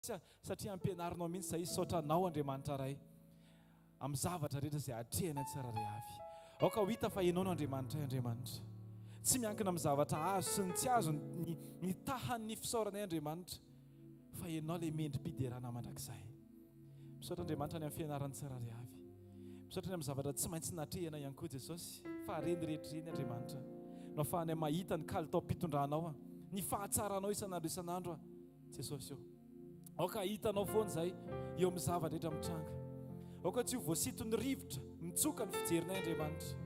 Satria ampianarinao mihitsy zay sotranao Andriamanitra ray amin'ny zavatra rehetra izay atrehana tsirairay avy. Aoka ho hita fa ianao no Andriamanitra. Tsy miankina amin'ny zavatra azo sy ny tsy azo ny tahan'ny fisaoranay Andriamanitra, fa ianao ilay mendrim-piderana mandrakizay. Misaotra Andriamanitra any amin'ny fianarany tsirairay avy. Misaotra any amin'ny zavatra tsy maintsy natrehana ihany koa Jesosy, fa reny rehetra reny Andriamanitra. No ahafahanay mahita ny kalitao-pitondranao, ny fahatsaranao isan'andro Jesosy io. Aoka hitanao foana zay eo amin'ny zavatra rehetra mitranga. Aoka tsy ho voasitony rivotra mitsoka ny fijerinay Andriamanitra.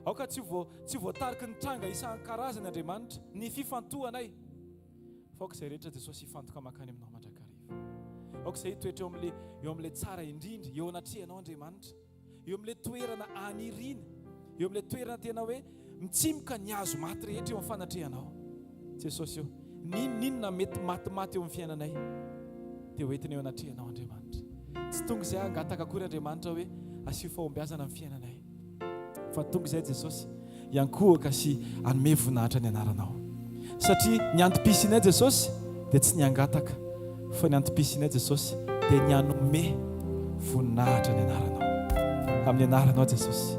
Aoka tsy ho voatariky ny tranga isan-karazany Andriamanitra, ny fifantohanay. Fa aoka izay rehetra Jesosy hifantoka makany aminao mandrakariva. Aoka izay toetra eo amin'ilay tsara indrindra, eo anatrehanao Andriamanitra, eo amin'ilay toerana anirina, eo amin'ilay toerana tena hoe mitsimoka ny azo maty rehetra eo amin'ny fanatrehanao. Jesosy io, ninona mety maty eo amin'ny fiainanay dia hoentina eo anatrehanao Andriamanitra. Tsy tonga izay hangataka akory Andriamanitra hoe asio fahombiazana amin'ny fiainanay, fa tonga izay Jesosy hiankohaka sy hanome voninahitra ny anaranao. Satria ny antom-pisinay Jesosy dia tsy ny hangataka, fa ny antom-pisinay Jesosy dia ny hanome voninahitra ny anaranao. Amin'ny anaranao Jesosy,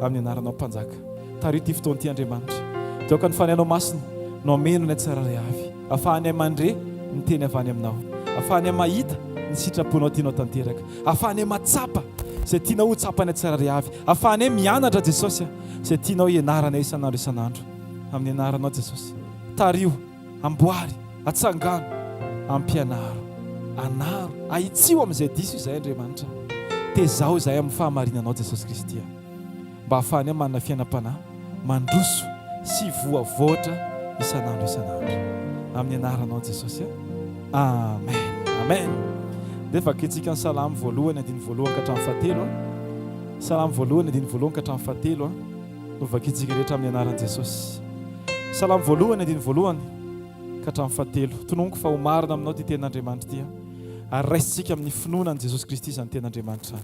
amin'ny anaranao Mpanjaka. Tario ity fotoana ity Andriamanitra, dia aoka ny fanainao masina no ameno ny tsirairay avy, ahafahanay mandre ny teny avy any aminao, ahafahanay mahita ny sitraponao tianao tanteraka, ahafahanay matsapa izay tianao ho tsapany tsirairay avy, ahafahanay mianatra Jesosy izay tianao hianaranay isan'andro. Amin'ny anaranao Jesosy, tario, amboary, atsangano, ampianaro, anaro, ahitsio amin'izay diso izay Andriamanitra. Tezao izay amin'ny fahamarinanao Jesosy Kristy, mba ahafahanay manana fiainam-panahy, mandroso sy voavoatra isan'andro. Amin'ny anaranao Jesosy. Amen. Amen. Dia vakintsika ny salamo voalohany andiny voalohany ka hatramin'ny fahatelo. Salamo voalohany andiny voalohany ka hatramin'ny fahatelo no vakintsika rehetra amin'ny anaran'i Jesosy. Salamo voalohany andiny voalohany ka hatramin'ny fahatelo. Tononiko fa ho marina aminao ty ten'Andriamanitra ty, ary raisitsika amin'ny finoanan'i Jesosy Kristy izany ten'Andriamanitra.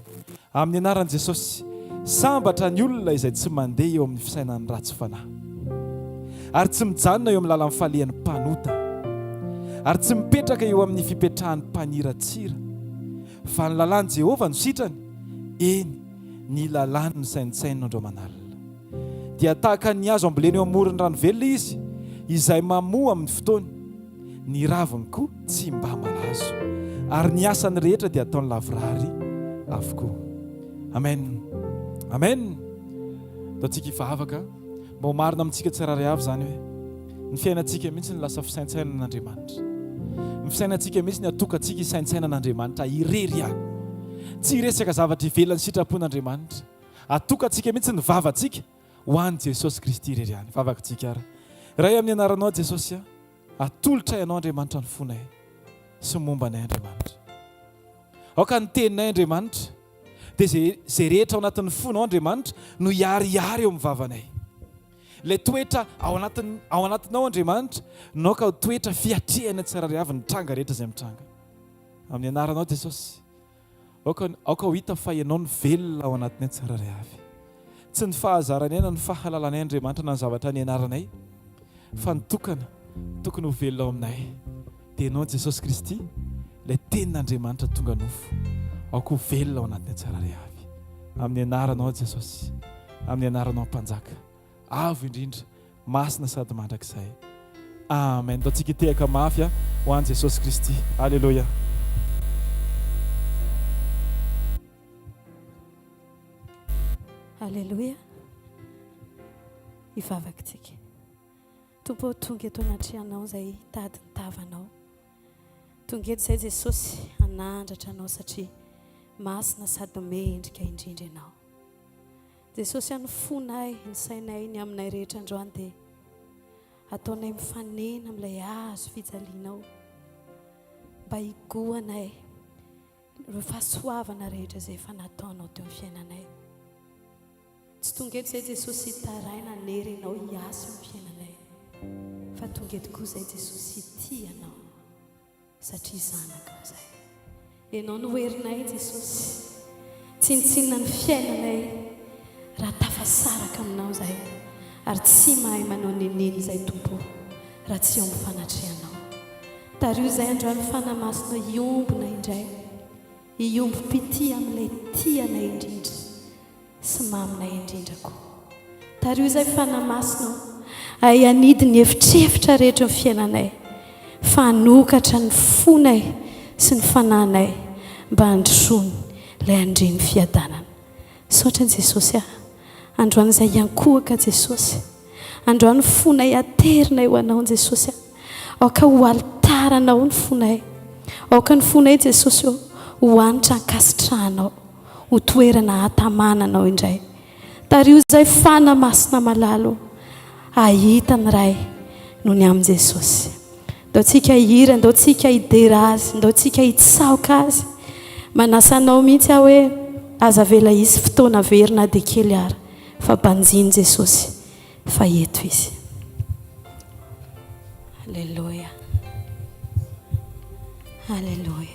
Amin'ny anaran'i Jesosy, sambatra ny olona izay tsy mandeha eo amin'ny fisainan'ny ratsy fanahy, ary tsy mijanona eo amin'ny lalan'ny falehan'ny mpanota, ary tsy mipetraka eo amin'ny fipetrahan'ny mpaniratsira, fa ny lalàn'i Jehovah no sitrany, eny ny lalàny ny saintsainy andro manalina. Dia tahaka ny azo ambolena eo amoron'ny rano velona izy, izay mamoa amin'ny fotoany, ny raviny koa tsy mba malazo, ary ny asany rehetra dia ataony lavrary avokoa. Amen. Amen. Daontsika hivavaka mba ho marina amintsika tsirairay avy zany hoe ny fiainantsika mihitsy ny lasa fisaintsainan'Andriamanitra. Ny fisainantsika mihitsy ny atokantsika hisaintsainan'Andriamanitra irery ihany. Tsy hiresaka zavatra ivelany sitrapon'Andriamanitra. Atokantsika mihitsy ny vavantsika ho an'i Jesosy Kristy irery ihany. Vavakantsika ary. Ray amin'ny anaranao Jesosy, atolotra ianao Andriamanitra ny fonay sy momba anay Andriamanitra. Aoka ny teninay Andriamanitra dia zay rehetra ao anatin'ny fonao Andriamanitra no hiarihary eo amin'ny vavanay. Ilay toetra ao anatinao Andriamanitra no ka toetra fiatrehana tsirairay avy ny tranga rehetra izay mitranga. Amin'ny anaranao Jesosy, aoka ho hita fa ianao ny velona ao anatinay tsirairay avy. Tsy ny fahazaranay na ny fahalalanay Andriamanitra na ny zavatra ny ianaranay, fa ny tokony ho velona ao aminay. Dia ianao Jesosy Kristy, ilay tenin'Andriamanitra tonga nofo, aoka ho velona ao anatinay tsirairay avy. Amin'ny anaranao Jesosy, amin'ny anaranao Mpanjaka, avo indrindra, masina sady mandrakizay. Amen. Daontsika hitehaka mafy ho an'i Jesosy Kristy. Alleluia. Alleluia. Hivavakantsika. Tompo, tonga eto anatrehanao izay tady ny tavanao. Tonga eto izay Jesosy hanandratra anao satria masina sady mendrika indrindra ianao. Jesosy anofonay ny sainay ny aminay rehetra androany dia ataonay mifanena amin'ilay azo fijalianao, mba higoanay ireo fahasoavana rehetra izay efa nataonao teo amin'ny fiainanay. Tsy tonga eto izay Jesosy hitaraina nerenao hiasa amin'ny fiainanay, fa tonga eto koa izay Jesosy hitianao satria zanaka izay. Ianao no herinay Jesosy, tsinitsinina ny fiainanay raha tafasaraka aminao izay, ary tsy mahay manao neneny izay Tompo raha tsy ao amin'ny fanatrehanao. Tario izay androany fanamasina iombona indray, iombo pity amin'ilay tianay indrindra sy maminay indrindra koa. Tario izay fanamasina ay anidy ny efitrefitra rehetra ny fiainanay, fanokatra ny fonay sy ny fananay mba handrosony ilay andriny fiadanana. Saotra ny Jesosy androany izay iankohaka Jesosy, androany fonay aterinay ho anao Jesosy, aoka ho altaranao ny fonay, aoka ny fonay Jesosy ho anitra ankasitrahanao, ho toerana hatamananao indray. Tario izay fanamasina malalo ahita ny ray noho ny amin' Jesosy. Ndao tsika hira, ndao tsika hidera azy, ndao tsika hitsaoka azy. Manasanao mihitsy aho hoe aza vela izy fotoana verina dia kely ara, fa banjiny Jesosy fa eto izy. Halleluja. Halleluja.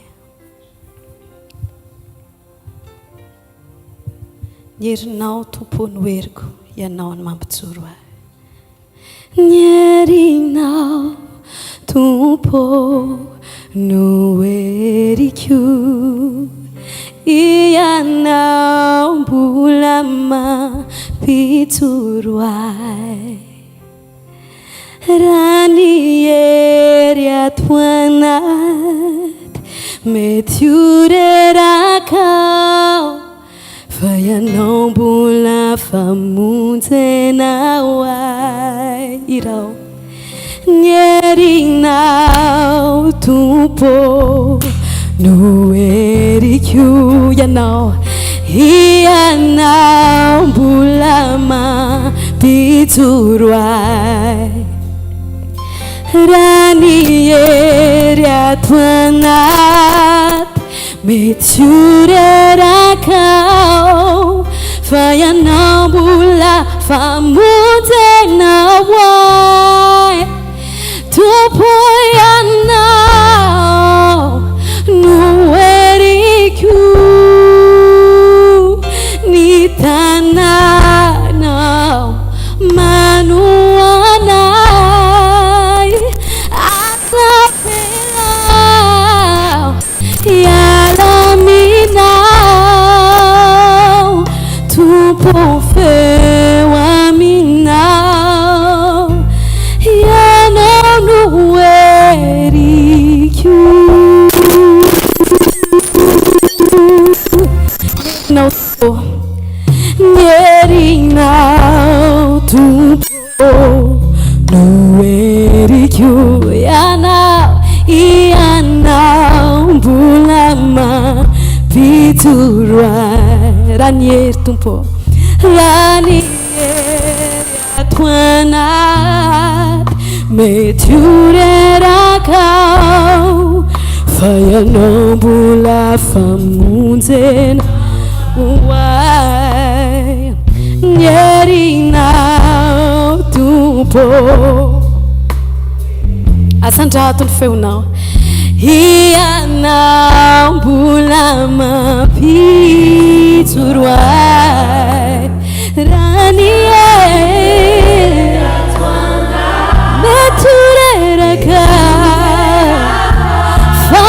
Ny herinao tompo ny heriko, ianao ny mampijoro ahy. Ny herinao tompo no heriko, ianao mbola mampijoro ahy. Raha ny hery ato anaty mety ho reraka, fa ianao mbola famonjenao ahy. Irao ny herinao tompo no heriko, ianao mbola mampijoro ahy. Raha ny hery ato anaty mety ho reraka, fa ianao mbola famonjenao ahy. Tompo ianao no heriko, ny tanànao manoanay, asafelao ialaminao, tompo feo aminao, ianao no heriko. Herinao tompo no heriko, ianao mbola mampijoro ahy. Raha ny hery tompo, raha ny hery ato anaty mety ho reraka, fa ianao mbola famonjenao ahy. Ny herinao tompo, asandrato ny feonao, ianao mbola mampijoro ahy. Raha ny hery ato anaty mety ho reraka, fa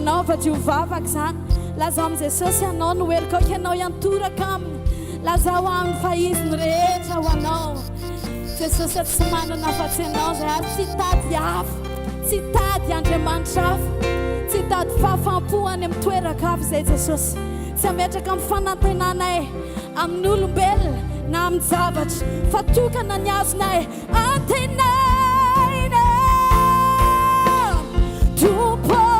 anao fa tsy ho vavaka zany lazao amin'ny Jesosy anao no helikôka anao iantoraka aminy lazao aminy fa izy ny rehetra ho anao Jesosy tsy manana afa-tsy anao zay ary tsy tady hafa tsy tady Andriamanitra hafa tsy tady fahafampoany amin'ny toeraka hafa zay Jesosy tsy ametraka amin'ny fanantenanay amin'ny olombelona na amin'ny zavatra fa tokana ny azonay antenay Tompo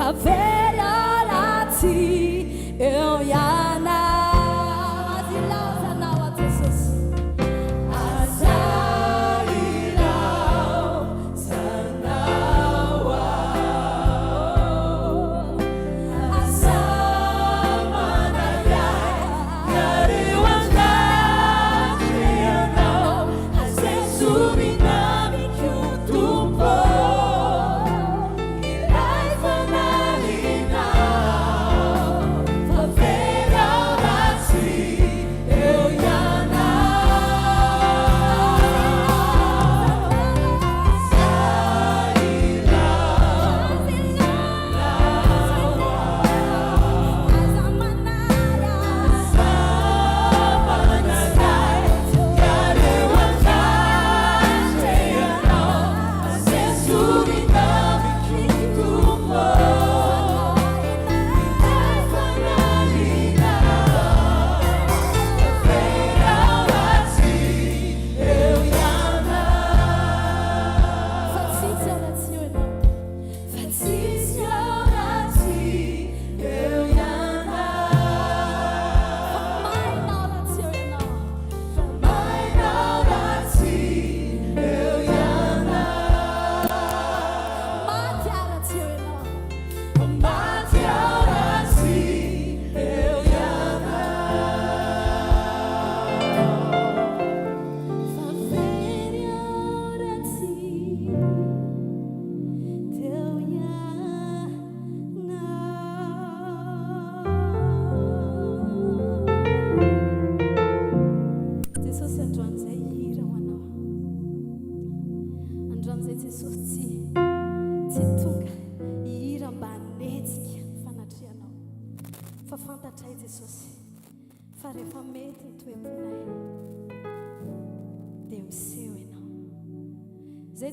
Favela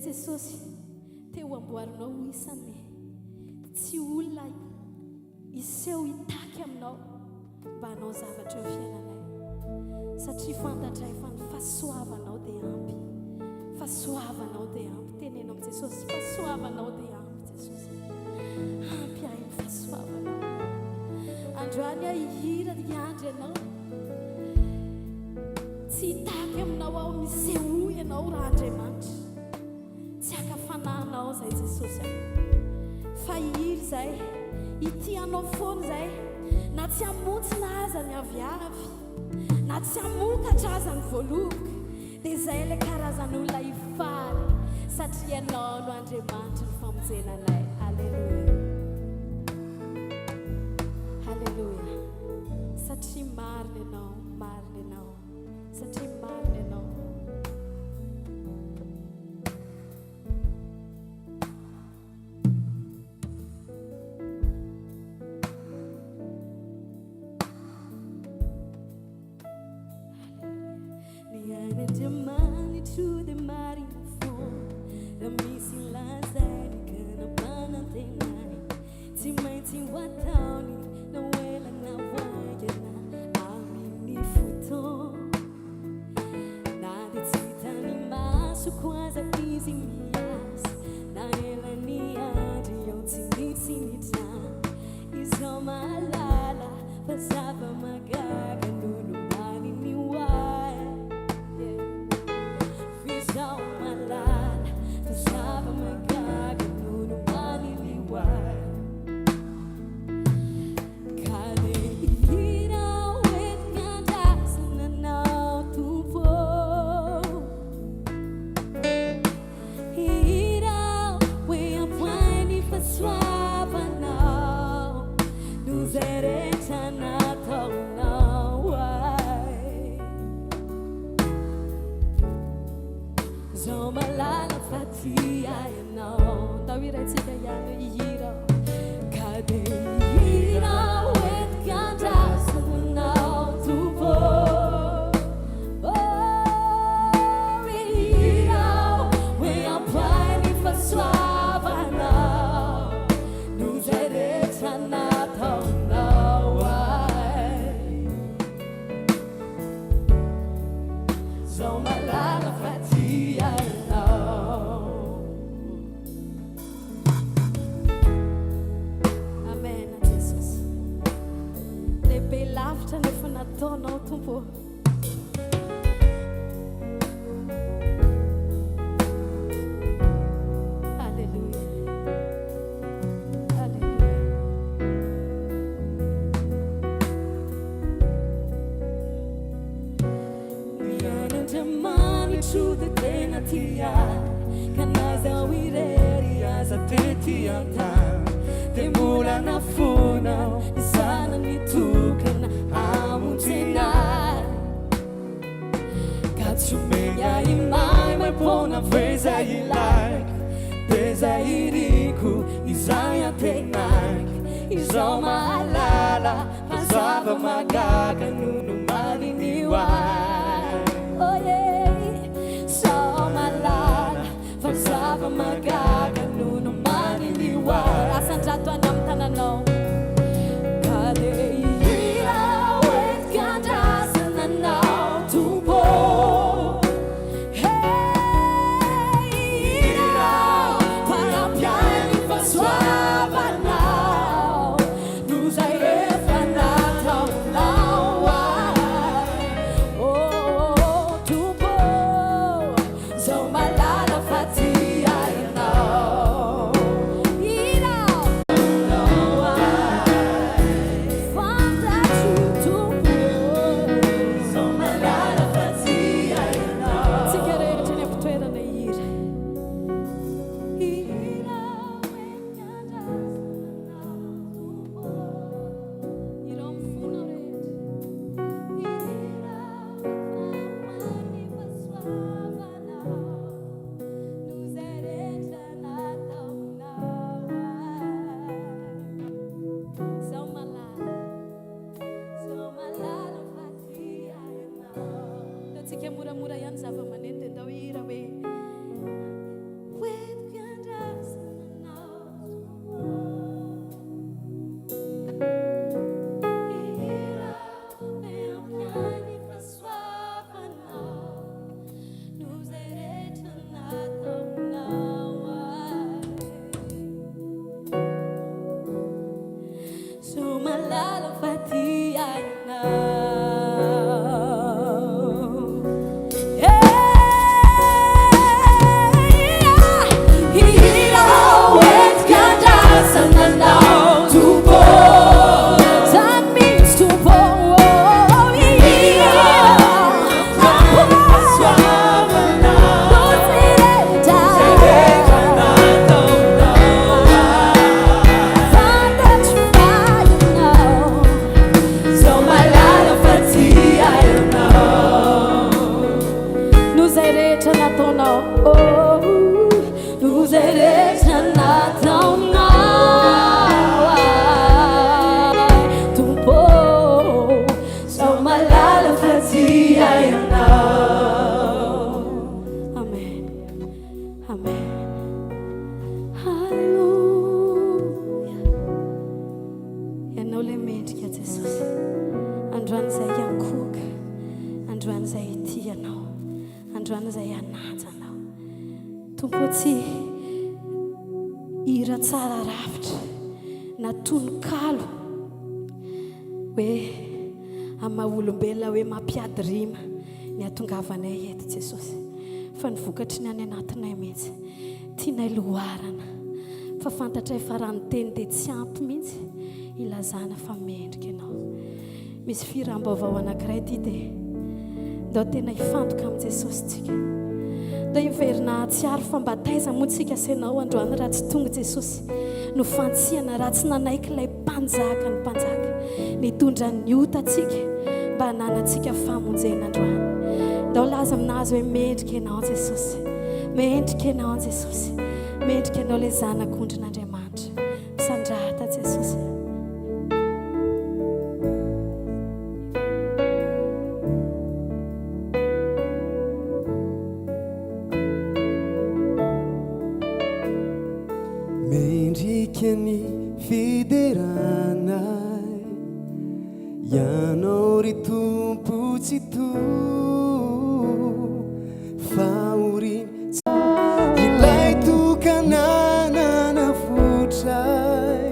Jesosy teo amboarinao isany tsy olona iseho hitaky aminao mba hanao zavatra eo fiainanay satria fantatray fa ny fahasoavanao dia ampy fahasoavanao dia ampy tenenao amin'ny Jesosy fahasoavanao dia ampy Jesosy ampy ahy ny fahasoavanao androany aho ihira iandry ianao tsy hitaky aminao aho misehoy ianao raha Andriamanitra tsy akafananao zay Jesosy fa ihiry zay ity anao foana zay na tsy hamontsina aza ny aviavy na tsy hamokatra aza ny voaloboka dia zay ilay karazan'olona hifaly satria ianao no Andriamanitra ny famonjenanay. Halleluja, halleluja, satria marina ianao, marina ianao, satria marina ianao. To the mighty phone, the missing last that gonna burn and they night. Timaiti watani, no well and na wayana, amini futo. Na the titani masu kwaza easy mias, na elani adi yotsi nita. Zoma lala, pasaba magaga nunu mani ni wa. Now hira tsara rafitra natononkalo hoe amaha-olombelona hoe mampiady rima ny atongavanay eto Jesosy fa nivokatry ny any anatinay mihitsy tianay loharana fa fantatray fa raha ny teny dia tsy ampy mihitsy ilazana fa mendrika ianao. Misy firam-baovao anankiray ty dia ndao tena hifantoka amin'ny Jesosy tsika, ndao hiverina tsiaro fambataiza moa tsika senao androany raha tsy tonga Jesosy no fantsiana raha tsy nanaiky ilay mpanjaka ny mpanjaka nitondra ny otatsika mba hananantsika famonjena androany. Ndao laza aminazy hoe mendrika ianao Jesosy, mendrika ianao Jesosy, mendrika ianao ilay zanak'ondrin'Andriamanitra. Misandrata Jesosy. Mendrika ny fideranay ianao ry tompo tsy to faoriny ilay tokanana votray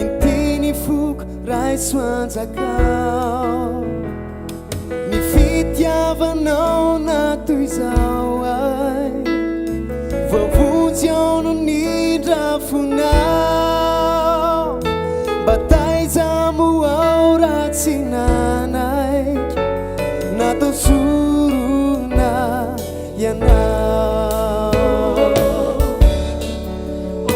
intiny foko ray soanjakao ny fitiavanao na toy zao ay voavonjy ao no nidrafonao bataiza mo ao raha tsy nanaiky natao sorona ianao. Oh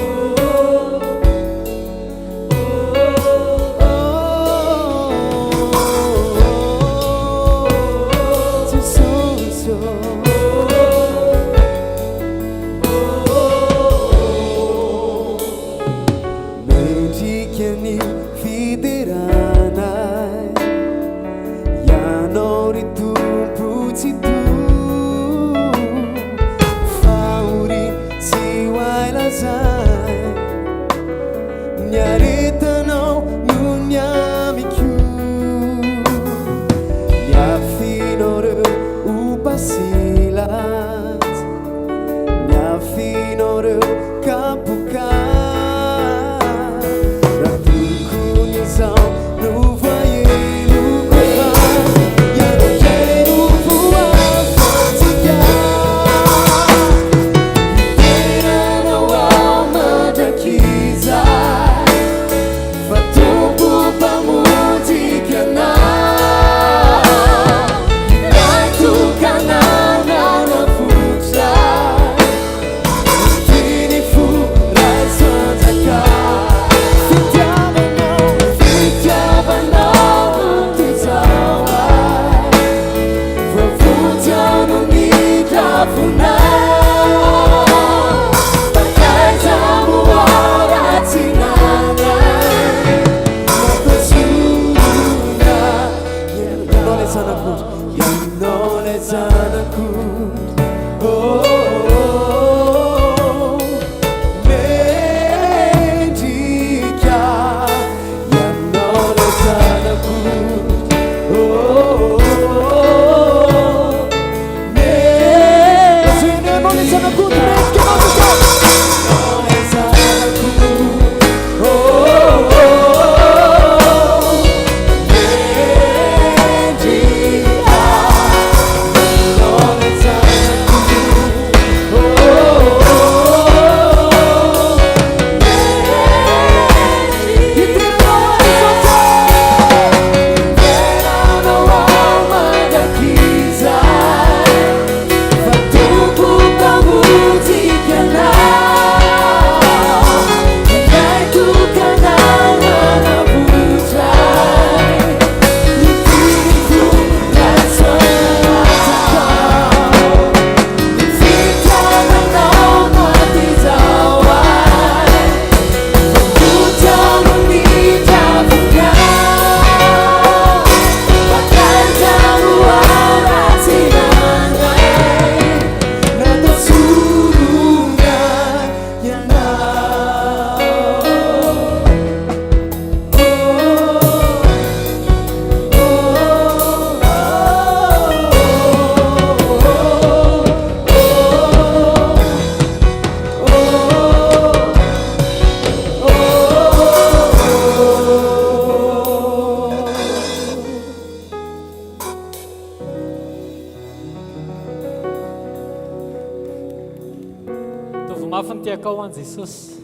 tiaka ho an'i Jesosy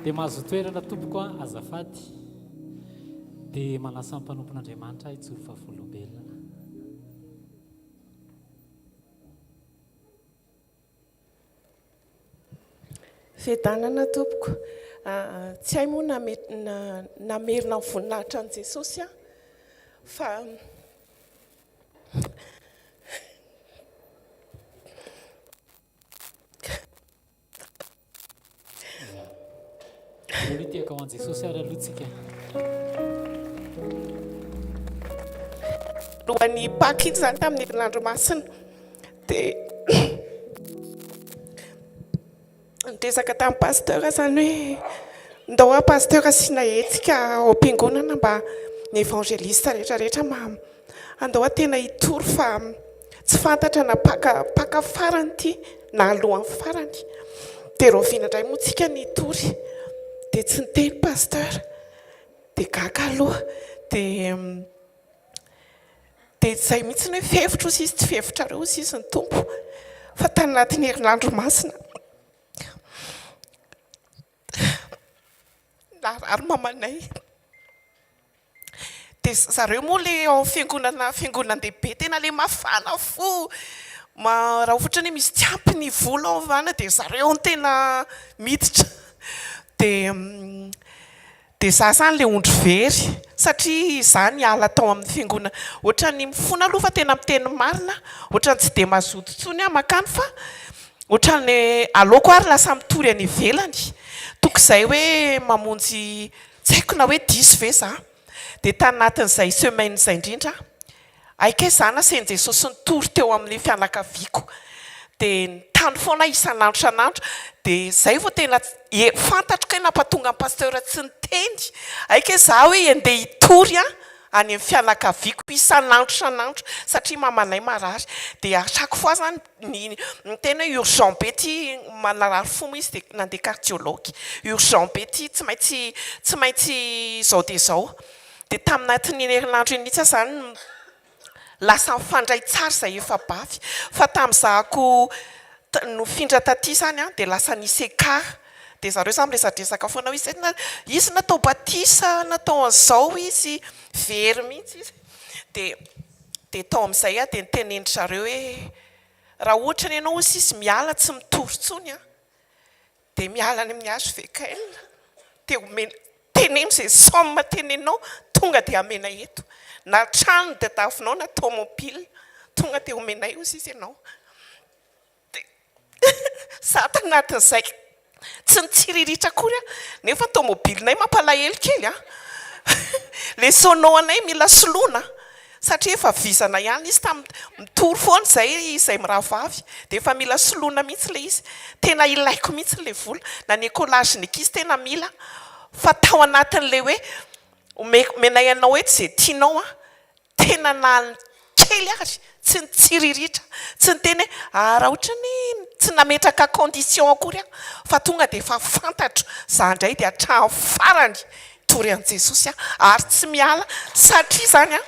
dia mahazo toerana tompoko azafady dia manasa ny mpanompon'Andriamanitra hitsory fahafolom-belona. Fedanana tompoko, tsy hay moa namerina ny voninahitra an' Jesosy fa olo tiaka ho an'i Jesosy ary alohatsika. Lohany Pâques iny zany tamin'ny herinandro masina dia nitezaka tamin'ny pasteur zany hoe ndao a pasteur asiana hetsika ao am-piangonana mba ny évangéliste rehetrarehetra andao a tena hitory fa tsy fantatra na paka farany ity na alohan'ny farany dia roviana indray moa tsika ny hitory dia tsy niteny pasteur dia gaga aloha dia izay mihitsy ny hoe fevitra ozy izy tsy fevitrareo ozy izy ny tompo fa tany anatin'ny herinandro masina narary mamanay dia zareo moa le ao fiangonan-dehibe tena le mafana fo raha ohatra ny misy tiampy ny vola ao vana dia zareo ny tena miditra dia za zany le ondry very satria za ny ala tao amin'ny fiangonana ohatra ny mifona aloha fa tena miteny marina ohatra ny tsy dia mazoto tsony makany fa ohatra ny aleoko ary lasa mitory any ivelany toko izay hoe mamonjy tsy haiko na hoe 10 ve za dia tanatin'izay semaine izay indrindra aika za nasen'i Jesosy nitory teo amin'ny fianakaviako dia nitany foana isan'andro dia zay vao tena fantatro ka nampatonga ny pasteur tsy niteny aika za hoe andeha hitory any amin'ny fianakaviako isan'andro satria mamanay marary dia chaque fois zany ny tena hoe urgent be ty manarary fo izy dia nandeha cardiologue urgent be ty tsy maintsy zao dia zao dia taminatin'ny herinandro initsy zany lasa mifandray tsara izay efa bavy fa tamin'izahako nofindra taty zany dia lasa nisy écart dia zareo zany miresadresaka foana hoe izy natao batisa natao an'izao izy very mihitsy izy dia tao amin'izay dia nitenendry zareo hoe raha ohatra ny ianao ozy izy miala tsy mitory tsony dia miala any amin'ny hvkl dia teneno izay somme tenenao tonga dia amena eto na trano dia tafinao na tomobile tonga dia omenay ozy izy ianao za tanatin'izay tsy nitsiriritra akory nefa tomobilinay mampalahelo kely le sonao anay mila soloana satria efa vizana ihany izy mitory foana izay miravavy dia efa mila soloana mihitsy le izy tena ilaiko mihitsy le vola na ny écolage nikizy tena mila fa tao anatin'le hoe menay anao hoe tsy zay tianao tena na kely ary tsy nitsiriritra tsy niteny hoe raha ohatra ny tsy nametraka condition akory fa tonga dia efa fantatro za indray dia hatramin'ny farany tory an' Jesosy ary tsy miala satria zany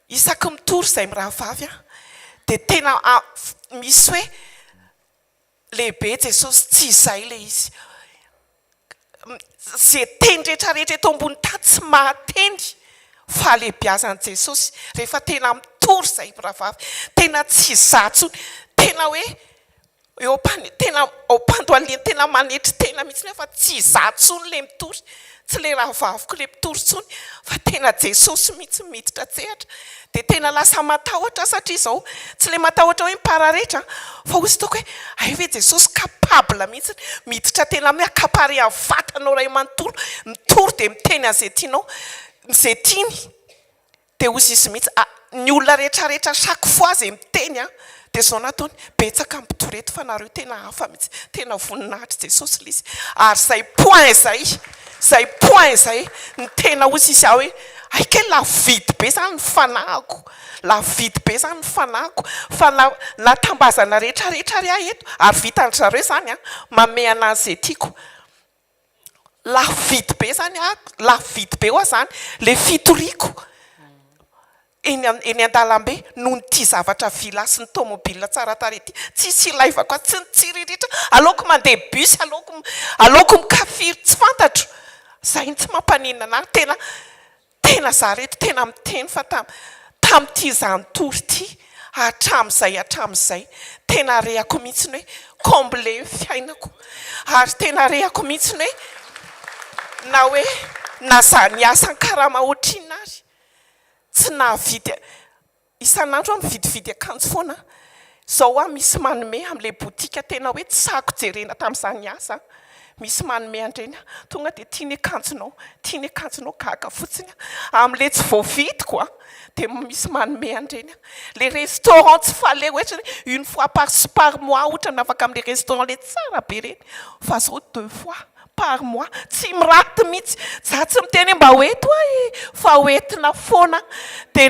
isaky mitory izay mirahavavy dia tena misy hoe lehibe Jesosy tsy izay le izy zay teny rehetrarehetra eto ambony tany tsy mahateny fa lehibeazan'i Jesosy rehefa tena mitory izay mirahavavy tena tsy zatsony tena hoe tena ampandoaliany tena manetry tena mihitsy fa tsy zatsony le mitory tsy le rahavaviko le mitory tsony fa tena Jesosy mihitsy miditra tsehatra dia tena lasa matahotra satria izao tsy le matahotra hoe mipararehetra fa ozy toko hoe hoe Jesosy capable mihitsy miditra tena amin'ny akapare amin'ny vatanao ray manontolo mitory dia miteny an'izay tianao izay tiany dia ozy izy mihitsy ny olona rehetrarehetra chaque fois zay miteny dia zao nataony betsaka mpitorety fa nareo tena hafa mihitsy tena voninahitra Jesosy le izy ary zay point zay ny tena ozy izy hoe aika lavidy be zany ny fanahiko lavidy be zany ny fanahiko fa natambazana rehetrarehetra ry eto ary vitany zareo zany mame anazy zay tiako lavidy be zany lavidy be hoa zany le fitoriako eny an-dalambe noho ny tia zavatra vila sy ny tômôbilina tsara tarety tsisy ilaivako a tsy nitsiriritra aleoko mandeha bus aleoko mikafiry tsy fantatro zay tsy mampaninana anahy tena za reto tena miteny fa tamin'ity zanotory ty hatramin'izay tena rehako mihitsy hoe comble fiainako ary tena rehako mihitsy hoe na hoe na za niasa ny karama ohatrina ary tsy navidy isan'andro aho mividividy akanjo foana zao aho misy manome amin'ilay botika tena hoe tsy sako jerena tamin'izany niasa misy manome andreny tonga dia tiany akanjonao gaga fotsiny amin'ilay tsy voavidiko a dia misy manome andreny les restaurants tsy fale ohatra une fois par mois ohatra nafaka amin'ilay restaurant le tsara be reny fa zao 2 fois par mois tsy miraty mihitsy za tsy miteny mba hoeto fa hoentina foana dia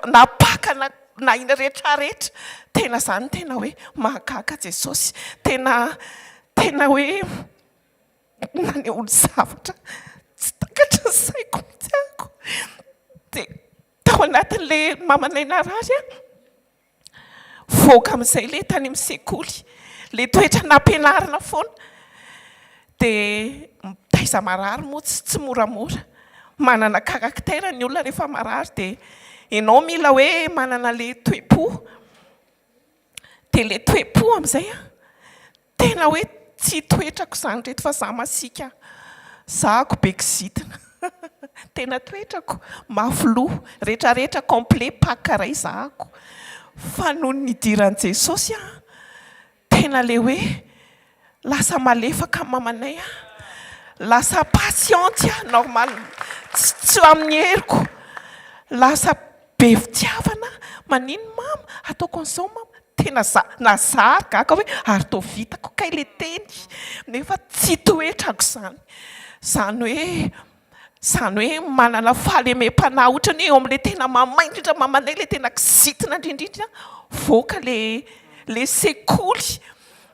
napaka na ina rehetrarehetra tena zany tena hoe mahagaga Jesosy tena hoe nany olo zavatra tsy takatra ny saiko mitiako dia tao anatin'le mamanay narary a voaka amin'izay le tany amin'ny sekoly le toetra nampianarina foana dia taiza marary moa tsy moramora manana karaktera ny olona rehefa marary dia ianao mila hoe manana le toe-po dia le toe-po amin'izay a tena hoe tsy toetrako zany reto fa za masika zahako bekizitina tena toetrako mafoloha rehetrarehetra complet pakaray zahako fa noho ny diran'i Jesosy a tena le hoe lasa malefaka mamanay a lasa patiente a normal tsy amin'ny heriko lasa be fitiavana manino mama ataoko an'izao mama tena nazary gaga hoe ary tô vitako kay le teny nefa tsy toetrako zany hoe manana fahalemem-panahy ohatrany eo amin'le tena mamay indrindra mamanay le tena kizitina indrindrindra voaka le sekoly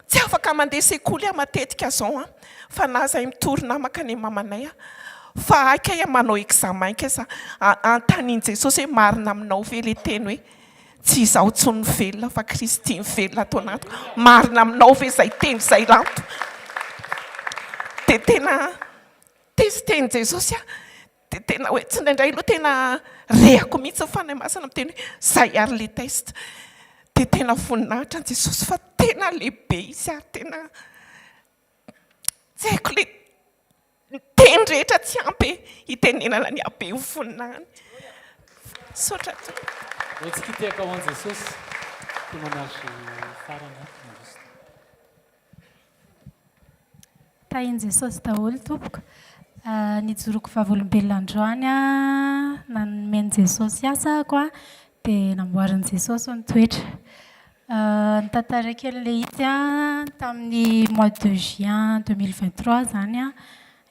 tsy afaka mandeha sekoly a matetika zao a fa na zay mitorina makany mamanay a fa aika manao examen kesa antaniny Jesosy hoe marina aminao ve le teny hoe tsy izaho tsony velona fa Kristy velona atao anatiko marina aminao ve zay teny zay lanto dia tena testeny Jesosy a dia tena hoe tsy indraindray aloha tena rehako mihitsy fanahy masina miteny hoe zay ary le test dia tena voninahitra ny Jesosy fa tena lehibe izy ary tena tsy haiko le teny rehetra tsy ampy hitenenana ny abe ny voninahiny sotra Otsika hoan'i Jesosy témoignage farany tahin' Jesosy daholo tompoko nijoroko vavolombelona androany a nanomeny Jesosy asako a dia namboarin'i Jesosy ny toetra ny tantara kely le izy a tamin'ny mois de juin 2023 zany a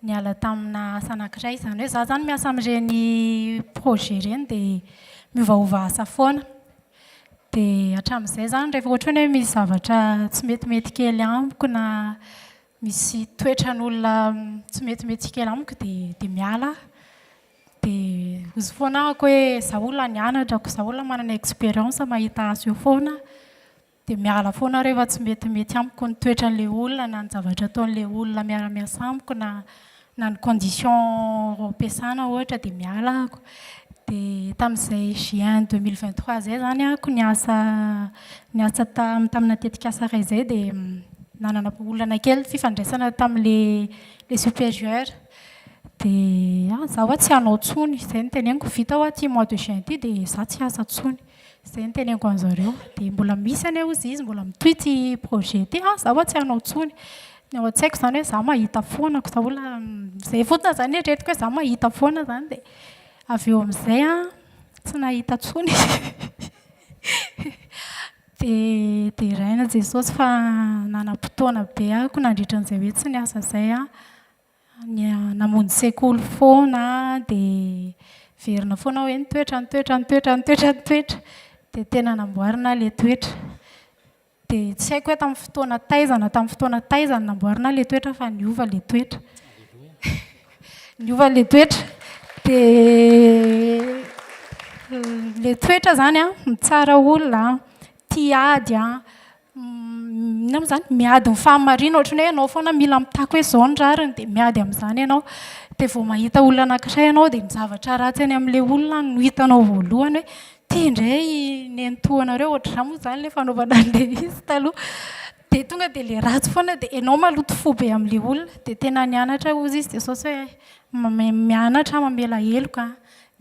niala tamina asa anankiray zany hoe za zany miasa amin'ireny projet ireny dia miovaova asa foana dia hatramin'izay zany rehefa ohatra hoe misy zavatra tsy metimety kely amiko na misy toetran'olona tsy metimety kely amiko dia miala dia ozy foana ahako hoe za olona nianatrako za olona manana expérience mahita azy eo foana dia miala foana rehefa tsy metimety amiko ny toetran'ilay olona na ny zavatra ataon'ilay olona miara-miasa amiko na ny condition ampiasana ohatra dia miala ahako dia tamin'izay juin 2023 zay zany ahako niasa tamina tetika asa ray zay dia nanana olana kely fifandraisana tamin'le supérieur dia za hoa tsy hanao tsony zay nyteneniko vita hoa ty mois de juin ty dia za tsy asa tsony zay nyteneniko an'zareo dia mbola misy ane ozy izy mbola mitoy ty projet ty za hoa tsy hanao tsony ny ao an-tsaiko zany hoe za mahita foanako za olona zay fotsina zany retiko hoe za mahita foana zany dia avy eo amin'izay a tsy nahita tsony dia raina Jesosy fa nanam-potoana be ahako nandritran'izay hoe tsy niasa zay a namonjy sekoly foana dia verina foana hoe nitoetra dia tena namboarina le toetra dia tsy haiko hoe tamin'ny fotoana taizana namboarina le toetra fa niova le toetra niova le toetra dia le toetra zany a mitsara olona tiady a nam zany miady ny fahamarina ohatrany hoe ianao foana mila mitako hoe zao ny rariny dia miady amin'izany ianao dia vao mahita olona anankiray ianao dia mizavatra ratsy any amin'ilay olona no hitanao voalohany hoe tia indray nentohanareo ohatr'izany moa zany le fanaovana an'ilay izy taloha dia tonga dia le ratsy foana dia ianao maloto fo be amin'ilay olona dia tena nianatra ozy izy Jesosy hoe mianatra mamela heloka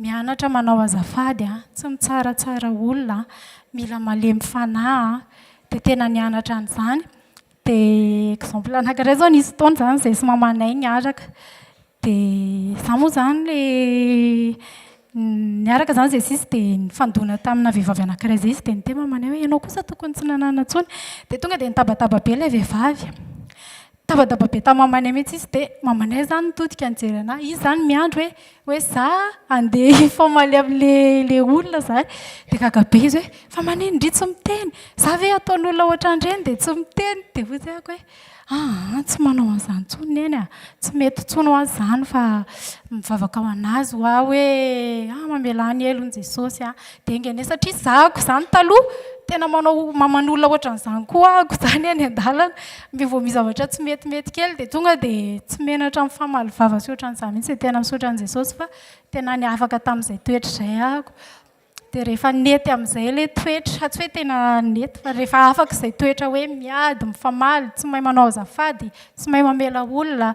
mianatra manao azafady a tsy mitsaratsara olona mila malemy fanahy dia tena nianatra an'izany dia exemple anankiray zao nisy taona zany izay sy mamanay niaraka dia za moa zany le niaraka zany zay sisy dia nifandona tamina vehivavy anankiray zay izy dia niteny mamanay hoe ianao kosa tokony tsy nanana intsony dia tonga dia nitabataba be ilay vehivavy tabadaba be tamin'ny mamanay mihitsy izy dia mamanay zany nitodika nijery anahy izy zany miandro hoe za andeha famaly amin'le olona zany dia kakabe izy hoe fa manino ndry tsy miteny za ve ataon'olona ohatran'ireny dia tsy miteny dia ozy ako hoe tsy manao an'izany intsony eny a tsy mety intsony ho azy zany fa mivavaka ao anazy ho aho hoe mamela ny elon'i Jesosy a dia ingene satria zahako zany taloha tena maman'olona ohatran'izany koa ako zany any an-dalana vao mizavatra tsy metimety kely dia tonga dia tsy menatra amin'ny famaly vava sy ohatran'izany mihitsy tena misaotran'i Jesosy fa tena niafaka tamin'izay toetra izay ako dia rehefa nety amin'izay ilay toetra tsy hoe tena nety fa rehefa afaka izay toetra hoe miady mifamaly tsy mahay manao azafady tsy mahay mamela olona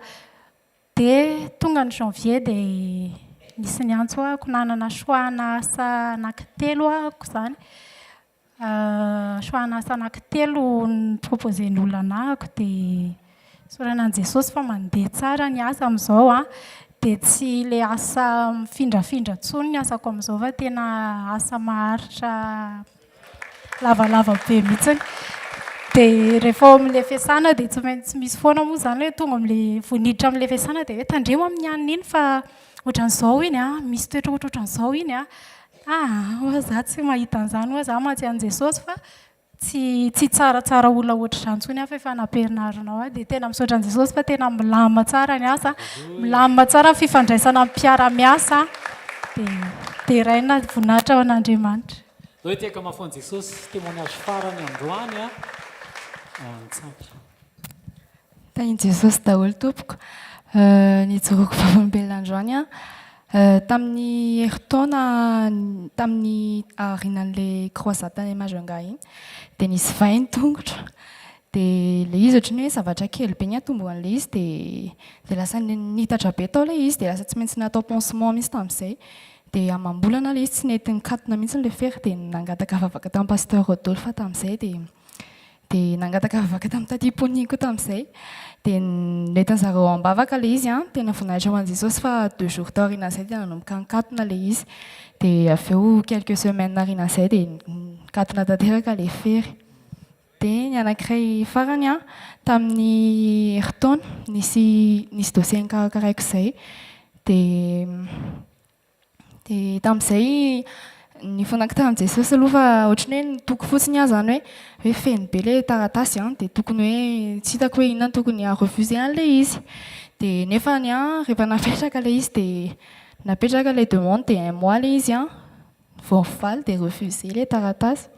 dia tonga ny janvier dia nisy niantso ako nanana soana asa anankitelo ako zany soana asa anankitelo ny proposen'ny olona anahako dia soranan'i Jesosy fa mandeha tsara ny asa amin'izao a dia tsy le asa mifindrafindra tsony ny asako amin'izao fa tena asa maharitra lavalava be mihitsiny dia rehefa ao amin'ilay fiasana dia tsy misy foana moa zany hoe tonga amin'ilay voninahitra amin'ilay fiasana dia hoe tandremo amin'ny anina iny fa ohatran'izao iny a misy toetra ohatran'izao iny a hoa za tsy mahita an'izany hoa za mahatsy an'i Jesosy fa tsy tsaratsara olona ohatr'izany tsony afa efa namperinarina ao dia tena misaotra an'i Jesosy fa tena milamina tsara ny asa milamina tsara ny fifandraisana amin'ny mpiara-miasa dia raina voninahitra ao an'Andriamanitra zao hoe tiaka mahafoan'i Jesosy témoignage farany androany a nitsampy tain'i Jesosy daholo tompoko nijoroako vavolombelona androany a tamin'ny heritaona tamin'ny aorinan'ilay croisade Majunga iny dia nisy 20 tongotra dia le izy ohatrany hoe zavatra kely be ny atombo an'ilay izy dia lasa nitatra be tao ilay izy dia lasa tsy maintsy natao pansement misy tamin'izay dia amam-bolana ilay izy tsy nety nikatona mihitsy le fery dia nangataka vavaka tamin'ny pasteur Rodolphe tamin'izay dia nangataka vavaka tamin'ny tatiponiko tamin'izay dia nentin'ny zareo ambavaka ilay izy tena voninahitra ho an'i Jesosy fa 2 jours taorian'izay dia nanomboka nikatona ilay izy dia avy eo quelques semaines aorian'izay dia nikatona tanteraka ilay fery dia ny anankiray farany tamin'ny heritaona nisy dossier nikarakaraiko izay dia tamin'izay ny fonako tamin'i Jesosy aloha fa ohatrany hoe nitoko fotsiny aho zany hoe feno be ilay taratasy dia tokony hoe tsy hitako hoe inona tokony arefuse an'ilay izy dia nefa rehefa napetraka ilay izy dia napetraka ilay demande dia 1 mois ilay izy vao mifaly dia refuse ilay taratasy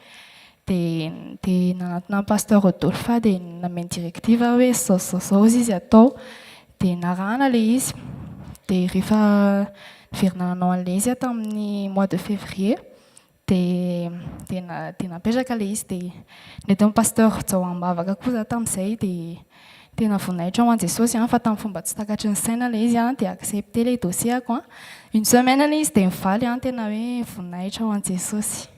dia nanatona pasteur Rodolphe dia nameny directive hoe zao izy atao dia narahana ilay izy dia rehefa verinanao an'ilay izy tamin'ny mois de février dia napetraka ilay izy dia nety amin'ny pasteur Jao ambavaka koa za tamin'izay dia tena voninahitra ho an'i Jesosy fa tamin'ny fomba tsy takatry ny saina ilay izy dia accepté ilay dossierako 1 semaine ilay izy dia mivaly tena hoe voninahitra ho an'i Jesosy.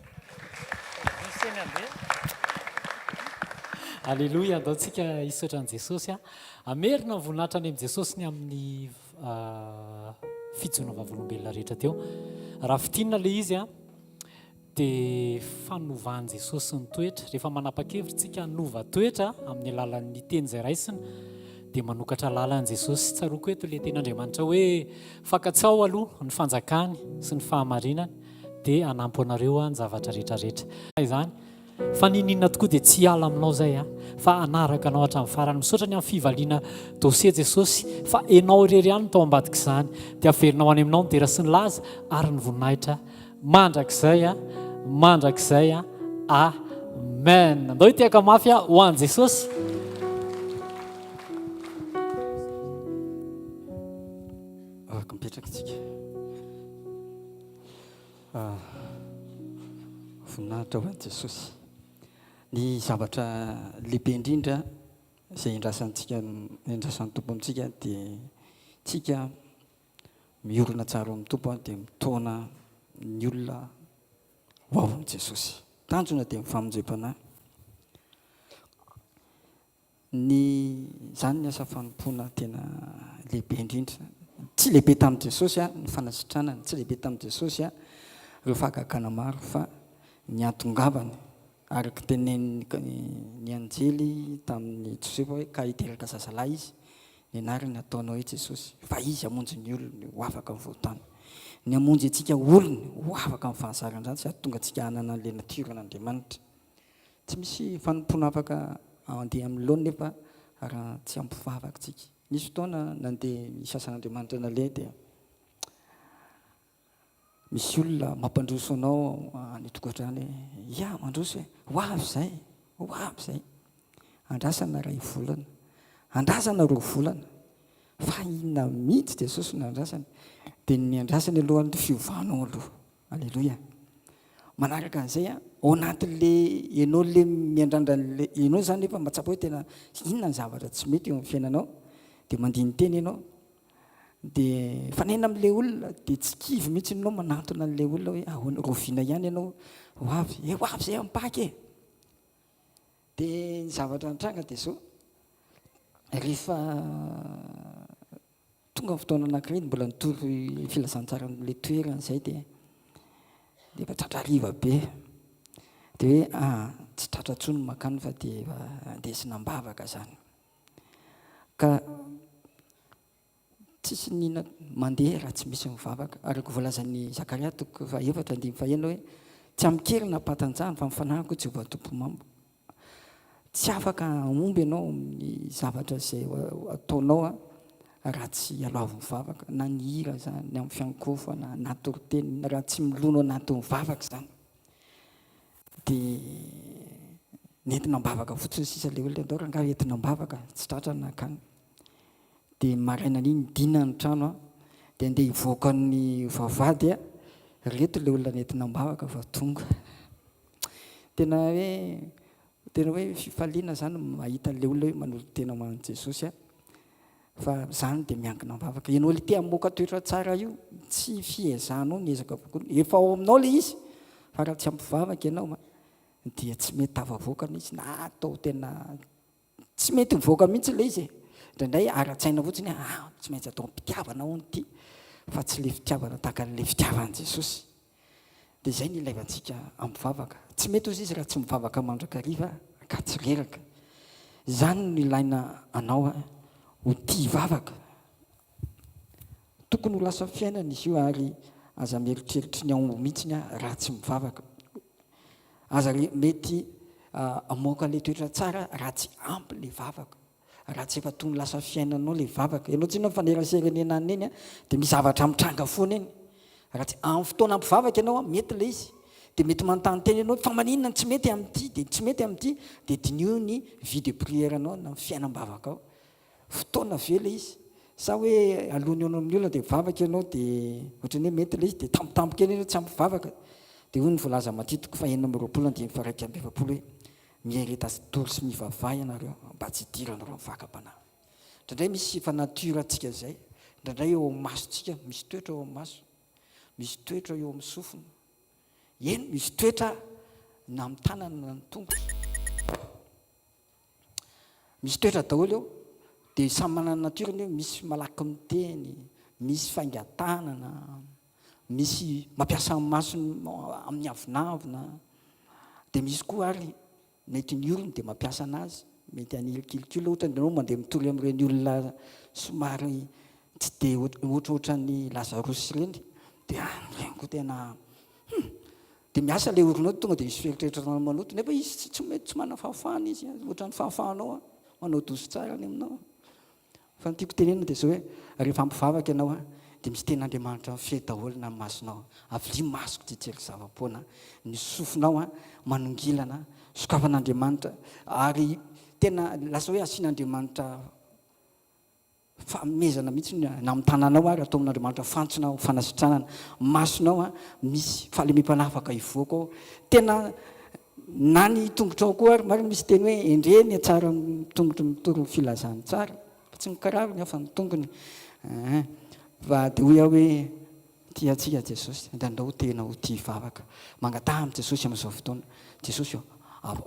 Alleluia andaontsika hisaotra an'i Jesosy amerina ny voninahitra any amin'i Jesosy ny amin'ny fijono vavolombelona rehetra teo raha fitinina ilay izy dia fanovan'i Jesosy ny toetra rehefa manapa-kevitra tsika nova toetra amin'ny alalan'ny teny izay raisina dia manokatra lalan'i Jesosy tsaroko eto ilay ten'Andriamanitra hoe fakatsao aloha ny fanjakany sy ny fahamarinany dia anampy anareo ny zavatra rehetrarehetra izany fa ninina tokoa dia tsy hiala aminao zay fa anaraka anao hatramin'ny farany misaotra ny amin'ny fivaliana dossier Jesosy fa enao irery ihany tao ambadiky izany dia averinao any aminao ny dera sy ny laza ary ny voninahitra mandrakizay a mandrakizay a amen. Andao itiaka mafy a ho an' Jesosy. Mipetraka tsika. Voninahitra ho an' Jesosy. Ny zavatra lehibe indrindra izay indrasan'ny tompo amintsika dia tsika miorina tsara amin'ny tompo dia mitaona ny olona ho ao amin'i Jesosy. Tanjona dia mifamonjem-panahy. Zany ny asa fanompoana tena lehibe indrindra. Tsy lehibe tamin'i Jesosy ny fanasitranany, tsy lehibe tamin'i Jesosy ireo fahagagana maro, fa ny antongavany araka tenen'ny anjely tamin'ny Josefa hoe ka hiteraka zazalahy izy, ny anarany ataonao hoe Jesosy, fa izy hamonjy ny olony ho afaka amin'ny voatany. Ny hamonjy antsika olony ho afaka amin'ny fahazaran-drany sy hahatonga antsika hanana an'ilay natiran'Andriamanitra. Tsy misy fanompoana afaka andeha amin'ny laona nefa raha tsy ampivavaka tsika. Nisy fotoana nandeha isasan'Andriamanitra naleha dia misy olona mampandroso anao any tokantrano hoe ia mandroso hoe ho avy izay andrasana ray volana, andrasana roa volana, fa inona mihitsy Jesosy no andrasana dia ny andrasany alohan'ny fiovanao aloha. Alleloia. Manaraka an'izay ao anatin'le ianao le miandrandra ianao zany efa mahatsapa hoe tena inona ny zavatra tsy mety eo amin'ny fiainanao dia mandiny teny ianao dia fanena amin'ilay olona dia tsy kivy mihitsy ianao manantona an'ilay olona hoe ahoana roviana ihany ianao ho avy izay ampaky e. Dia ny zavatra nitranga dia zao rehefa tonga ny fotoana anankiray mbola nitory filazantsara amin'ilay toerana izay dia efa tratra riva be dia hoe tsy tratra tsony makany fa dia andesina mbavaka zany ka tsisy nina mandeha raha tsy misy mivavaka. Araka voalazan'ny Zakaria 4:4 hoe tsy amikerina ampatanjahany fa mifanahiko Jehovah tompo mambo. Tsy afaka amomby ianao ny zavatra izay ataonao raha tsy aloavo mivavaka, na ny hira zany, ny amin'ny fiankofana, anatoroteny, raha tsy milono anaty mivavaka zany dia nentina mbavaka fotsiny sisa le olona andao raha ngaha entina mbavaka tsy tratra nakany. Dia maraina n'iny dina ny trano dia andeha hivoaka ny vavady reto le olona nentina mbavaka fa tonga. Tena hoe fifaliana zany mahita le olona hoe manolo tena aman'i Jesosy fa zany dia miankina mbavaka. Ianao le te hamoaka toetra tsara io tsy fiezanao ny ezaka kokoa, efa ao aminao le izy fa raha tsy ampivavaka ianao dia tsy mety tavavoaka mihitsy na atao tena tsy mety mivoaka mihitsy le izy indraindray ara-tsaina fotsiny tsy maintsy atao mpitiavana ao nyity fa tsy le fitiavana tahaka n'le fitiavan'i Jesosy. Dia izay ny ilaivantsika ampivavaka. Tsy mety ozy izy raha tsy mivavaka mandrakariva ka tsy reraka. Zany no ilaina anao ho tia hivavaka. Tokony ho lasa fiainana izy io ary aza mieritreritra ny aomby mihitsy raha tsy mivavaka. Aza mety amoaka le toetra tsara raha tsy ampy le vavaka, raha tsy efa tony lasa fiainanao le vavaka. Ianao tsinao faneraserin'ny ananiny eny dia misy zavatra mitranga foana eny. Raha tsy amin'ny fotoana ampivavaka ianao mety le izy dia mety manontany teny ianao fa maninona tsy mety amin'ity dia tsy mety amin'ity dia dinio ny vie de prière anao na fiainam-bavaka ao. Fotoana ve le izy sa hoe alony ianao amin'ny olona dia vavaka ianao dia ohatrany hoe mety le izy dia tampotampoka eny ianao tsy ampivavaka. Dia hoy ny voalaza matitiko 5:20 hoe miereta tory sy mivavaha ianareo mba tsy hidiranareo amin'ny fakam-panahy. Indraindray misy fa natiora antsika izay, indraindray eo amin'ny masontsika misy toetra eo amin'ny maso, misy toetra eo amin'ny sofina, eny misy toetra na amin'ny tanana na ny tongotra, misy toetra daholo eo dia samy manana natiorany hoe misy malaky miteny, misy faingan-tanana, misy mampiasa amin'ny masony amin'ny avinavina, dia misy koa ary mety ny olony dia mampiasa anazy mety anirikilokilo ohatra ianao mandeha mitory amin'ireny olona somary tsy dia ohatrohatran'ny Lazarosy ireny dia ireny koa tena dia miasa le oronao tonga dia misy feritreritra manoto nefa izy tsy mety tsy manana fahafahana izy ohatran'ny fahafahanao manao doso tsara ny aminao. Fa ny tiako tenenina dia zao hoe rehefa ampivavaka ianao dia misy ten'Andriamanitra fiedaholina ny masonao avily masoko tsetsery zava-poana ny sofinao a manongilana sokafan'Andriamanitra ary tena lasa hoe asian'Andriamanitra famezana mihitsy na amin'ny tananao ary atao amin'Andriamanitra fantsona ho fanasitranana masonao a misy fahalemem-panafaka ivoaka ao tena na ny tongotrao koa ary marina misy teny hoe endreny tsara tongotry mitoro filazany tsara fa tsy mikararo ny afa ny tongony fa dia hoy aho hoe tiatsika Jesosy dia andao tena ho tia vavaka mangataha amin'ny Jesosy amin'izao fotoana Jesosy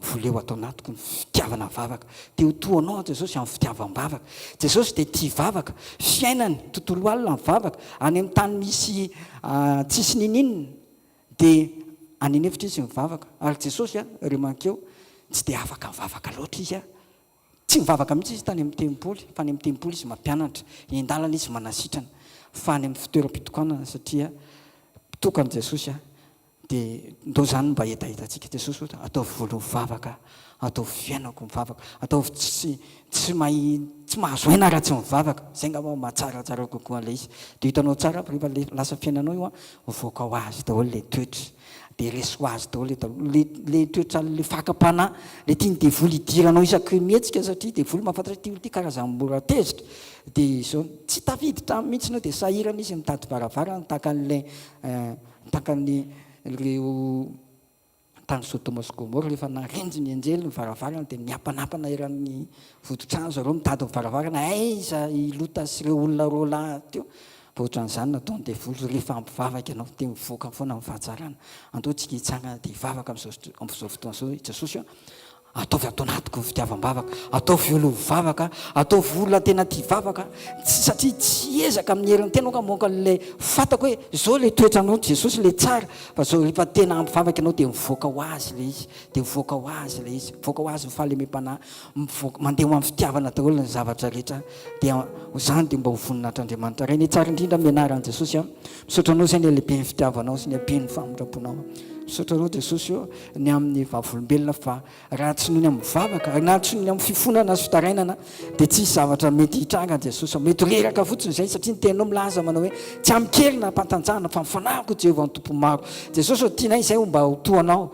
voleo atao anatiko ny fitiavana vavaka dia ho toanao Jesosy amin'ny fitiavam-bavaka Jesosy dia tia vavaka fiainany tontolo alina ny vavaka any amin'ny tany misy tsisy nininina dia anenefitra izy mivavaka ary Jesosy reman-keo tsy dia afaka mivavaka loatra izy tsy mivavaka mihitsy izy tany amin'ny tempoly fa any amin'ny tempoly izy mampianatra endalana izy manasitrana fa any amin'ny fitoeram-pitokanana satria pitokany Jesosy dia ndao zany mba hetahitatsika Jesosy ohatra ataovy voalo mivavaka ataovy fiainako mivavaka ataovy tsy mahazoaina raha tsy mivavaka zay ngamba mahatsaratsara kokoa an'ilay izy dia hitanao tsara rehefa lasa fiainanao io mivoaka ho azy daholo ilay toetra dia resy ho azy daholo le toetra le fakapana le tiany devoly idiranao isaky mihetsika satria devoly mahafantatra ty karazany mora tezitra dia izao tsy tafiditra mihitsy anao dia sahirana izy mitady varavarana takan'ny reo tany Sodoma sy Gomora rehefa narenjy ny anjely ny varavarana dia niapanapana eran'ny vodotrano zareo mitady varavarana aiza ilota sy ireo olona roa lahy teo fa ohatran'izany nataony devoly rehefa ampivavaka ianao dia mivoaka foana amin'ny fahatsarana andao tsika hitsangana dia hivavaka amin'izao fotoana izao Jesosy ataovy atao anatiko ny fitiavam-bavaka ataovy olo mivavaka ataovy olona tena tia vavaka satria tsy ezaka amin'ny herin'ny tena ka monka le fatako hoe zao le toetranao Jesosy le tsara fa zao rehefa tena ampivavaka ianao dia mivoaka ho azy le izy dia mivoaka ho azy le izy mivoaka ho azy ny fahalemem-panahy mandeha ho amin'ny fitiavana daholo ny zavatra rehetra dia zany dia mba ho voninatr'Andriamanitra ray ny tsara indrindra mianaran'i Jesosy misaotranao zay ny lehibe ny fitiavanao sy ny aben'ny famindraponao misaotranao Jesosy ny amin'ny vavolombelona fa raha tsy noho ny amin'ny vavaka na tsy noho ny amin'ny fifonana sy fitarainana dia tsisy zavatra mety hitranga Jesosy mety reraka fotsiny zay satria ny tenao milaza manao hoe tsy amikelina ampantanjahana fa mifanahiko Jehovah ny tompo maro Jesosy tianay izay mba ho toanao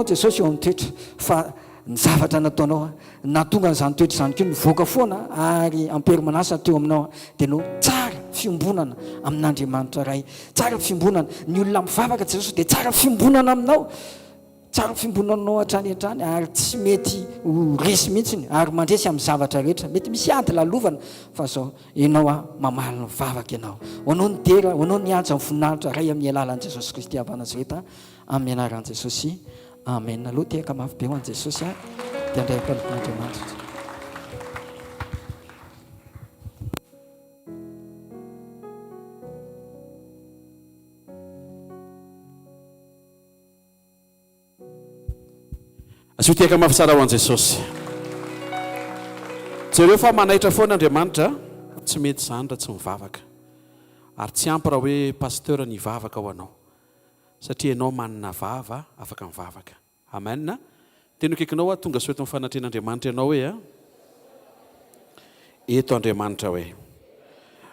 Jesosy eo amin'ny toetra fa ny zavatra nataonao na tonga n'izany toetra izany keo mivoaka foana ary ampermanasa teo aminao dia nao tsara fiombonana amin'Andriamanitra ray tsara fiombonana ny olona mivavaka Jesosy dia tsara fiombonana aminao tsara fiombonanao hatrany ary tsy mety ho resy mihitsiny ary mandresy amin'ny zavatra rehetra mety misy ady lalovana fa zao ianao mamaly ny vavaka ianao hoanao ny dera hoanao ny anja ny voninahitra ray amin'ny alalan'i Jesosy Kristy avy Nazareta amin'ny anaran'i Jesosy amen aloha tehaka mafy be ho an'i Jesosy dia andray ampalokon'Andriamanitra azo tiaka mafy tsara ho an'i Jesosy jereo fa manaitra foana Andriamanitra tsy mety zany raha tsy mivavaka ary tsy ampy raha hoe pasteur ny vavaka ho anao satria ianao manana vava afaka mivavaka amen teny kaikinao tonga soeto mifanatren'Andriamanitra ianao hoe eto Andriamanitra hoe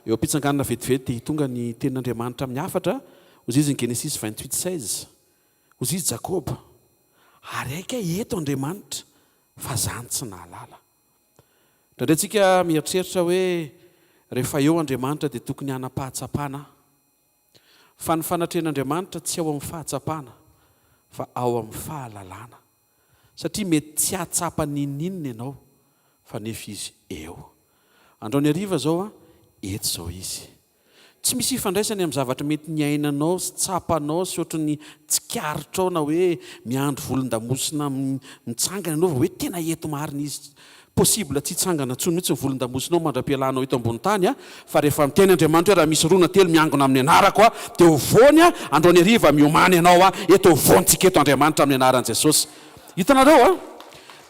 eo am-pitsanganana vetivety tonga ny tenin'Andriamanitra amin'ny afatra ozy izy ny Genesis 28:16 ozy izy Jakoba ary aika eto Andriamanitra fa zany tsy nahalala ndraindray tsika mieritreritra hoe rehefa eo Andriamanitra dia tokony hanam-pahatsapana fa ny fanatren'Andriamanitra tsy ao amin'ny fahatsapana fa ao amin'ny fahalalana satria mety tsy hatsapa ninninina ianao fa nefa izy eo andreo ny ariva zao eto zao izy tsy misy ifandraisany amin'ny zavatra mety ny ainanao sy tsapanao sy ohatrany tsikaritrao na hoe miandro volondamosina mitsangana ianao va hoe tena eto marina izy possible tsy hitsangana tsony mihitsy ny volondamosinao mandram-pialanao eto ambony tany fa rehefa miteny Andriamanitra hoe raha misy roa na telo miangona amin'ny anarako dia hovony andreo ny ariva miomany ianao eto hovontsika eto Andriamanitra amin'ny anaran'i Jesosy hitanareo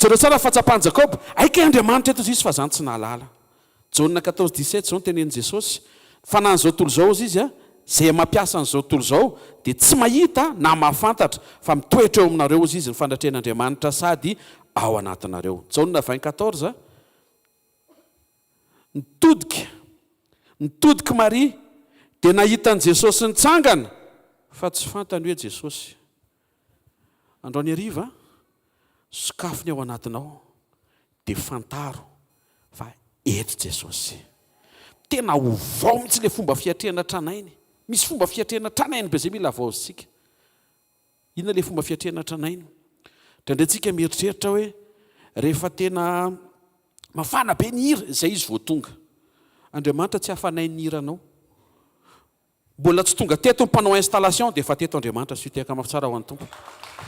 jereo tsara fatsapan'i Jakoba aika Andriamanitra eto izy fa zany tsy nahalala Jaonina 14:17 zao tenen'i Jesosy fa na n'izao tontolo zao izy zay mampiasa n'izao tontolo zao dia tsy mahita na mahafantatra fa mitoetra eo aminareo izy ny fandratren'Andriamanitra sady ao anatinareo Jaonina 20:14 nitodika Maria dia nahitan'i Jesosy nitsangana fa tsy fantany hoe Jesosy. Androany hariva sokafony ao anatinao dia fantaro fa eto Jesosy. Tena ho vao mihitsy ilay fomba fiatrehana tranainy. Misy fomba fiatrehana tranainy be zay mila vao sika. Inona ilay fomba fiatrehana tranainy? Trandrayntsika mieritreritra hoe rehefa tena mafana be ny hira izay izy vao tonga. Andriamanitra tsy hafanay ny hiranao. Mbola tsy tonga teto mpanao installation dia efa teto Andriamanitra sy teka mafy tsara ho an'ny tompo.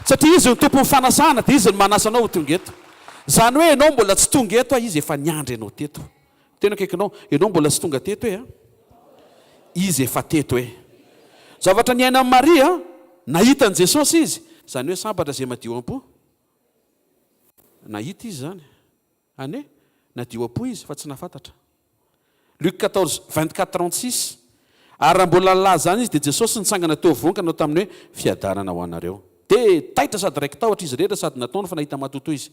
Satria izy ny tompo mifanasana dia izy ny manasanao ho tonga eto. Zany hoe ianao mbola tsy tonga eto izy efa niandry ianao teto. Tena kaikinao, ianao mbola tsy tonga teto hoe izy efa teto hoe. Zavatra niaina amin'ny Maria nahitany Jesosy izy. Zany hoe sambatra izay madio am-po. Nahita izy zany. Ane nadio am-po izy fa tsy nafantatra. Luc 14:24-36. Ary raha mbola laza zany izy dia Jesosy nitsangana teo vonkana tamin'ny hoe fiadanana ho anareo. Dia taitra sady raiky tahotra izy rehetra sady nataony fa nahita matoto izy.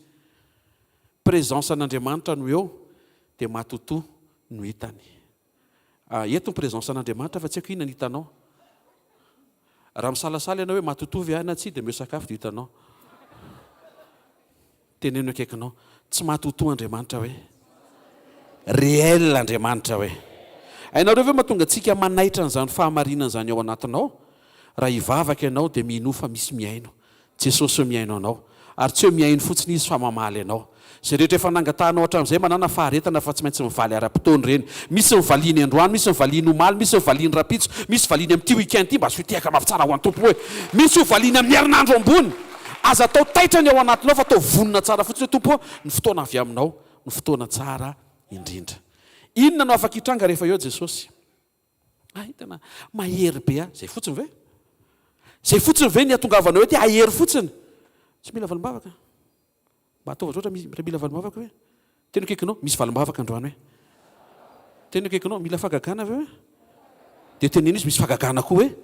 Présence an'Andriamanitra no eo dia matoto no hitany. Eto ny présence an'Andriamanitra fa tsy haiko inona ny hitanao. Raha misalasala ianao hoe matoto viana tsy dia meo sakafo dia hitanao. Teneno akaikinao tsy matoto Andriamanitra hoe réel Andriamanitra hoe. Hainareo ve mahatonga antsika manaitra n'izany fahamarinana izany ao anatinao? Raha hivavaka ianao dia mino fa misy miaino. Jesosy miaino anao. Ary tsy hoe miaino fotsiny izy fa mamaly anao. Izay rehetra efa nangatanao hatramin'izay manana faharetana fa tsy maintsy mivaly ara-potoana ireny. Misy mivaliany androany, misy mivaliany omaly, misy mivaliany rapitso, misy mivaliany amin'ity weekend ity mba sy tehaka mafy tsara ho an'ny tompo hoe misy mivaliany amin'ny herinandro ambony. Aza atao taitrany ao anatinao fa atao vonona tsara fotsiny hoe tompo ny fotoana avy aminao, ny fotoana tsara indrindra. Inona no afaka hitranga rehefa eo Jesosy? Tena mahery be zay fotsiny ve? Zay fotsiny ve ny atongavanao hoe ty ahery fotsiny? Tsy mila valim-bavaka. Mba ataova oatra mila valim-bavaka hoe? Tena akaikinao misy valim-bavaka androany hoe? Tena akaikinao mila fagagana ve hoe? Dia teneno izy misy fagagana koa hoe?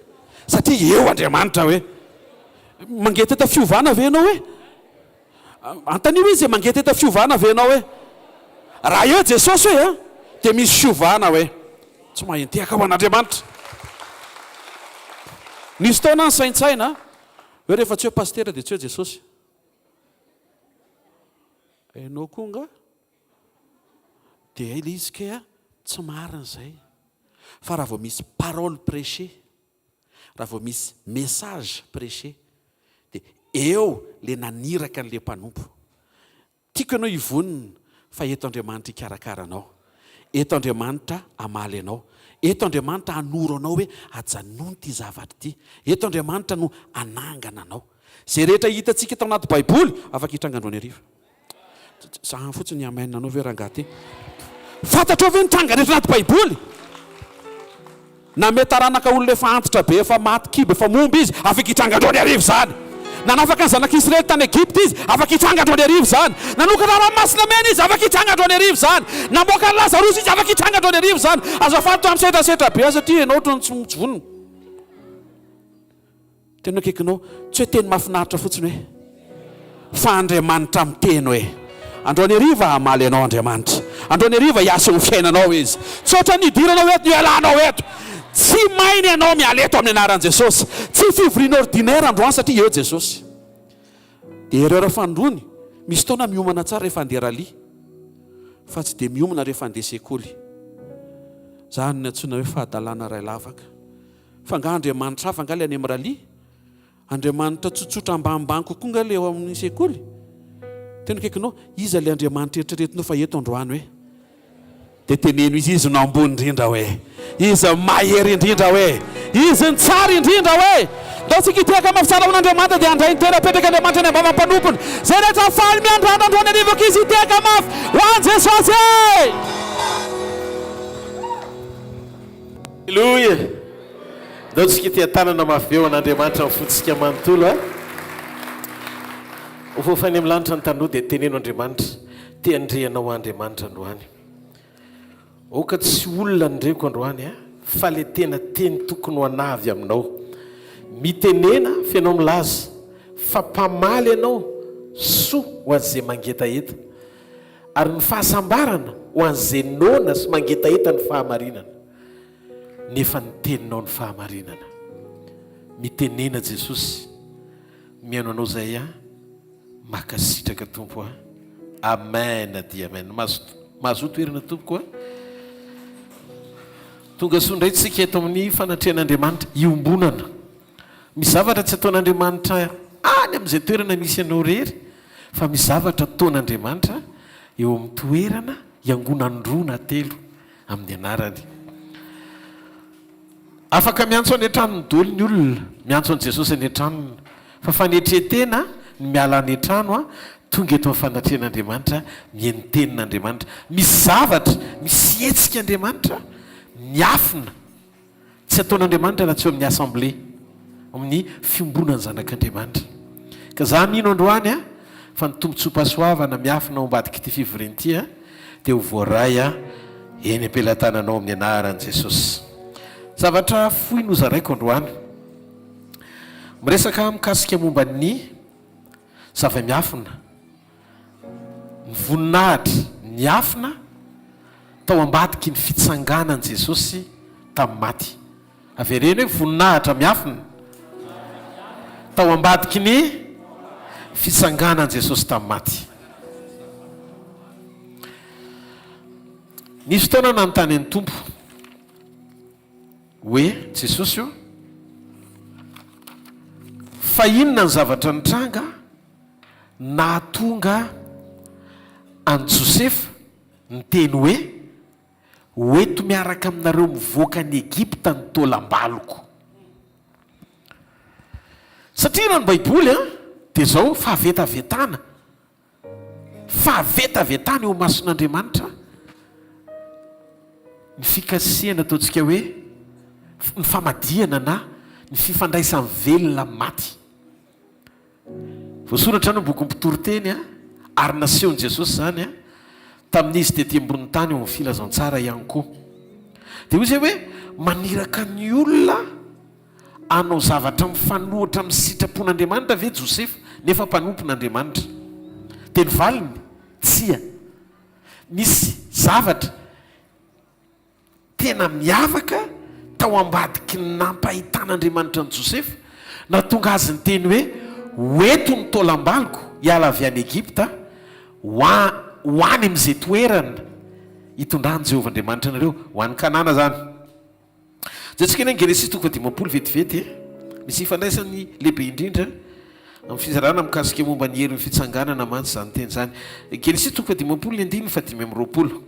Satria eo Andriamanitra hoe? Mangety eta fiovana ve ianao hoe? Antanio izy mangety eta fiovana ve ianao hoe? Raha eo Jesosy hoe dia misy fiovana hoe? Tsy mahentehaka ho an'Andriamanitra. Nisy taona ny saintsaina hoe rehefa tsy hoe pastera dia tsy hoe Jesosy. Ianao koa nga dia ilay izy ke tsy marina izay. Fa raha vao misy parole prêché, raha vao misy message prêché dia eo le naniraka an'ilay mpanompo. Tiako ianao hivonina fa eto Andriamanitra hikarakaranao. Eto Andriamanitra amaly anao. Eto Andriamanitra hanoro anao hoe ajanony ty zavatra ity. Eto Andriamanitra no anangana anao. Izay rehetra hitantsika tao anaty Baiboly afaka hitranga androany hariva. Zaho fotsiny ny amen anao ve rangaty. Fantatrao ve nitranga rehetra anaty Baiboly? Na metaranaka olona efa antitra be, efa maty kibo, efa momby izy, afaka hitranga androany hariva zany. Nanafaka ny zanak'Israely tany Egypte izy, afaka hitranga androany hariva zany. Nanokana ranomasina mena izy, afaka hitranga androany hariva zany. Namoaka ny Lazarosy izy, afaka hitranga androany hariva zany. Azo afanto amin'ny setrasetra be satria ianao ohatrany tsy vonona. Tena akaikinao tsy hoe teny mahafinaritra fotsiny hoe fa Andriamanitra miteny hoe androany hariva amaly anao Andriamanitra. Androany hariva hiasa ho fiainanao izy. Tsy ohatra ny idiranao eto, ny ialanao eto. Tsy mainy ianao miala eto amin'ny anaran'i Jesosy. Tsy fivoriana ordinaire androany satria eo Jesosy. Dia erreur fandroany misy taona miomana tsara rehefa handeha ralia fa tsy dia miomana rehefa handeha sekoly. Zany ny antsoina hoe fahadalana iray lavaka. Fa nga Andriamanitra hafa nga le any amin'ny ralia. Andriamanitra tsotsotra ambanimbany kokoa nga le eo amin'ny sekoly. Tena akaikinao iza le Andriamanitra eritreretinao fa eto androany hoe dia teneno izy no ambony indrindra hoe izy mahery indrindra hoe izy ny tsara indrindra hoe ndao tsika hitehaka mafitsara amin'Andriamanitra dia andray ny tena petraka Andriamanitra ny ambava-mpanompony zay rehetra faly miandrana androany arivaka izy hitehaka mafy ho an'i Jesosy. Alleluia. Ndao tsika tia tanana mafy eo an'Andriamanitra mifotsika manontolo Ufofany amin'ny lanitra ny tanoa dia teneno Andriamanitra te andreanao Andriamanitra androany. Oka tsy olona ndreko androany fa le tena teny tokony ho anavy aminao. Mitenena fianao milaza fa mpamaly ianao soa ho an'izay mangetaeta ary ny fahasambarana ho an'izay nona sy mangetaeta ny fahamarinana. nefa niteninao ny fahamarinana. Mitenena Jesosy, mihaino anao zay makasitraka tompo amen dia amen. Mahazo toerana tompoko tonga sondray tsika eto amin'ny fanatrehan'Andriamanitra iombonana. Misy zavatra tsy ataon'Andriamanitra any amin'izay toerana misy anao rery, fa misy zavatra ataon'Andriamanitra eo amin'ny toerana iangonany-roa na telo amin'ny anarany. Afaka miantso any an-tranony daholo ny olona, miantso an' Jesosy any an-tranony, fa fanetretena ny miala any an-trano tonga eto amin'ny fanatrehan'Andriamanitra, mihaino tenin'Andriamanitra. Misy zavatra, misy hetsika Andriamanitra miafina tsy ataon'Andriamanitra raha tsy eo amin'ny assemblée, amin'ny fiombonany zanak'Andriamanitra. Ka za mino androany fa ny tombontsoapasoavana miafina ao ambadiky ty fivorenty dia ho voaray eny am-pelatananao amin'ny anaran'i Jesosy. Zavatra fohy nozaraiko androany, miresaka mikasika momba ny zava-miafina, ny voninahitra miafina tao ambadiky ny fitsanganan'i Jesosy tamin'ny maty. Avereny hoe voninahitra miafina tao ambadiky ny fitsanganan'i Jesosy tamin'ny maty. Nisy fotoana nanontany ny tompo hoe Jesosy io, fa inona ny zavatra nitranga nahatonga an Josefa niteny hoe to miaraka aminareo mivoaka ny Egypta ny tolam-baloko. Satria raha ny Baiboly dia zao fahavetavetana eo mason'Andriamanitra ny fikasihana ataontsika hoe ny famadihana na ny fifandraisany velona maty. Voasoratra ny boky mpitoroteny ary nasehon'i Jesosy zany tamin'izy tetỳ ambony tany eo amin'ny filazantsara ihany koa. Dia hoy zay hoe maniraka ny olona anao zavatra mifanohitra amin'ny sitrapon'Andriamanitra ve Josefa, nefa mpanompon'Andriamanitra. Teny valiny tsia misy zavatra tena miavaka tao ambadiky ny nampahitan'Andriamanitra ny Josefa na tonga azy ny teny hoe eto ny tolam-baloko hiala avy any Egypta ho any amin'izay toerana hitondrany Jehovah Andriamanitra anareo ho any Kanana zany. Jentsika eny Genesis 20 vetivety misy ifandraisany lehibe indrindra amin'ny fizarana mikasika momba ny herin'ny fitsanganana mantsy zany teny zany. Genesis 20:5-20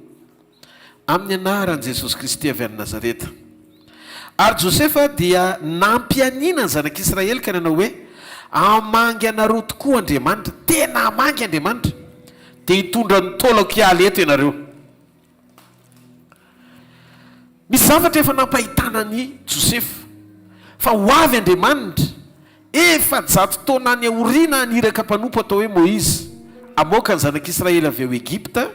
amin'ny anaran'i Jesosy Kristy avy any Nazareta. Ary Josefa dia nampianina ny zanak'Israely ka nanao hoe amangy anareo tokoa Andriamanitra, tena amangy Andriamanitra, dia hitondra ny tolakialy eto ianareo. Misy zavatra efa nampahitana ny Josefa fa ho avy Andriamanitra efa jato taona any aoriana aniraka mpanompo atao hoe Moizy amoaka ny zanak'Israely avy eo Egypta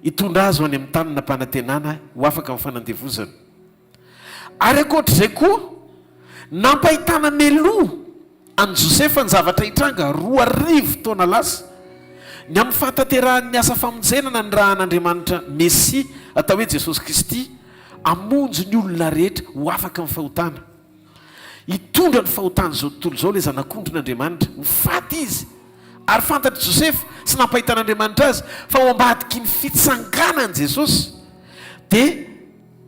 hitondra azy ho any amin'ny tany nampanantenana ho afaka amin'ny fanandevozana. Ary ankoatr'izay koa nampahitana meloa any Josefa ny zavatra hitranga 2 taona lasa ny amin'ny fahatanterahany asa famonjenana ny raha an'Andriamanitra Mesia atao hoe Jesosy Kristy amonjy ny olona rehetra ho afaka amin'ny fahotana. Hitondra ny fahotana zao tontolo zao ilay zanak'ondrin'Andriamanitra ho faty izy. Ary fantatry Josefa sy nampahitan'Andriamanitra azy fa ho ambadiky ny fitsanganan'i Jesosy dia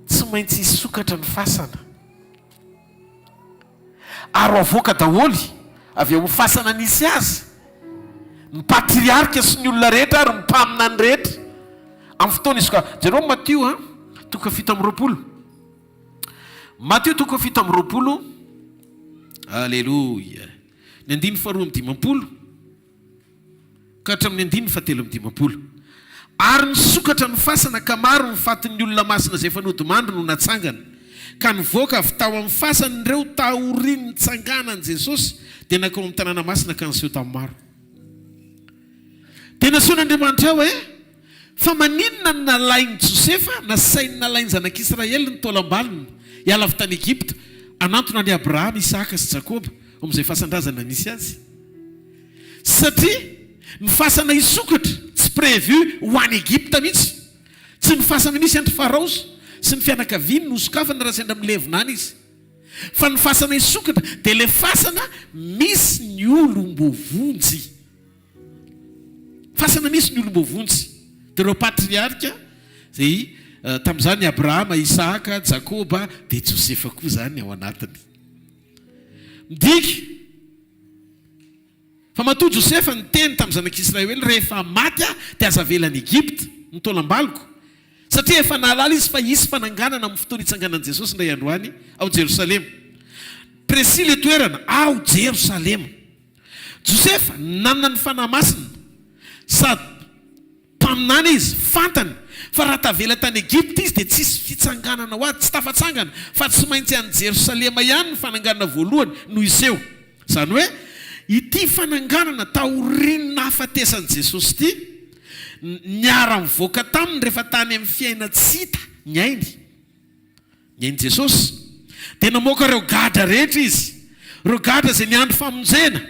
tsy maintsy hisokatra ny fasana. Ary ho avoaka daholy avy eo amin'ny fasana nisy azy ny patriarika sy ny olona rehetra ary ny mpamina ny rehetra amin'ny fotoana isoka. Jereo Matteo 7:20. Matteo 7:20. Alleluia. Ny 9:2-20 ka hatramin'ny 9:7-20. Ary nisokatra ny fasana ka maro mifatin'ny olona masina izay efa nodimandry no natsangana ka nivoaka avy tao amin'ny fasany ireo tahorian'ny tsanganan'i Jesosy dia nakao amin'ny tanàna masina ka niseho tamin'ny maro. Dia nasehoan'Andriamanitra hoe fa maninona ny nalain'i Josefa na sainy nalain'ny zanak'Israely ny tolam-baliny hiala avy tany Egypta anantona ny Abrahama, Isaka sy Jakoba amin'izay fasandrazana nisy azy. Satria ny fasana hisokatra tsy prévu ho any Egypta mihitsy, tsy ny fasana nisy andry Faraos sy ny fianakaviany nosokafana raha sendra milevinany izy fa ny fasana isokatra dia le fasana misy ny olombovonjy fasana misy ny olombovonjy dia ireo patriarka zay tamin'izany Abrahama, Isaka, Jakoba dia Josefa koa zany ao anatiny midika fa matoa Josefa ny teny tamin'ny zanak'Israely rehefa maty dia aza velany Egypte ny taolam-baloko satria efa nalala izy fa hisy fananganana amin'ny fotoana hitsanganan'i Jesosy indray androany ao Jerosalema précis le toerana ao Jerosalema Josefa nanana ny fanahy masina sady mpaminany izy fantany fa raha tavela tany Egypte izy dia tsisy fitsanganana ho azy tsy tafatsangana fa tsy maintsy any Jerosalema ihany ny fananganana voalohany noho izy eo zany hoe ity fananganana taorinina hafatesan'i Jesosy ity niara mivoaka taminy rehefa tany amin'ny fiaina tsy hita ny ainy Jesosy dia namoaka reo gadra rehetra izy reo gadra zay niandro famonjena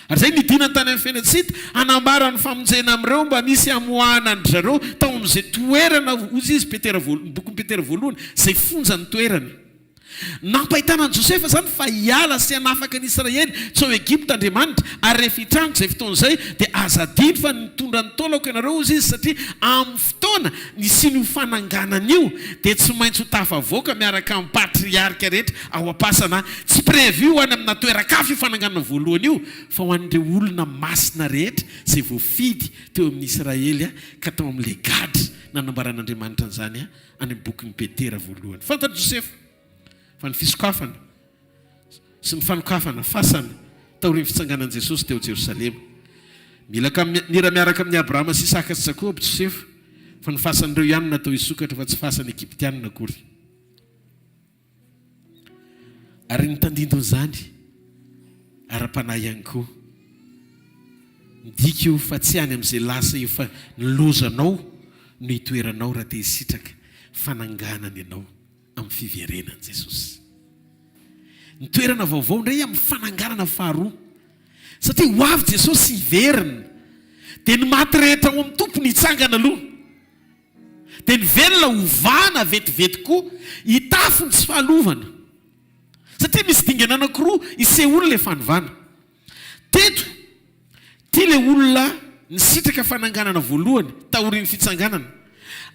ary zay nidinany tany amin'ny fiaina tsy hita hanambara ny famonjena amin'ireo mba misy amoahana ny zareo tao amin'izay toerana ozy izy boky Petera voalohany zay fonja ny toerany nampahitana ny Josefa zany fa hiala sy hanafaka ny Israely tsy ao Egypte Andriamanitra ary rehefa hitrangako zay fotoana izay dia azadiny fa nitondra ny taolako ianareo izy satria amin'ny fotoana nisy fananganana io dia tsy maintsy ho tafavoaka miaraka amin'ny patriarka rehetra ao am-pasana tsy prévu ho any amina toeran-kafa io fananganana voalohany io fa ho an'ireo olona masina rehetra zay voafidy teo amin'ny Israely ka tao amin'ilay gadra nanambaran'Andriamanitra an'izany any amin'ny bokin'ny Petera voalohany fantatra Josefa fa ny fisokafana sy ny fanokafana fasana taorian'ny fitsanganan'i Jesosy teo Jerosalema nira miaraka amin'ny Abrahama sy Isaka sy Jakoba Josefa fa ny fasan'ireo ihany natao hisokatra fa tsy fasan'ny Egyptianina akory ary nitandindon'izany ara-panahy ihany koa midika io fa tsy any amin'izay lasa io fa nilozanao no hitoeranao raha te hisitraka fananganana ianao amin'ny fiverenan'i Jesosy ny toerana vaovao indray amin'ny fananganana faharoa satria ho avy Jesosy hiverina dia ny maty rehetra ao amin'ny tompony hitsangana aloha dia ny velona hovana vetivety koa hitafony tsy fahalovana satria misy dingana anankiroa iseholy le fanovana teto tia le olona nisitraka fananganana voalohany taorian'ny fitsanganana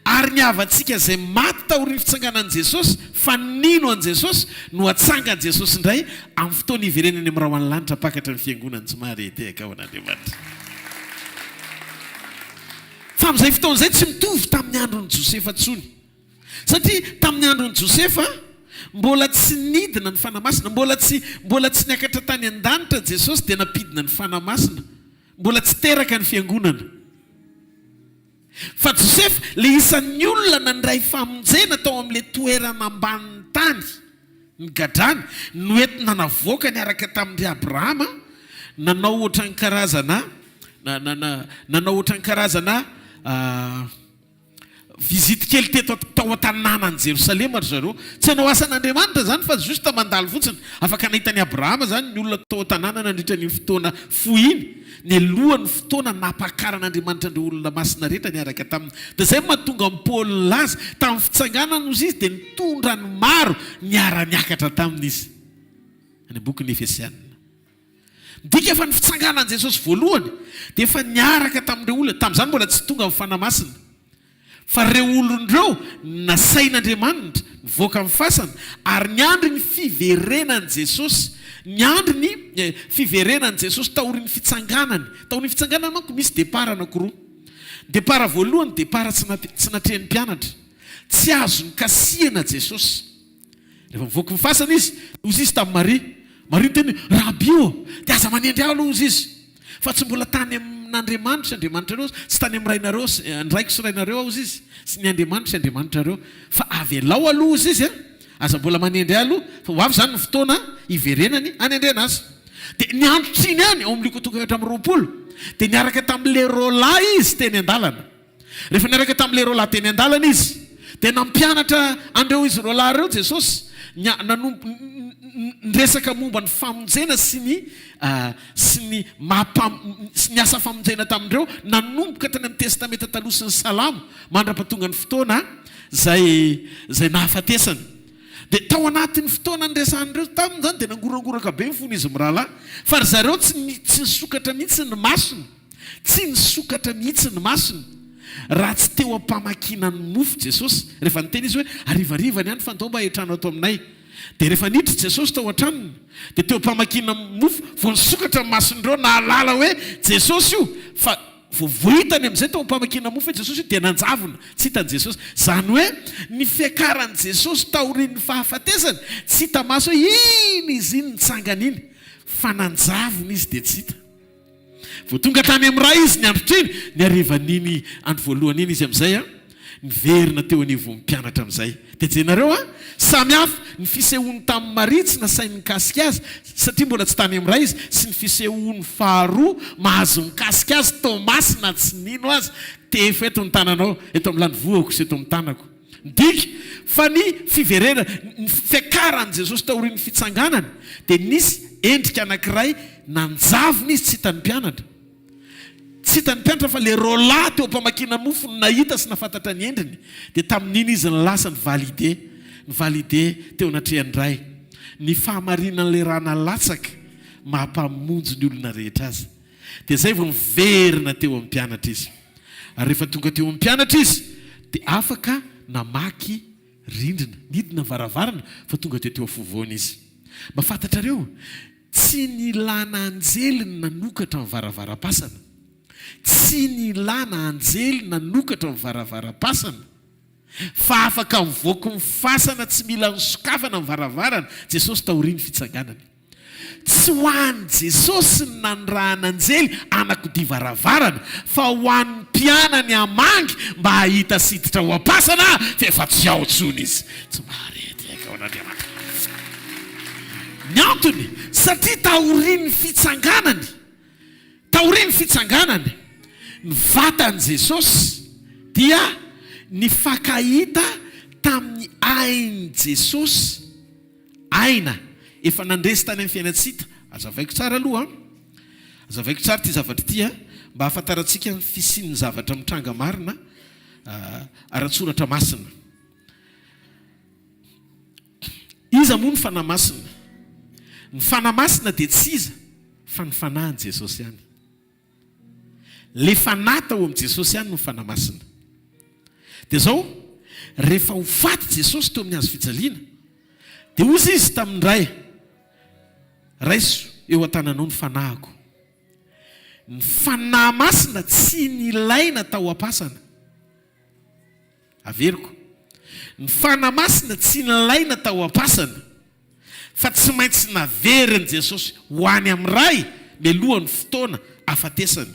ary niavantsika zay maty taorian'ny fitsanganan'i Jesosy fa nino an' Jesosy no atsanga an' Jesosy indray amin'ny fotoana hiverenany amin'ny raha ho any lanitra pakatra ny fiangonany tsy mahareteka ao an'Andriamanitra fa amin'izay fotoana izay tsy mitovy tamin'ny andron'i Josefa tsony satria tamin'ny andron'i Josefa mbola tsy nidina ny fanahy masina mbola tsy niakatra tany an-danitra Jesosy dia napidina ny fanahy masina mbola tsy teraka ny fiangonana fa Josefa le isan'ny olona nandray famonjena tao amin'ilay toerana ambanin'ny tany ny gadrany no entina navoaka niaraka tamin'ireo Abrahama nanao ohatran'ny karazana nanao ohatran'ny karazana vizity kely teto tao an-tanànan'i Jerosalema ry zareo tsy hanao asan'Andriamanitra zany fa justa mandalo fotsiny afaka nahitany Abrahama zany ny olona tao an-tanàna nandritra ny fotoana foiny ny alohan'ny fotoana napakaran'Andriamanitra andreo olona masina rehetra niaraka taminy dia zay mahatonga amin'ny Paul laza tamin'ny fitsanganana ozy izy dia nitondra ny maro niara-niakatra taminy izy any bokin'ny Efesianina midika fa ny fitsanganan'i Jesosy voalohany dia efa niaraka tamin'ireo olona tamin'izany mbola tsy tonga amin'ny fanahy masina fa reo olon'ireo nasain'Andriamanitra nivoaka amin'ny fasana ary niandry ny fiverenan'i Jesosy niandry ny fiverenan'i Jesosy taorian'ny fitsanganana manko misy départ anankiroa départ voalohany départ tsy natrehan'ny mpianatra tsy azo ny kasiana Jesosy rehefa mivoaka ny fasana izy ozy izy tamin'ny Maria ny teny rabi dia aza manendry aho aloha ozy izy fa tsy mbola tany amin'Andriamanitra Andriamanitra reo tsy tany amin'ny rainareo ndraiky sy rainareo ao izy sy ny Andriamanitra reo fa avy alao aloha izy izy aza mbola manendry aloha fa ho avy zany ny fotoana hiverenany anendrena azy dia niandotriny any ao amin'ny likotoka ehatra amin'ny roapolo dia niaraka tamin'ilay roalahy izy teny an-dalana rehefa niaraka tamin'ilay roalahy teny an-dalana izy dia nampianatra andreo izy roalahy reo Jesosy nresaka momba ny famonjena sy ny asa famonjena tamindreo nanomboka tany amin'ny testamenta taloha sy ny salamo mandrapatonga ny fotoana zay nahafatesany dia tao anatin'ny fotoana nresan'ireo taminy zany dia nangorangoraka be ny fony izy mirahalahy fa ry zareo tsy nisokatra mihitsy ny masony tsy nisokatra mihitsy ny masony raha tsy teo ampamakinany mofo Jesosy rehefa niteny izy hoe arivarivany ihany fa ndao mba hitrano ato aminay dia rehefa niditra Jesosy tao an-tranony dia teo ampamakina mofo vo nisokatra ny mason'ireo nahalala hoe Jesosy io fa vohitany amin'izay tao ampamakina mofo hoe Jesosy io dia nanjavona tsy hitan'i Jesosy zany hoe ny fiakaran'i Jesosy taorian'ny fahafatesany tsy hita maso hoe iny izy iny nitsangana iny fa nanjavona izy dia tsy hita vo tonga tany amin'ny raha izy ny androtriny ny arivan'iny andro voalohany iny izy amin'izay niverina teo anivo mpianatra amin'izay dia jenareo samihafa ny fisehoany tamin'ny Maria tsy nasainy nikasika azy satria mbola tsy tany amin'ny raha izy sy ny fisehoany faharoa mahazo mikasika azy Tomasy na tsy nino azy tefa eto ny tananao eto amin'ny lany voako sy eto amin'ny tanako ndiky fa ny fiverena ny fiakaran'i Jesosy taorian'ny fitsanganany dia nisy endrika anankiray nanjavona izy tsy hitany mpianatra tsy hitany mpianatra fa le rola teo ampamakina mofo ny nahita sy nafantatra ny endriny dia tamin'iny izy ny lasa ny valide teo anatrehany ray ny fahamarinan'le raha nalatsaka mampamonjy ny olona rehetra azy dia zay vo miverina teo amin'ny mpianatra izy ary rehefa tonga teo amin'ny mpianatra izy dia afaka namaky rindrina nidina varavarana fa tonga teo afovoany izy mba fantatrareo tsy nilana anjely nanokatra amin'ny varavaram-pasana tsy nilana anjely nanokatra amin'ny varavaram-pasana fa afaka mivoaka mifasana tsy mila nisokafana amin'ny varavarana Jesosy taoriany fitsanganany tsy ho an'ny Jesosy ny nanirahan'anjely anakodia varavarana fa ho an'ny mpianany amangy mba hahita siditra ho am-pasana fa efa tsy ao tsony izy tsy marety aka ao n'Andriamanitra ny antony satria taoriany fitsanganany ny vatany Jesosy dia ny fakahita tamin'ny ainy Jesosy aina efa nandresy tany amin'ny fiainatsika azavaiko tsara aloha azavaiko tsara ty zavatra ty mba hafantarantsika ny fisian'ny zavatra mitranga marina ara-tsoratra masina iza moa ny fanahy masina ny fanahy masina dia tsy iza fa ny fanahin Jesosy ihany le fanahy tao amin'i Jesosy ihany no fanahy masina dia zao rehefa ho faty Jesosy teo amin'ny hazo fijaliana dia ozy izy tamin'ny raiso eo an-tananao ny fanahiko ny fanahy masina tsy nilaina tao am-pasana averiko ny fanahy masina tsy nilaina tao am-pasana fa tsy maintsy naveriny Jesosy ho any amin'ny ray mialohan'ny fotoana afatesany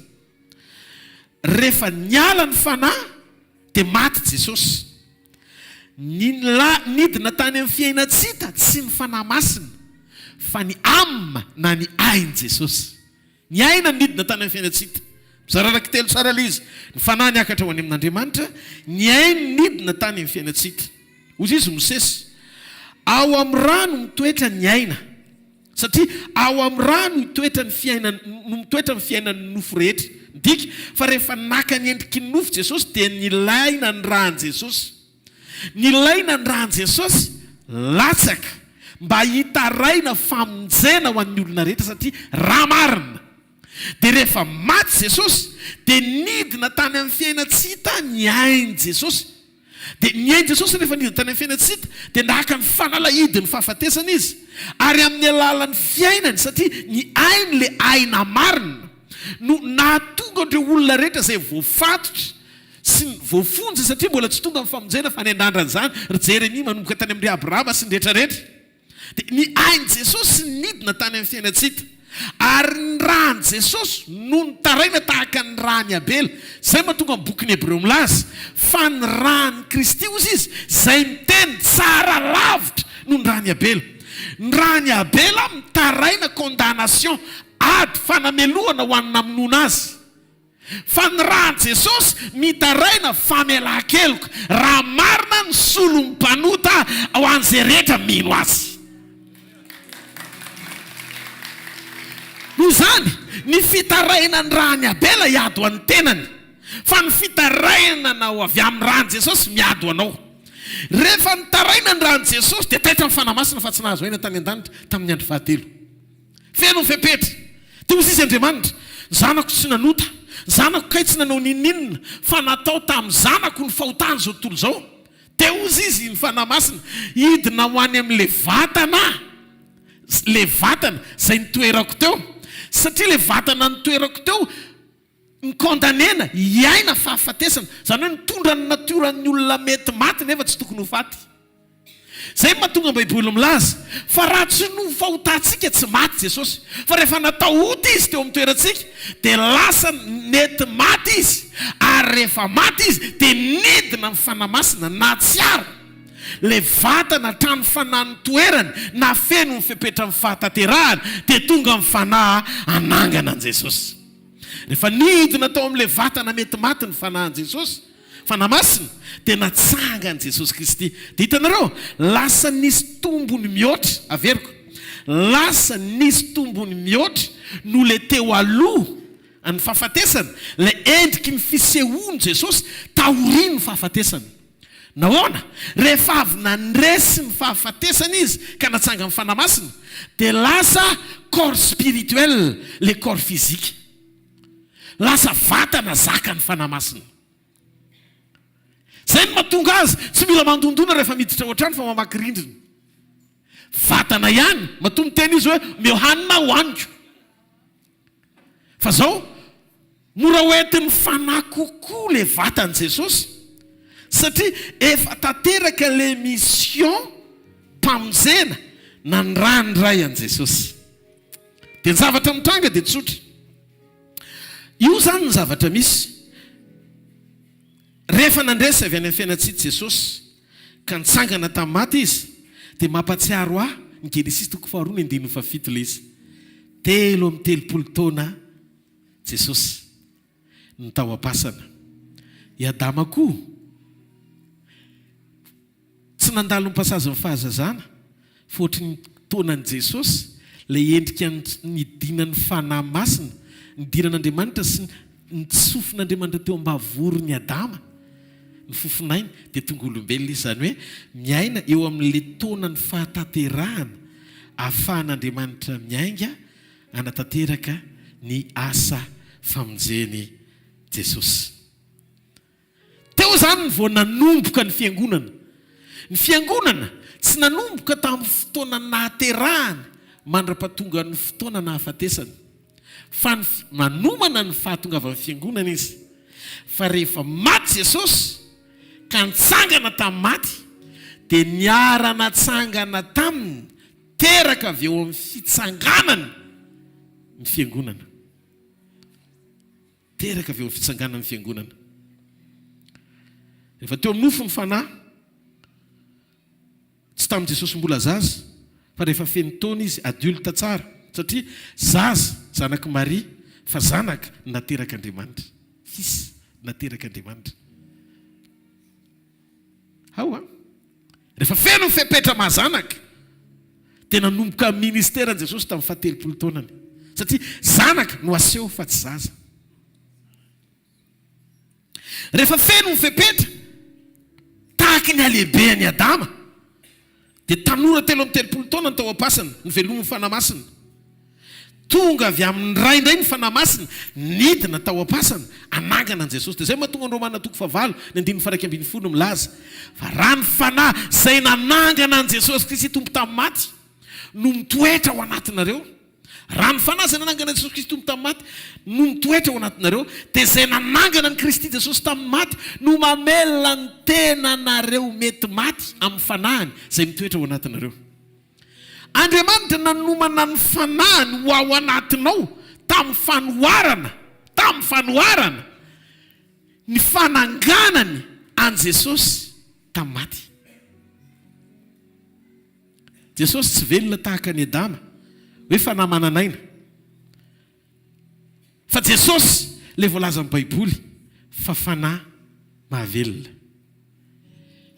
rehefa niala ny fanahy dia maty Jesosy nidina tany amin'ny fiainatsita tsy ny fanahy masina fa ny amma na ny ainy Jesosy ny aina nidina tany amin'ny fiainatsita mizararaky telo tsara le izy ny fanahy niakatra ho any amin'Andriamanitra ny ainy nidina tany amin'ny fiainatsita ozy izy mosesy ao amin'ny rano mitoetra ny aina satria ao amin'ny rano mitoetra ny fiainan'ny nofo rehetra ndiky fa rehefa naka ny endriky ny nofo Jesosy dia nilaina ny rahan Jesosy nilaina ny rahan Jesosy latsaka mba hitaraina famonjena ho an'ny olona rehetra satria raha marina dia rehefa maty Jesosy dia nidina tany amin'ny fiainatsita ny ainy Jesosy dia ny ainy Jesosy rehefa nidina tany amin'ny fiainatsita dia nahaka ny fanalahidiny fahafatesana izy ary amin'ny alalan'ny fiainany satria ny ainy le aina marina no nahatonga andreo olona rehetra izay voafatotra sy voafonjy satria mbola tsy tonga amin'ny famonjena fa ny andrandrany zany ry Jeremia manomboka tany amin'ny Abrahama sy ny rehetrarehetra dia ny ainy Jesosy nidina tany amin'ny fiainatsita ary ny rahan Jesosy no nitaraina tahaka ny rahan'ny Abela zay mahatonga amin'ny boky ny Hebreo milaza fa ny rahan'ny Kristy ozy izy zay miteny tsara lavitra no ny rahan'ny Abela ny rahan'ny Abela mitaraina condamnation ady fanamelohana ho an'ny namonoana azy fa ny rahan'i Jesosy mitaraina famelan-keloka raha marina ny solon'ny mpanota ho an'izay rehetra mino azy noho izany ny fitaraina ny rahan'ny Abela hiady ho an'ny tenany fa ny fitaraina na ho avy amin'ny rahan'i Jesosy miady ho anao rehefa nitaraina ny rahan' Jesosy dia taitra amin'ny fanamasina fa tsy nahazo aina tany an-danitra tamin'ny andro fahatelo. Feno ny fepetra. Dia hozy izy Andriamanitra, zanako tsy nanota, zanako kay tsy nanao nininina, fa natao tamin'ny zanako ny fahotany zao tontolo zao. Dia hozy izy ny fanamasina hidina ho any amin'le vatana zay nitoerako teo. Satria le vatana nitoerako teo ny kondanena hiaina fahafatesana, zany hoe nitondra ny natoran'ny olona mety maty nefa tsy tokony ho faty. Zay mahatonga Baiboly milaza fa raha tsy no fahotantsika tsy maty Jesosy, fa rehefa natao ody izy teo amin'ny toerantsika dia lasa mety maty izy, ary rehefa maty izy dia nidina amin'ny fanamasina na tsiaro le vatana trano fanahy ny toerany na feno ny fepetra amin'ny fahatanterahana dia tonga amin'ny fanahy anangana an' Jesosy. Rehefa nidina tao amin'le vatana mety maty ny fanahy an' Jesosy, fanamasina, dia natsanga an' Jesosy Kristy. Dia hitanareo, lasa nisy tombony mihoatra, averiko, lasa nisy tombony mihoatra no le teo aloha ny fahafatesana, le endriky ny fisehoany Jesosy taoriny ny fahafatesana. Nahoana? Rehefa avy nandresy ny fahafatesana izy ka natsanga amin'ny fanamasina, dia lasa corps spirituel, le corps physique. Lasa vatana zaka ny fanamasina. Zay ny mahatonga azy tsy mila mandondona rehefa miditra ao an-trano fa mamaky rindrina. Vatana ihany, mahatonga teny izy hoe miohanina hoaniko. Fa zao mora hoentin'ny fanahy kokoa le vatany Jesosy, satria efa tanteraka le mission mpamonjena na ny ranoray an' Jesosy. Dia ny zavatra mitranga dia tsotra. Io zany ny zavatra misy. Rehefa nandresy avy any amin'ny fiainantsika Jesosy ka nitsangana tamin'ny maty izy, dia mampatsiaro ahy ny Genesis 2:7 le izy. 3 taona Jesosy ny tao am-pasana. I Adama koa tsy nandalo ny-pasazy ny fahazazana, fa ohatry ny taonan'i Jesosy le endrika ny dinan'ny fanahy masina, ny dinan'Andriamanitra sy ny tsofin'Andriamanitra teo ambavoro'ny Adama, ny fofinainy, dia tonga olombelona izy, zany hoe miaina eo amin'le taonany fahatanterahana ahafahan'Andriamanitra miainga anatanteraka ny asa famonjeny Jesosy. Teo zany vao nanomboka ny fiangonana. Ny fiangonana tsy nanomboka tamin'ny fotoana nahaterahana mandra-pahatonga ny fotoana nahafatesana, fa manomana ny fahatonga avy amin'ny fiangonana izy. Fa rehefa maty Jesosy ka nitsangana tamin'ny maty, dia niara-natsangana taminy teraka avy eo amin'ny fitsanganany ny fiangonana. Teraka avy eo amin'ny fitsanganany ny fiangonana. Rehefa teo amin'ny nofo ny fanahy, tsy tamin'i Jesosy mbola zaza, fa rehefa feno taona izy adulta tsara, satria zaza zanaky Maria fa zanaka nateraka Andriamanitra, fils nateraka Andriamanitra. Ao rehefa feno ny fepetra mahazanaka, dia nanomboka amin'ny ministeran Jesosy tamin'ny 30 taonany, satria zanaka no aseho fa tsy zaza. Rehefa feno ny fepetra tahaky ny alehibean'ny Adama, dia tanora 30 taona ny tao am-pasana, ny velomon'ny fanamasina. Tonga avy amin'ny ray indray ny fanamasina, nidina tao am-pasana, anangana an' Jesosy. Dia zay mahatonga ny Romana 9:1 milaza fa raha ny fanahy zay nanangana an' Jesosy Kristy tompo tamin'ny maty no mitoetra ao anatinareo. Raha ny fanahy zay nanangana Jesosy Kristy tompo tamin'ny maty no mitoetra ao anatinareo, dia zay nanangana ny Kristy Jesosy tamin'ny maty no mamelona ny tenanareo mety maty amin'ny fanahiny zay mitoetra ao anatinareo. Andriamanitra nanomana ny fanahiny ho ao anatinao tamin'ny fanoharana ny fananganany an Jesosy tamin'ny maty. Jesosy tsy velona tahaka ny Adama hoe fanahy mananaina, fa Jesosy le voalaza amin'ny Baiboly fa fanahy mahavelona.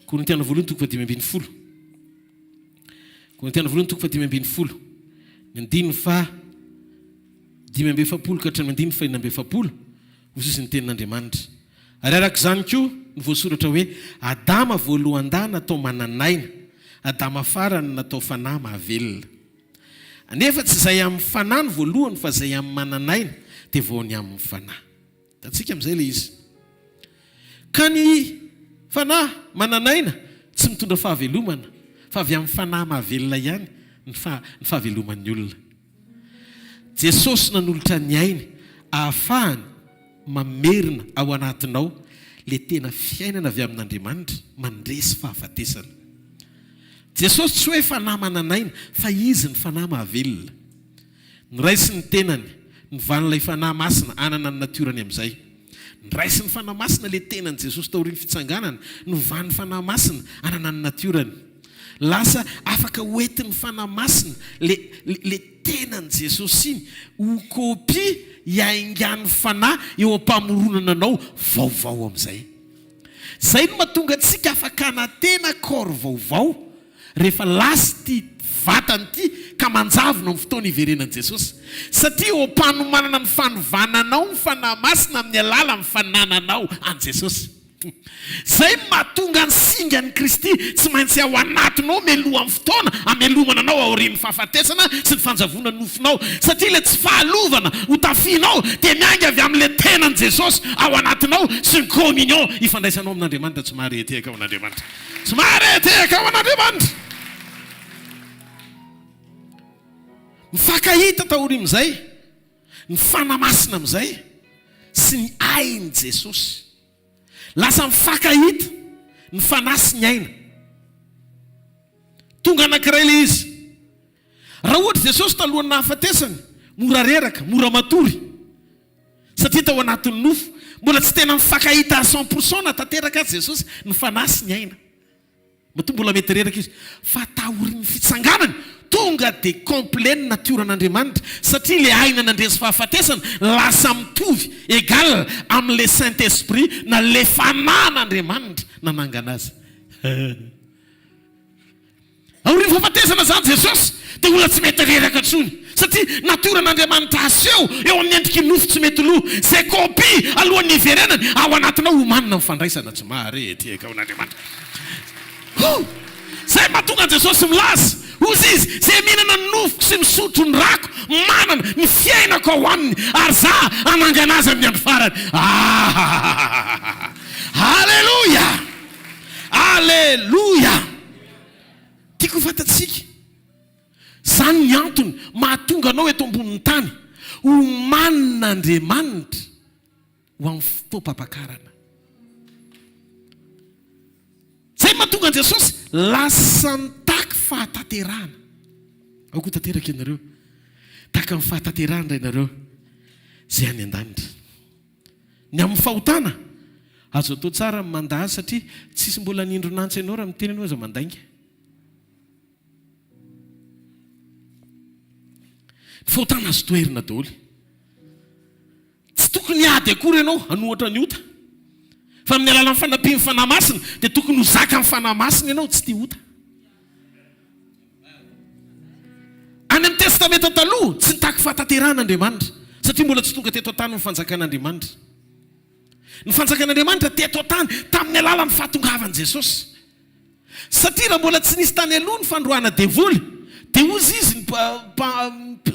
Korintiana 2:5. Korintiana 2:5, ny 5:7 ka hatramin'ny 5:9 hozy izy ny tenin'Andriamanitra. Ary araka izany koa ny voasoratra hoe Adama voalohan-da natao mananaina, Adama farany natao fanahy mahavelona. Nefa tsy izay amin'ny fanahy ny voalohany fa izay amin'ny mananaina dia vao ny amin'ny fanahy. Tatsika amin'izay ilay izy. Ka ny fanahy mananaina tsy mitondra fahavelomana fa avy amin'ny fanahy mahavelona ihany ny fahaveloman'ny olona. Jesosy nanolotra ny ainy ahafahany mamerina ao anatinao le tena fiainana avy amin'Andriamanitra mandresy fahafatesana. Jesosy tsy hoe fanahy mananaina fa izy ny fanahy mahavelona. Niraisy ny tenany nivan'ilay fanahy masina anana ny natiorany amin'izay. Niraisy ny fanahy masina le tenany Jesosy taorian'ny fitsanganana novan'ny fanahy masina anana ny natiorany. Lasa afaka hoentin'ny fanahy masina le tenany Jesosy iny ho kopy iaingan'ny fanahy eo ampamoronana anao vaovao amin'izay. Zay no mahatonga antsika afaka anatena corps vaovao rehefa lasy ty vatany ty ka manjavona amin'ny fotoana iverenan'i Jesosy. Satria eo ampanomanana ny fanovananao ny fanahy masina amin'ny alala ny fanananao an' Jesosy. Zay mahatonga ny singan'ny Kristy tsy maintsy ao anatinao meloha amin'ny fotoana amelomana anao aorian'ny fahafatesana sy ny fanjavona nofinao. Satria le tsy fahalovana ho tafianao dia mianga avy amin'le tenan'i Jesosy ao anatinao sy ny communion ifandraisanao amin'Andriamanitra. Tsy mahareteka ao an'Andriamanitra. Tsy mahareteka ao an'Andriamanitra. Mifankahita taorian'izay ny fanahy masina amin'izay sy ny ain'i Jesosy. Lasa mifankahita ny fanahy sy ny aina. Tonga anankiray le izy. Raha ohatra Jesosy talohan'ny nahafatesany mora reraka, mora matory. Satria tao anatin'ny nofo mbola tsy tena mifankahita à 100% natanteraka Jesosy ny fanahy sy ny aina. Matoa mbola mety reraka izy. Fa taorian'ny fitsanganany tonga dia complet ny natioran'Andriamanitra satria le aina nandresy fahafatesana lasa mitovy égal amin'le Saint-Esprit na le fanan'Andriamanitra nanangana azy. Aorian'ny fahafatesana zany Jesosy dia olona tsy mety reraka tsony satria natioran'Andriamanitra aseho eo amin'ny endriky nofo tsy mety loha. Zay kopy alohan'ny iverenany ao anatinao ho manina mifandraisana. Tsy mahareteka ao an'Andriamanitra. Zay mahatonga Jesosy milaza ozy izy zay mihinana ny nofoko sy misotro ny rako manana ny fiainako ao aminy ary za anangana azy amin'ny andro farany. Halleluja, halleluja. Tiako fatatsika zany ny antony mahatonga anao eto ambonin'ny tany ho manin'Andriamanitra ho amin'ny fotoam-pampakarana. Zay mahatonga Jesosy lasa nitaky fahataterana. Ao koa tanteraka ianareo. Taka amin'ny fahataterana indray ianareo zay any an-danitra. Ny amin'ny fahotana azo atao tsara mandahy satria tsisy mbola nindronantsy ianao raha miteny ianao aza mandainga. Ny fahotana azo toerina daholo. Tsy tokony ady akory ianao hanohatra ny ota. Fa amin'ny alalan'ny fanampian'ny fanahy masina dia tokony ho zaka amin'ny fanahy masina ianao tsy tia ota. Any amin'ny testamenta taloha tsy nitaky fahatateran'Andriamanitra satria mbola tsy tonga teto an-tany ny fanjakan'Andriamanitra. Ny fanjakan'Andriamanitra teto an-tany tamin'ny alalan'ny fahatongavan'i Jesosy. Satria raha mbola tsy nisy tany aloha ny fandroana devoly dia ozy izy ny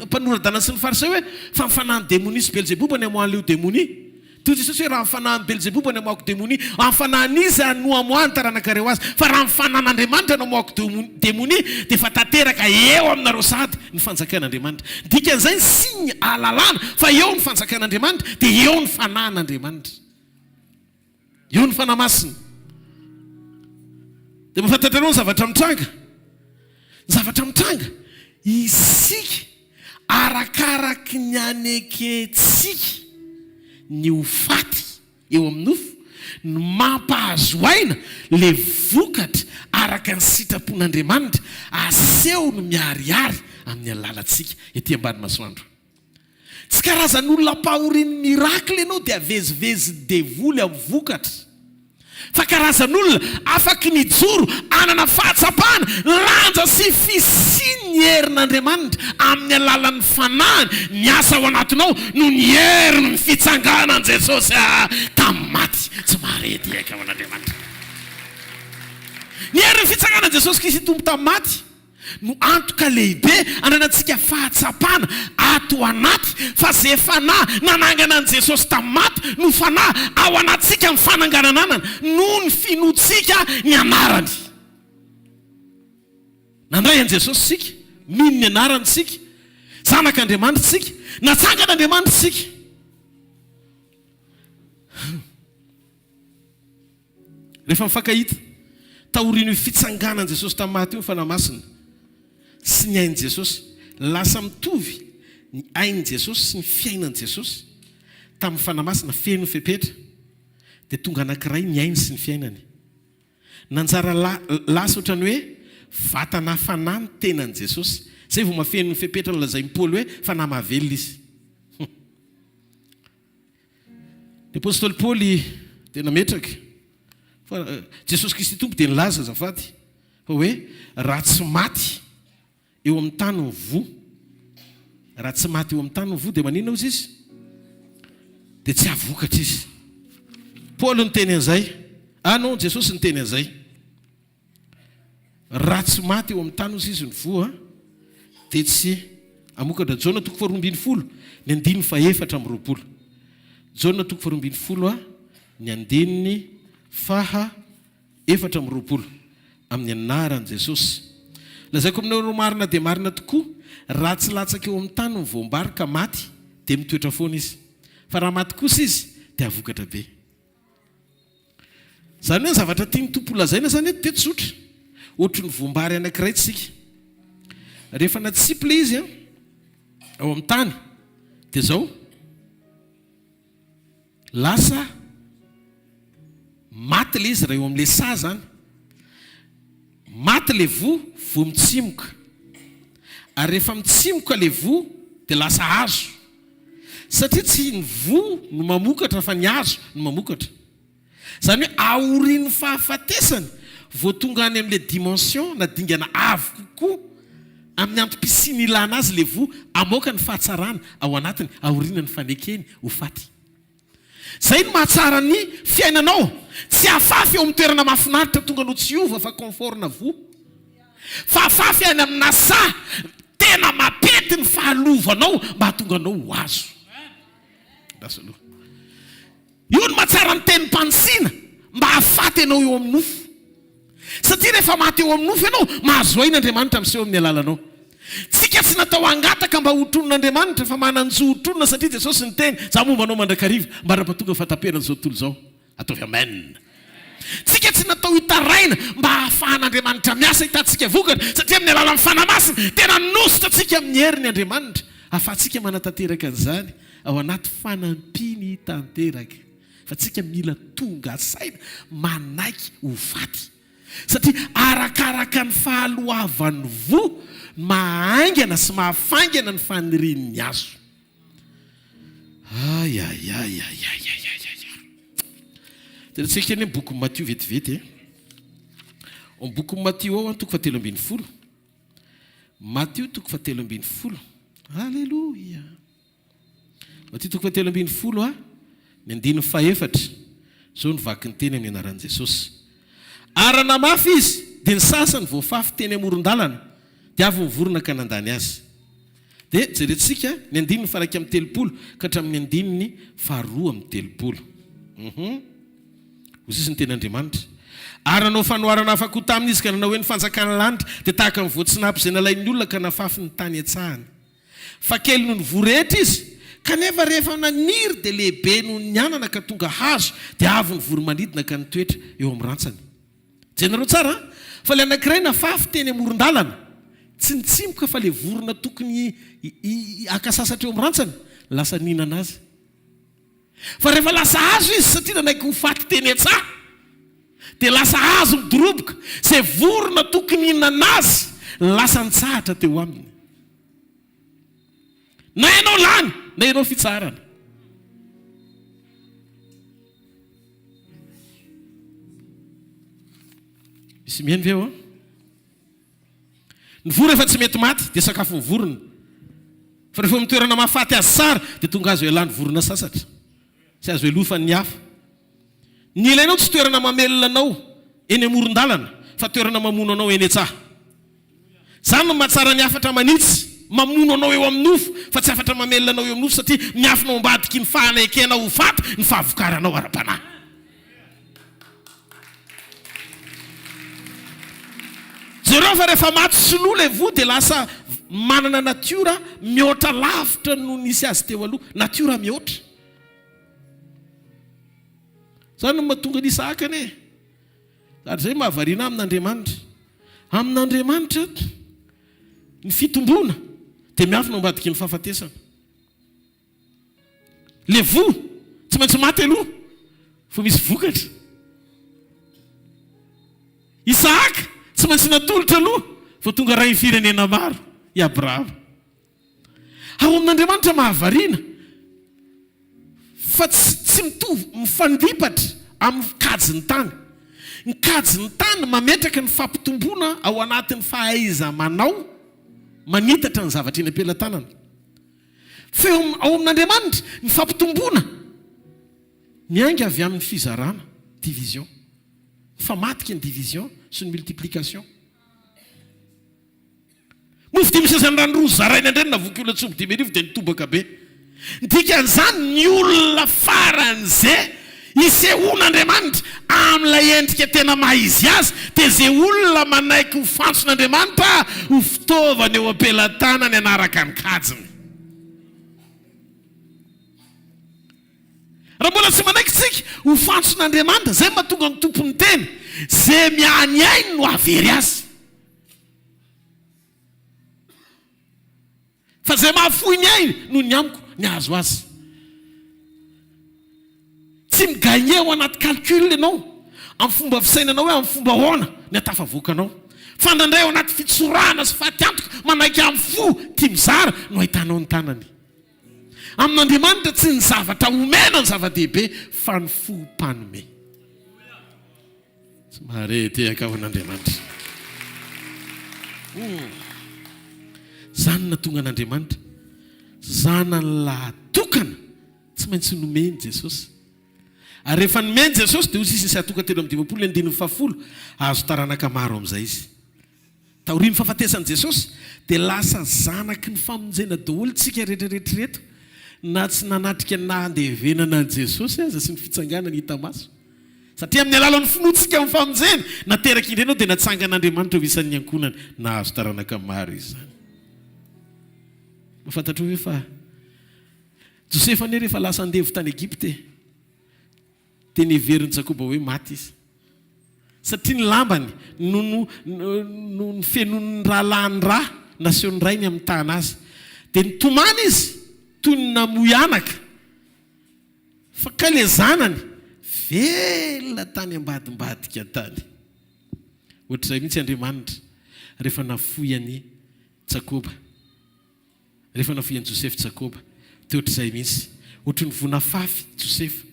mpanorandana sy ny fariseo hoe fa mifanahy démonie sy Belzebouba ny amoahan'ileo démonie. Toy Jesosy hoe raha mifanahy ny Belzebouba ny amoako démonie amfanan'izy no amoahany taranakareo azy fa raha mifanan'Andriamanitra no amoako démonie dia fa tanteraka eo aminareo sady ny fanjakan'Andriamanitra. Dikan'izay signe alalàna fa eo ny fanjakan'Andriamanitra dia eo ny fanan'Andriamanitra. Eo ny fanahy masina. Dia mahafantatrareo ny zavatra mitranga. Ny zavatra mitranga isika arakaraky ny aneketsika ny hofaty eo amin'ny nofo ny mampahazoaina le vokatra araka ny sitrapon'Andriamanitra aseho no miarihary amin'ny alalantsika ety ambany masoandro. Tsy karazan'olona mpahorian'ny mirakle ianao dia avezivezy devoly amin'ny vokatra. Fa karazan'olona afaky nijoro anana fahatsapana lanja sy fisiny ny herin'Andriamanitra amin'ny alalan'ny fanahiny ny asa ao anatinao no ny herin'ny fitsanganan'i Jesosy tamin'ny maty. tsy marety aika aman'andriamanitra. Ny herin'ny fitsanganan Jesosy Kristy tombo tamin'ny maty no antoka lehibe ananantsika fahatsapana ato anaty fa zay fanahy nanangana an' Jesosy tamin'ny maty no fanahy ao anatsika ny fanangananana no ny finotsika ny anarany. Nandray an' Jesosy sika, mino ny anarany sika, zanak'Andriamanitra sika, natsangan'Andriamanitra sika. Rehefa mifankahita taorino fitsanganan Jesosy tamin'ny maty io ny fanahy masina sy ny ain'i Jesosy, lasa mitovy ny ain'i Jesosy sy ny fiainan' Jesosy tamin'ny fanahy masina feno fepetra dia tonga anankiray ny ainy sy ny fiainany. Nanjara lasa ohatrany hoe vatana fanahy ny tenan'i Jesosy. Zay vao mafeno ny fepetra no lazay Paoly hoe fanahy mahavelona izy. Ny apôstôly Paoly tena metraka fa Jesosy Kristy tompo dia nilaza azafady fa hoe raha tsy maty eo amin'ny tany ny vo, raha tsy maty eo amin'ny tany ny vo dia maninona ozy izy? Dia tsy avokatra izy. Paoly ny teny an'izay, non, Jesosy ny teny an'izay. Raha tsy maty eo amin'ny tany ozy izy ny vo dia tsy amokatra. Jona 4:20 ny andininy fa 4:20. Jona 4:20 ny andininy faha 4:20 amin'ny anaran'i Jesosy. Lazaiko aminao marina dia marina tokoa, raha tsy latsaka eo amin'ny tany ny voambary ka maty dia mitoetra foana izy, fa raha maty kosa izy dia avokatra be. Zany hoe zavatra tiany tompo lazaina zany hoe tetsotra ohatry ny voambary anankiray tsika. Rehefa natsiple izy ao amin'ny tany dia zao lasa maty le izy raha eo amin'le sa zany. Maty le vo mitsimoka, ary rehefa mitsimoka le vo dia lasa hazo, satria tsy ny vo no mamokatra fa ny hazo no mamokatra. Zany hoe aorian'ny fahafatesany vao tonga any amin'le dimension na dingana avo kokoa amin'ny antom-pisiny ilana azy le vo amoaka ny fahatsarana ao anatiny, aorianany fanekeny ho faty. Zay no mahatsara ny fiainanao, tsy afafy eo amin'ny toerana mahafinaritra tonga no tsy ova fa komforna vo, fa afafy any amina sa tena mapety ny fahalovanao mba hatonga anao ho azo. Io no mahatsara ny teny mpanisina mba hahafaty ianao eo amin'ny nofo, satria rehefa maty eo amin'ny nofo ianao mahazo ain'Andriamanitra miseho amin'ny alalanao. Tsika tsy natao angataka mba hotronon'Andriamanitra fa mananjo hotronona, satria Jesosy ny teny za momba anao mandrakariva mba raha-patonga fataperana zao tontolo zao. Ataovy amen. Tsika tsy natao hitaraina mba hahafahan'Andriamanitra miasa hitantsika vokatra, satria amin'ny alalan'ny fanahy masina tena nositra tsika amin'ny herin'ny Andriamanitra ahafahantsika manatanteraka an'izany ao anaty fanampiny tanteraka. Fa tsika mila tonga saina manaiky ho faty, satria arakaraka ny fahaloavan'ny vo mahaingana sy mahafangana ny fanirian'ny azo. Tena tsika ny boky Matthieu vetivety amin'ny boky Matthieu ao toko 7:20. Matthieu toko 7:20. Halleluja. Matthieu toko 7:20 ny andininy fa 4 zao ny vaky ny teny amin'ny anaran'i Jesosy. Arana mafy izy dia ny sasany voafafy teny amoron-dalana dia avy mivorona ka nandany azy. Dia jerentsika ny andininy fa 1:30 ka hatramin'ny andininy fa 2:30. Ozy izy ny ten'Andriamanitra. Ary nanao fanoharana afaka ho tamin'izy ka nanao hoe ny fanjakana lanitra dia tahaka ny voatsinapy izay nalain'ny olona ka nafafy ny tany atsahany. Fa kely noho ny vorehetra izy, kanefa rehefa naniry dia lehibe noho ny anana ka tonga hazo dia avy ny voromanidina ka nitoetra eo amin'ny rantsany. Jenareo tsara, fa ilay anankiray nafafy teny amoron-dalana, tsy nitsimoka fa ilay vorona tokony akasasatra eo amin'ny rantsany lasa ninana azy. Fa rehefa lasa hazo izy, satria nanaiky ho faty teny an-tsaha, dia lasa hazo midoroboka, izay vorona tokony hinana azy lasa nitsahatra teo aminy. Na ianao lany na ianao fitsarana. Misy mihaino ve ao? Ny voro efa tsy mety maty dia sakafo ny vorona, fa rehefa mitoerana mahafaty azy tsara dia tonga azo ialany vorona sasatra, tsy azo elofan'ny hafa. ny ilainao tsy toerana mamelona anao eny amoron-dalana fa toerana mamono anao eny an-tsaha. Zany no mahatsara ny afatra manitsy mamono anao eo amin'ny nofo fa tsy afatra mamelona anao eo amin'ny nofo satria miafina ao ambadiky ny fahanekena ho faty ny fahavokaranao ara-panahy. Jereo fa rehefa maty sinoa le vo dia lasa manana natiora mihoatra lavitra no nisy azy teo aloha. Natiora mihoatra. Zany no mahatonga ny Isakany e. Ary zay mahavariana amin'Andriamanitra. Amin'Andriamanitra ny fitomboana dia miafina ambadiky ny fahafatesana. Le vo tsy maintsy maty aloha fa misy vokatra. Isaka tsy maintsy natolotra aloha fa tonga ray ny firenena maro i Abrahama. Ao amin'Andriamanitra mahavariana fa tsy mitovy mifandipatra amin'ny kajy ny tany. Ny kajy ny tany mametraka ny fampitomboana ao anatin'ny fahaiza manao manitatra ny zavatra eny am-pelantanana. Fa ao amin'Andriamanitra ny fampitomboana mianga avy amin'ny fizarana, division. Famatika ny division sy ny multiplication. Mofo dimy sasany rano roa zaraina indray na voky olona tsomo dimy arivo dia nitobaka be. Dikan'izany ny olona faran'izay isehoan'Andriamanitra amin'ilay endrika tena mahizy azy dia izay olona manaiky ho fantson'Andriamanitra ho fitaovana eo am-pelantanany anaraka ny kajiny. Raha mbola tsy manaiky tsika ho fantson'Andriamanitra, zay mahatonga ny tompony teny zay miany ainy no avery azy. Fa zay mahafohy ny ainy no ny amiko ny azo azy. Tsy migagné ao anaty calcul ianao amin'ny fomba fisainanao hoe amin'ny fomba hoana ny atafavoakanao. Fandandray ao anaty fitsorana sy fahatiantoka manaiky amin'ny fo tia mizara no ahitanao ny tanany. Amin'Andriamanitra tsy ny zavatra omena ny zava-dehibe fa ny fo-panome. Tsy mahare tehaka ao an'Andriamanitra. Zany natonga an'Andriamanitra zanany lahatokana tsy maintsy nomeny Jesosy. Ary rehefa nomeny Jesosy dia hozy izy sy atoka telo amin'ny dimapolo ny andininy fahafolo azo taranaka maro amin'izay izy. Taorian'ny fahafatesan'i Jesosy dia lasa zanaky ny famonjena daholo tsika rehetrarehetrareto na tsy nanatrika nandevenana an' Jesosy aza sy ny fitsanganany hita maso. Satria amin'ny alalan'ny finoantsika amin'ny famonjena nateraka indrenao dia natsangan'Andriamanitra ho isan'ny ankonany na azo taranaka maro izy zany. Mafantatro hoe fa Joseph ane rehefa lasa andevo tany Egypte dia neverin'i Jakoba hoe maty izy. Satria ny lambany no fenon'ny rahalahany raha naseho ny rainy amin'ny tany azy. Dia nitomany izy toy ny namoy anaka fa ka le zanany velona tany ambadimbadika tany. Ohatr'izay mihitsy Andriamanitra rehefa nafoy an'i Jakoba. Rehefa nafoy an'i Joseph Jakoba dia ohatr'izay mihitsy. Ohatry ny vonafafy Joseph.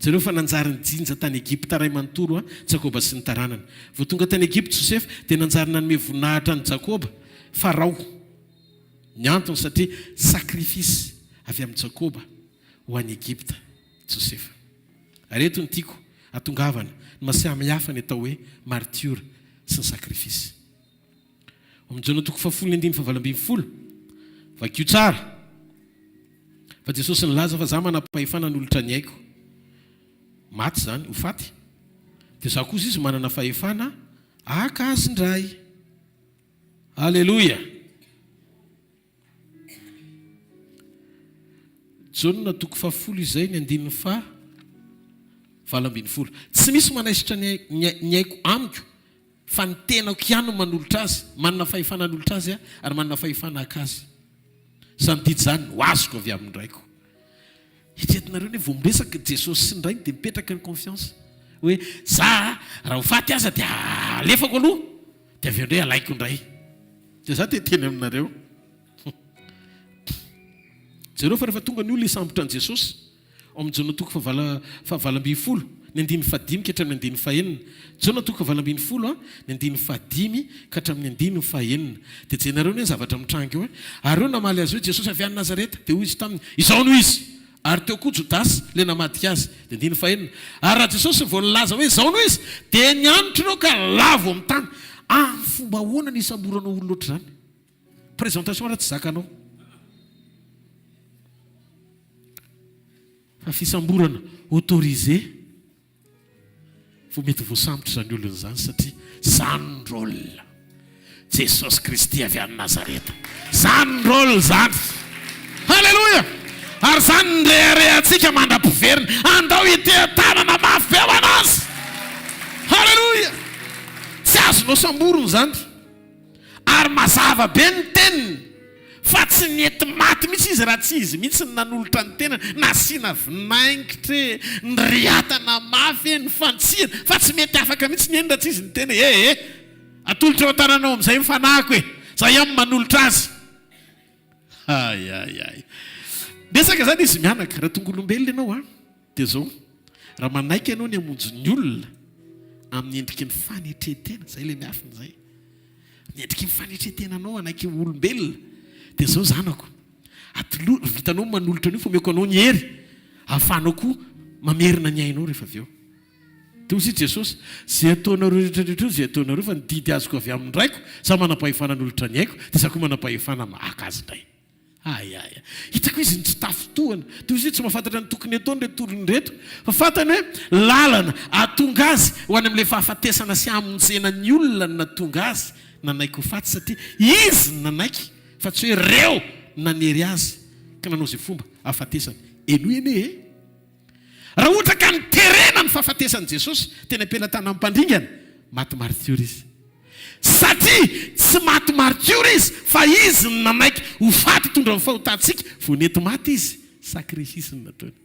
Zareo fa nanjary ny jinja tany Egypte ray manontolo Jakoba sy ny taranany. Vao tonga tany Egypte Joseph dia nanjary nanome voninahitra ny Jakoba Farao. Ny antony satria sakrifisy avy amin'ny Jakoba ho an'i Egypte Joseph. Areto ny tiako atongavana ny masamihafa ny atao hoe martyr sy ny sakrifisy. Amin'izao toko fahafolo ny andiny fahavalambinifolo vakio tsara fa Jesosy nilaza fa za manam-pahefana ny olotra ny haiko. Maty zany ho faty. Dia za kosa izy manana fahefana aka azy indray. Alleluia. Jauna toko fahafolo izay ny andininy fahavalambinifolo. Tsy misy manaisitra ny haiko amiko fa ny tenako ihany manolotra azy. Manana fahefana nolotra azy ary manana fahefana aka azy. Zany didy zany ho azoko avy amin'ny raiko. Hitretinareo hoe vao miresaka Jesosy sy ny rainy dia mipetraka ny confiance hoe za raha ho faty aza dia alefako aloha dia avy indray alaiko indray. Dia za dia teny aminareo. Zareo fa rehefa tonga ny olona isambotra an'i Jesosy ao amin'ny jaona toko fahavalambinifolo ny andiny fahadimy ka hatramin'ny andiny fahaenina. Jaona toko fahavalambinifolo ny andiny fahadimy ka hatramin'ny andiny fahaenina. Dia jenareo hoe zavatra mitrango eo. Ary eo namaly azy hoe Jesosy avy any Nazareta dia hoy izy taminy izao no izy. ary teo koa Jodasy le namadika azy dia ndiny fahenina ary raha Jesosy vao nilaza hoe zao no izy dia nianitra ianao ka lavo amin'ny tany amin'ny fomba ahoana ny isamboranao olo loatra zany présentation raha tsy zakanao fa fisamborana autorisé vo mety voasambotra zany olona zany satria zany rôle Jesosy Kristy avy any Nazareta zany rôle zany halleloja ary zany nreharehantsika mandra-piverina andao itetanana mafy be ao anazy halleloja tsy azonao samborony zany ary mazava be ny teniny fa tsy nety maty mihitsy izy raha tsy izy mihitsy ny nanolotra ny tenany nasiana vinaingitra nyriatana mafy ny fantsiana fa tsy mety afaka mihitsy ny eny raha tsy izy ny tena atolotra eo an-tananao amin'izay mifanako zay amin'ny manolotra azy ayayay desaka zany izy mianaka raha tonga olombelona ianao dia zao raha manaiky ianao ny amonjo ny olona amin'ny endriky ny fanetretena zay le miafina zay ny endriky ny fanetretenanao anaiky olombelona dia zao zanako vitanao manolotra an'io fa omeko anao ny hery ahafahanao koa mamerina ny ainao rehefa avy eo dia ozy Jesosy zay ataonareo rehetrarehetra zay ataonareo fa nididy azoko avy amin'ny raiko za manam-pahefana nolotra ny haiko dia za koa manam-pahefana mahaka azy indray ayaya hitako izy ny tsy tafotohana dia ozy tsy mahafantatra ny tokony ataony le tolony reto fa fantany hoe lalana atonga azy ho any amin'ilay fahafatesana sy amonjena ny olona ny natonga azy nanaiky ho faty satria izy ny nanaiky fa tsy hoe reo nanery azy ka nanao izay fomba ahafatesany eno ene raha ohatra ka niterena ny fahafatesany Jesosy teny am-pelatana ampandringana maty martyr izy satria tsy maty martyr izy fa izy ny nanaiky ho faty tondra ny fahotantsika vo nety maty izy sakrifisy ny nataony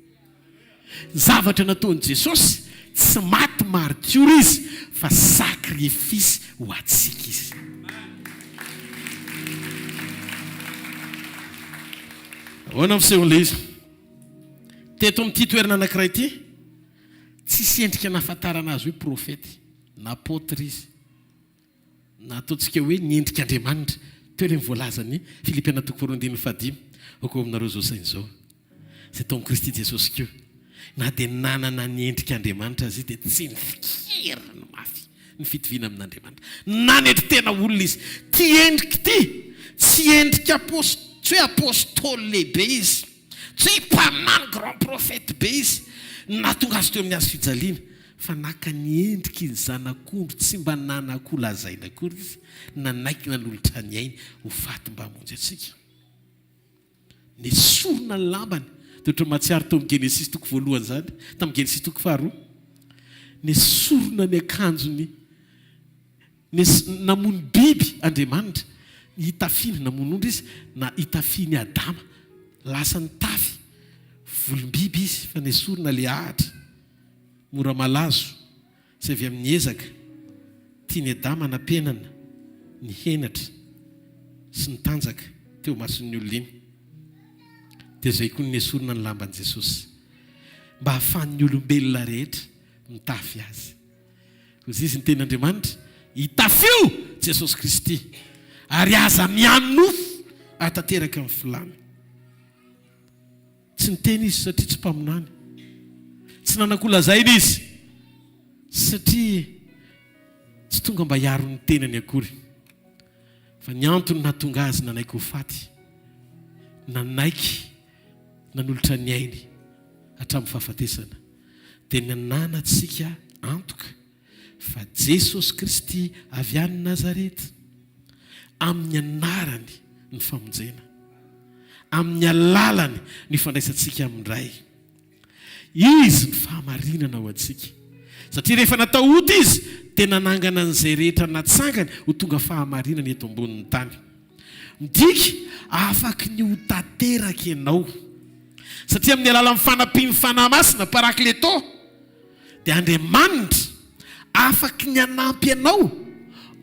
zavatra nataony Jesosy tsy maty martyr izy fa sakrifisy ho atsika izy hoana misehoan'le izy teto amin'ity toerana anankiray ity tsisy endrika nahafantarana azy hoe profety na apôtra izy na ataontsika hoe niendrika Andriamanitra teo le mivoalaza ny Filipiana toko faharoandimy fahadimy oko aminareo zao sainy zao zay taon'i Kristy Jesosy keo na dia nanana ny endrika Andriamanitra azy dia tsy nifikirana mafy ny fitoviana amin'Andriamanitra nanetry tena olona izy ty endrika ty tsy endrika tsy hoe apôstôly lehibe izy tsy hoe mpaminany grand prophète be izy natonga azy teo amin'ny azo fijaliana fa naka ny endriky ny zanak'ondro tsy mba nanako lazaina akory izy nanaiky nanolotra ny ainy ho faty mba hamonjy atsika ny sorona ny lambany dia ohatra matsiary tao amin'ny Genesis toko voalohany zany tamin'ny Genesis toko faharoa ny sorona ny akanjony namony biby Andriamanitra hitafiny namonondro izy na hitafiny Adama lasa ny tafy volombiby izy fa nesorona le ahatra mora malazo sy avy amin'ny ezaka tiany Adama nampenana ny henatra sy ny tanjaka teo mason'ny olona iny dia zay koa ny esorona ny lamban'i Jesosy mba hahafahan'ny olombelona rehetra mitafy azy kozy izy ny ten'Andriamanitra hitafio Jesosy Kristy ary aza mianofo atateraka amin'ny filamy tsy niteny izy satria tsy mpaminany tsy nanakolazaina izy satria tsy tonga mba hiaro ny tenany akory fa ny antony natonga azy nanaiky ho faty nanaiky nanolotra ny ainy hatramin'ny fahafatesana dia nananantsika antoka fa Jesosy Kristy avy any Nazareta amin'ny anarany ny famonjena amin'ny alalany ny fandraisantsika amin'ray izy ny fahamarinana ho antsika satria rehefa natao ota izy dia nanangana an'izay rehetra natsangany ho tonga fahamarinana eto ambonin'ny tany midika afaky ny ho tanteraka ianao satria amin'ny alalan'ny fanampiany fanahy masina parakleto dia Andriamanitra afaky ny anampy ianao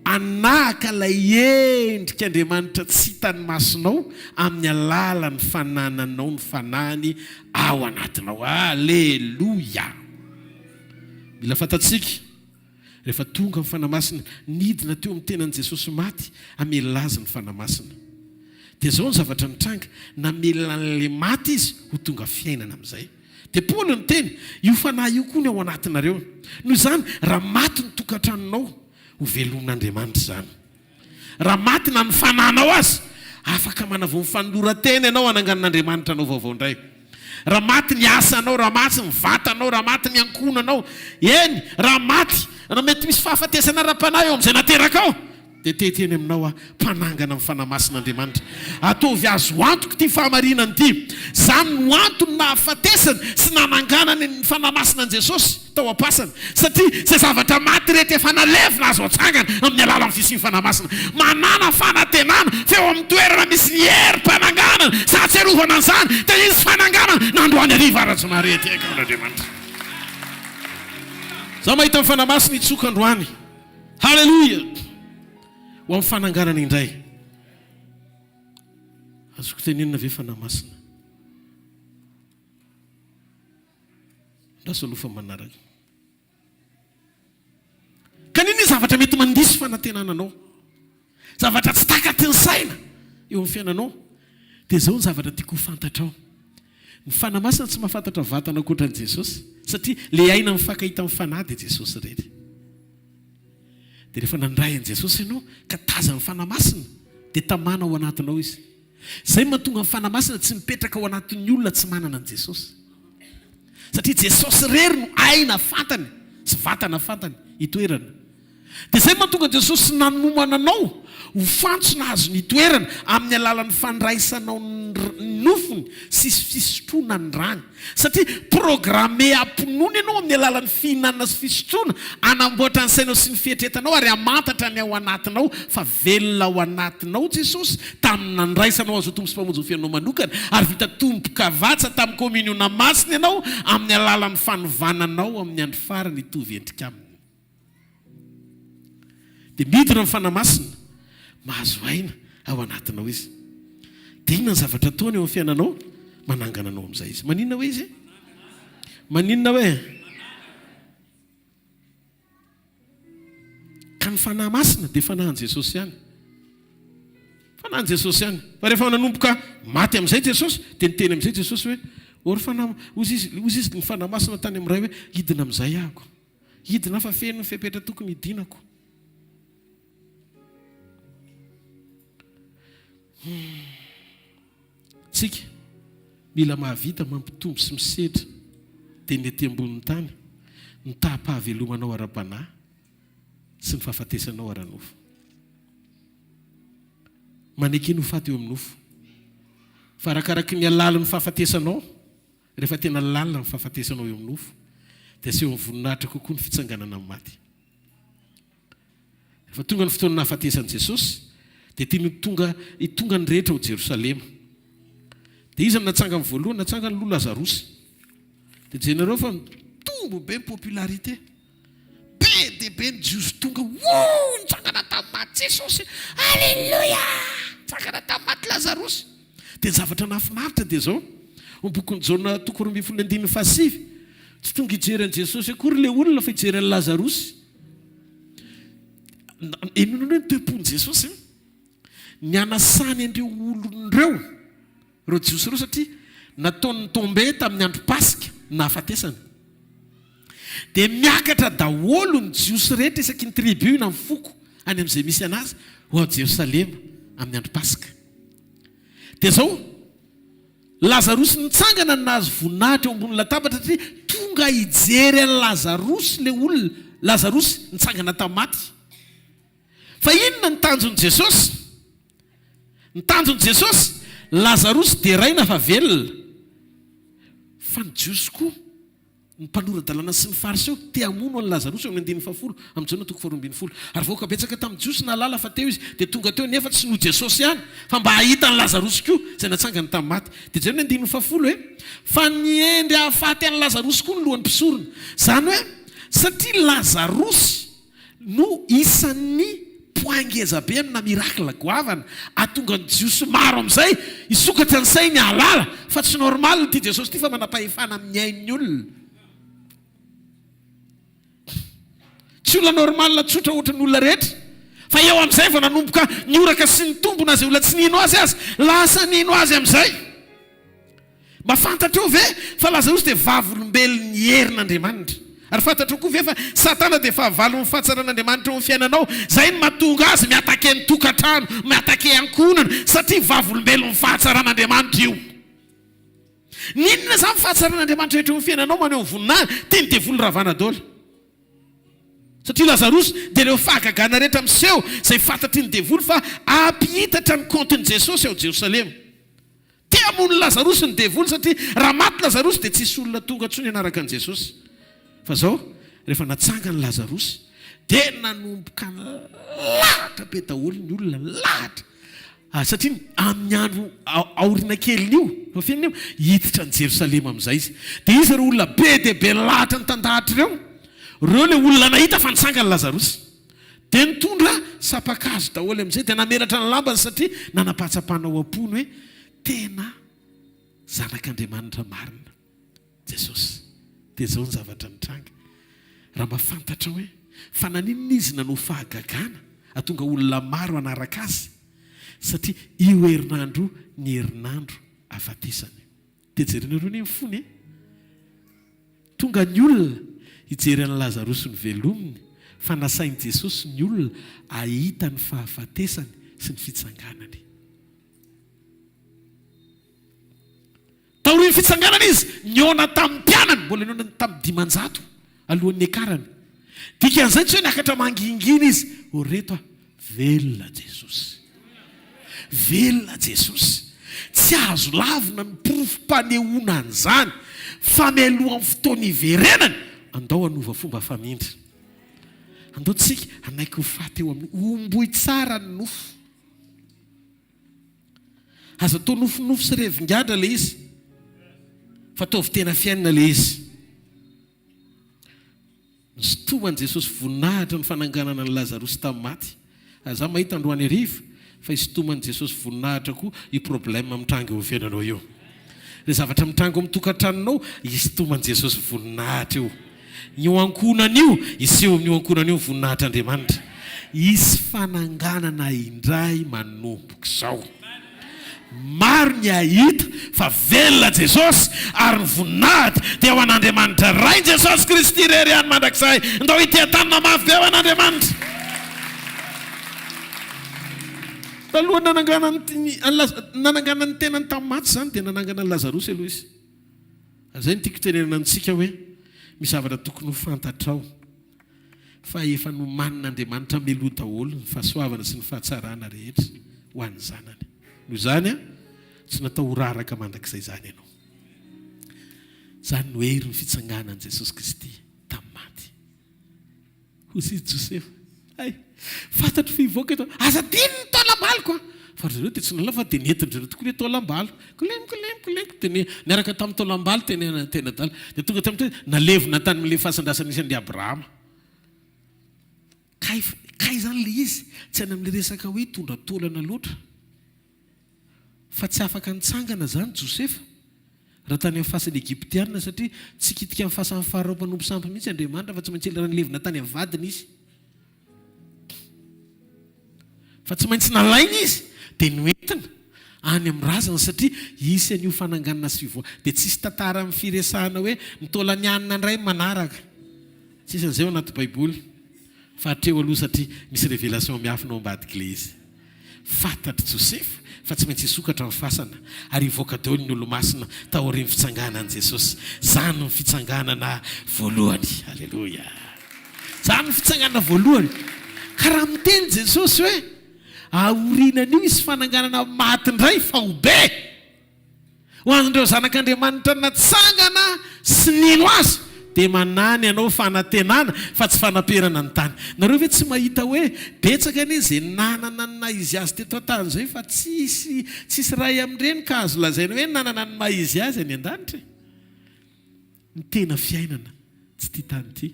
anaka ilay endrika Andriamanitra tsy hitany masonao amin'ny alalan'ny fanananao ny fanahiny ao anatinao alleloia mila fantatsika rehefa tonga ny fanahy masina nidina teo amin'ny tenan'i Jesosy maty amelazany fanahy masina dia zao ny zavatra mitranga namelan'le maty izy ho tonga fiainana amin'izay. dia paoly ny teny io fanahy io koa ny ao anatinareo noho izany raha maty ny tokantranonao ho velomin'Andriamanitra izany. Raha maty na ny fananao azy afaka manavo ny fanoloran-tena ianao hananganan'Andriamanitra anao vaovao indray. Raha maty ny asanao, raha maty ny vatanao, raha maty ny ankonanao, eny raha maty na mety misy fahafatesana ra-panahy eo amin'izay nateraka ao dia teteny aminao mpanangana amin'ny fanamasin'Andriamanitra. Ataovy azo antoka ity fahamarinana ity, izany no antony nahafatesany sy nananganany ny fanamasinan'i Jesosy tao am-pasana, satria izay zavatra maty rehetra efa nalevina azo atsangana amin'ny alala amin'ny fisian'ny fanamasina. Manana fanantenana feo amin'ny toerana misy ny herim-pananganana sa tserovana an'izany dia izy fananganana nandroany ariva ara-jonarety eka amin'Andriamanitra. Zaho mahita amin'ny fanamasina itsoka androany. Halleluja. Ho amin'ny fananganana indray azoko tenenina ve fanamasina ndasa alofa manaraka kaniny zavatra mety mandisy fanantenananao, zavatra tsy takaty ny saina eo amin'ny fiainanao, dia zao ny zavatra tiako fantatrao. Ny fanamasina tsy mahafantatra vatana ankoatran'i Jesosy, satria le aina mifankahita amin'ny fanahy dia Jesosy rery. dia rehefa nandray an' Jesosy ianao ka taza ny fanamasina dia tamana ao anatinao izy. Izay mahatonga ny fanamasina tsy mipetraka ao anatin'ny olona tsy manana an' Jesosy, satria Jesosy rery no aina fantany sy vatana fantany itoerana. Dia izay mahatonga Jesosy nanomana anao ho fantsona azo nitoerana amin'ny alalan'ny fandraisanao ny nofony sy fisotroana ny rany, satria programme ampinoana ianao amin'ny alalan'ny fihinanana sy fisotroana anamboatra ny sainao sy ny fietretanao ary amantatra ny ao anatinao fa velona ao anatinao Jesosy tamin'ny nandraisanao azo tompo sy mpamonjy ny fiainanao manokana ary vita tompoka vatsa tamin'ny kominiona masina ianao amin'ny alalan'ny fanovananao amin'ny andro farany hitovy endrika aminy. Dia midina ny fanamasina mahazo aina ao anatinao izy. Dia inona ny zavatra ataony eo amin'ny fiainanao? Manangana anao amin'izay izy. Maninona hoe izy? Maninona hoe? Ka ny fanahy masina dia fanahin Jesosy ihany. Fanahin Jesosy ihany. Fa rehefa nanomboka maty amin'izay Jesosy dia niteny amin'izay Jesosy hoe ory fanahy ozy izy ny fanahy masina tany amin'iray hoe hidina amin'izay ahako. Hidina fa feno ny fepetra tokony hidinako. Tsika mila mahavita mampitombo sy misedra dia ny ety ambonin'ny tany ny taha-pahavelomanao ara-panahy sy ny fahafatesanao ara-nofo. Manekeny ho faty eo amin'ny nofo fa arakaraky ny alala ny fahafatesanao, rehefa tena lalina ny fahafatesanao eo amin'ny nofo dia aseho amin'ny voninahitra kokoa ny fitsanganana amin'ny maty. Rehefa tonga ny fotoana nahafatesan'i Jesosy dia tia tonga ny rehetra ho Jerosalema. Dia izy natsanga amin'ny voalohany natsanga ny loha Lazarosy. Dia jenareo fa mitombo be ny popularité, be dia be ny jiosy tonga nitsangana tamin'ny maty Jesosy, alleluia, nitsangana tamin'ny maty Lazarosy. Dia ny zavatra nahafinaritra dia zao bokin'ny Jona 2:9 tsy tonga hijery an'i Jesosy akory le olona fa hijery an'i Lazarosy. Inono ny toepon'i Jesosy ny anasany andreo olon'ireo ireo jiosy ireo satria nataony tombe tamin'ny andro Pasika nahafatesany. Dia miakatra daholo ny jiosy rehetra isaky ny tribu na mifoko any amin'izay misy anazy ho ao Jerosalema amin'ny andro Pasika. Dia zao Lazarosy nitsangana nazy voninahitra eo ambony latabatra satria tonga hijery an'i Lazarosy le olona Lazarosy nitsangana tamin'ny maty. Fa inona ny tanjon'i Jesosy? Ny tanjon'i Jesosy, Lazarosy dia raina fa velona. Fa ny jiosy koa ny mpanoradalana sy ny fariseo te hamono an'i Lazarosy eo amin'ny 10 amin'ny Jona 2:12. Ary voaka betsaka tamin'ny jiosy nalala fa teo izy dia tonga teo nefa tsy no Jesosy ihany fa mba hahita an'i Lazarosy koa izay natsangany tamin'ny maty. Dia jereo ny 10 hoe fa niendry hahafaty an'i Lazarosy koa ny lohany mpisorona. Izany hoe satria Lazarosy no isan'ny poangeza be amina mirakla goavana atonga ny jiosy maro amin'izay isokatra ny sainy halala fa tsy normal ity Jesosy ity fa manam-pahefana amin'ny ain'ny olona. Tsy olona normal tsotra ohatran'ny olona rehetra fa eo amin'izay vao nanomboka ny oraka sy ny tombona zay olona tsy nino azy azy lasa nino azy amin'izay. Mafantatra eo ve fa Lazarosy dia vavolombelony herin'Andriamanitra. Ary fantatra koa ve fa Satana dia fahavalon'ny fahatsaran'Andriamanitra eo amin'ny fiainanao. Zay no mahatonga azy miatake ny tokantrano, miatake ankonana satria vavolombelon'ny fahatsaran'Andriamanitra io. Ninona zany fahatsaran'Andriamanitra rehetra eo amin'ny fiainanao maneho voninahitra teny devoly ravana daholo. Satria Lazarosy dia ireo fahagagana rehetra miseho zay fantatry ny devoly fa ampihitatra ny kontin'i Jesosy ao Jerosalema. Tea mono Lazarosy ny devoly satria raha maty Lazarosy dia tsisy olona tonga ntsony anaraka an' Jesosy. Fa zao rehefa natsangany Lazarosy dia nanomboka lahatra be daholo ny olona lahatra. Satria amin'ny andro aorina keliny io fiainana io hiditra ny Jerosalema amin'izay izy. Dia izy ireo olona be dia be lahatra ny tandahatra ireo. Reo le olona nahita fa nitsangany Lazarosy dia nitondra sapakazo daholo amin'izay dia nameratra ny lambany satria nanapatsapanao am-pony hoe tena zanak'Andriamanitra marina Jesosy. Dia zao ny zavatra nitranga. Raha mafantatra hoe fa naninona izy nanao fahagagana atonga olona maro anaraka azy satria io herinandro ny herinandro afatesany. Dia jerenareo ny fony tonga ny olona hijery an'i Lazarosy ny velominy fa nasain'i Jesosy ny olona ahita ny fahafatesany sy ny fitsanganany. Taorian'ny fitsanganana izy niona tamin'ny mpianany, mbola niona tamin'ny 500 alohan'ny akarany. Dikan'izay tsy hoe niakatra mangingina izy, reto velona Jesosy. Velona Jesosy. Tsy azo lavina ny porofom-panehoana an'izany fa mialohan'ny fotoana iverenany andao hanova fomba famindra. Andao tsika anaiky ho faty eo amin'ny omboy tsara ny nofo. Aza atao nofonofo sy revingadra le izy fa ataovy tena fiainana le izy. Nisotoman'i Jesosy voninahitra ny fananganana ny Lazarosy tamin'ny maty. Aza mahita androany arivo fa isotoman'i Jesosy voninahitra koa i problème mitranga eo amin'ny fiainanao eo. Le zavatra mitranga amin'ny tokantranonao isotoman'i Jesosy voninahitra eo. Io ankonana io iseho amin'io ankonana io voninahitra Andriamanitra. Isy fananganana indray manomboka izao. Maro ny ahita fa velona Jesosy ary ny voninahitra dia ho an'Andriamanitra ray Jesosy Kristy rery ihany mandrakizay. Ndao ity tanana mafy be ho an'Andriamanitra. Taloha nanangana ny tenany tamin'ny maty zany dia nanangana ny Lazarosy aloha izy. Zay ny tiako tenenana antsika hoe misy zavatra tokony ho fantatrao fa efa nomanin'Andriamanitra meloa daholo ny fahasoavana sy ny fahatsarana rehetra ho an'ny zanany. Noho izany tsy natao ho raraka mandrakizay zany ianao. Zany no hery ny fitsanganan'i Jesosy Kristy tamin'ny maty. Hozy Josefa, fantatro fivoaka eto aza diny ny taolam-baliko fa zareo dia tsy nalava dia nentin-jareo tokoa le taolam-balo kolemiko dia niaraka tamin'ny taolam-balo tena dala dia tonga tamin'ny nalevona tany min'ilay fahasandrasana isy an'i Abrahama. Kay zany le izy tsy any amin'ilay resaka hoe tondra taolana loatra fa tsy afaka nitsangana zany Josefa raha tany amin'ny fasany Egyptiana satria tsy kitika amin'ny fasan'ny farao mpanompo sampy mihitsy Andriamanitra fa tsy maintsy raha nilevina tany amin'ny vadiny izy. Fa tsy maintsy nalaina izy dia noentina any amin'ny razana satria isy an'io fananganana sy fivoaka dia tsisy tantara amin'ny firesahana hoe nitaola ny anina indray manaraka. Tsisy an'izay ao anaty Baiboly fa hatreo aloha satria misy révélation miafina ao ambadiky le izy. Fantatry Josefa fa tsy maintsy hisokatra amin'ny fasana ary hivoaka daholo ny olo-masina taorian'ny fitsanganan'i Jesosy. Zany ny fitsanganana voalohany. Halleluja. Zany ny fitsanganana voalohany. Ka raha miteny Jesosy hoe aorinan'io isy fananganana maty indray fa ho be ho an'ireo zanak'Andriamanitra natsangana sy nino azy dia manany ianao fanantenana fa tsy fanaperana ny tany. Nareo ve tsy mahita hoe betsaka anie izay nanana ny maizy azy teto an-tany izay fa tsisy ray amin'ireny ka azo lazaina hoe nanana ny maizy azy any an-danitra. Ny tena fiainana tsy tia tany ity.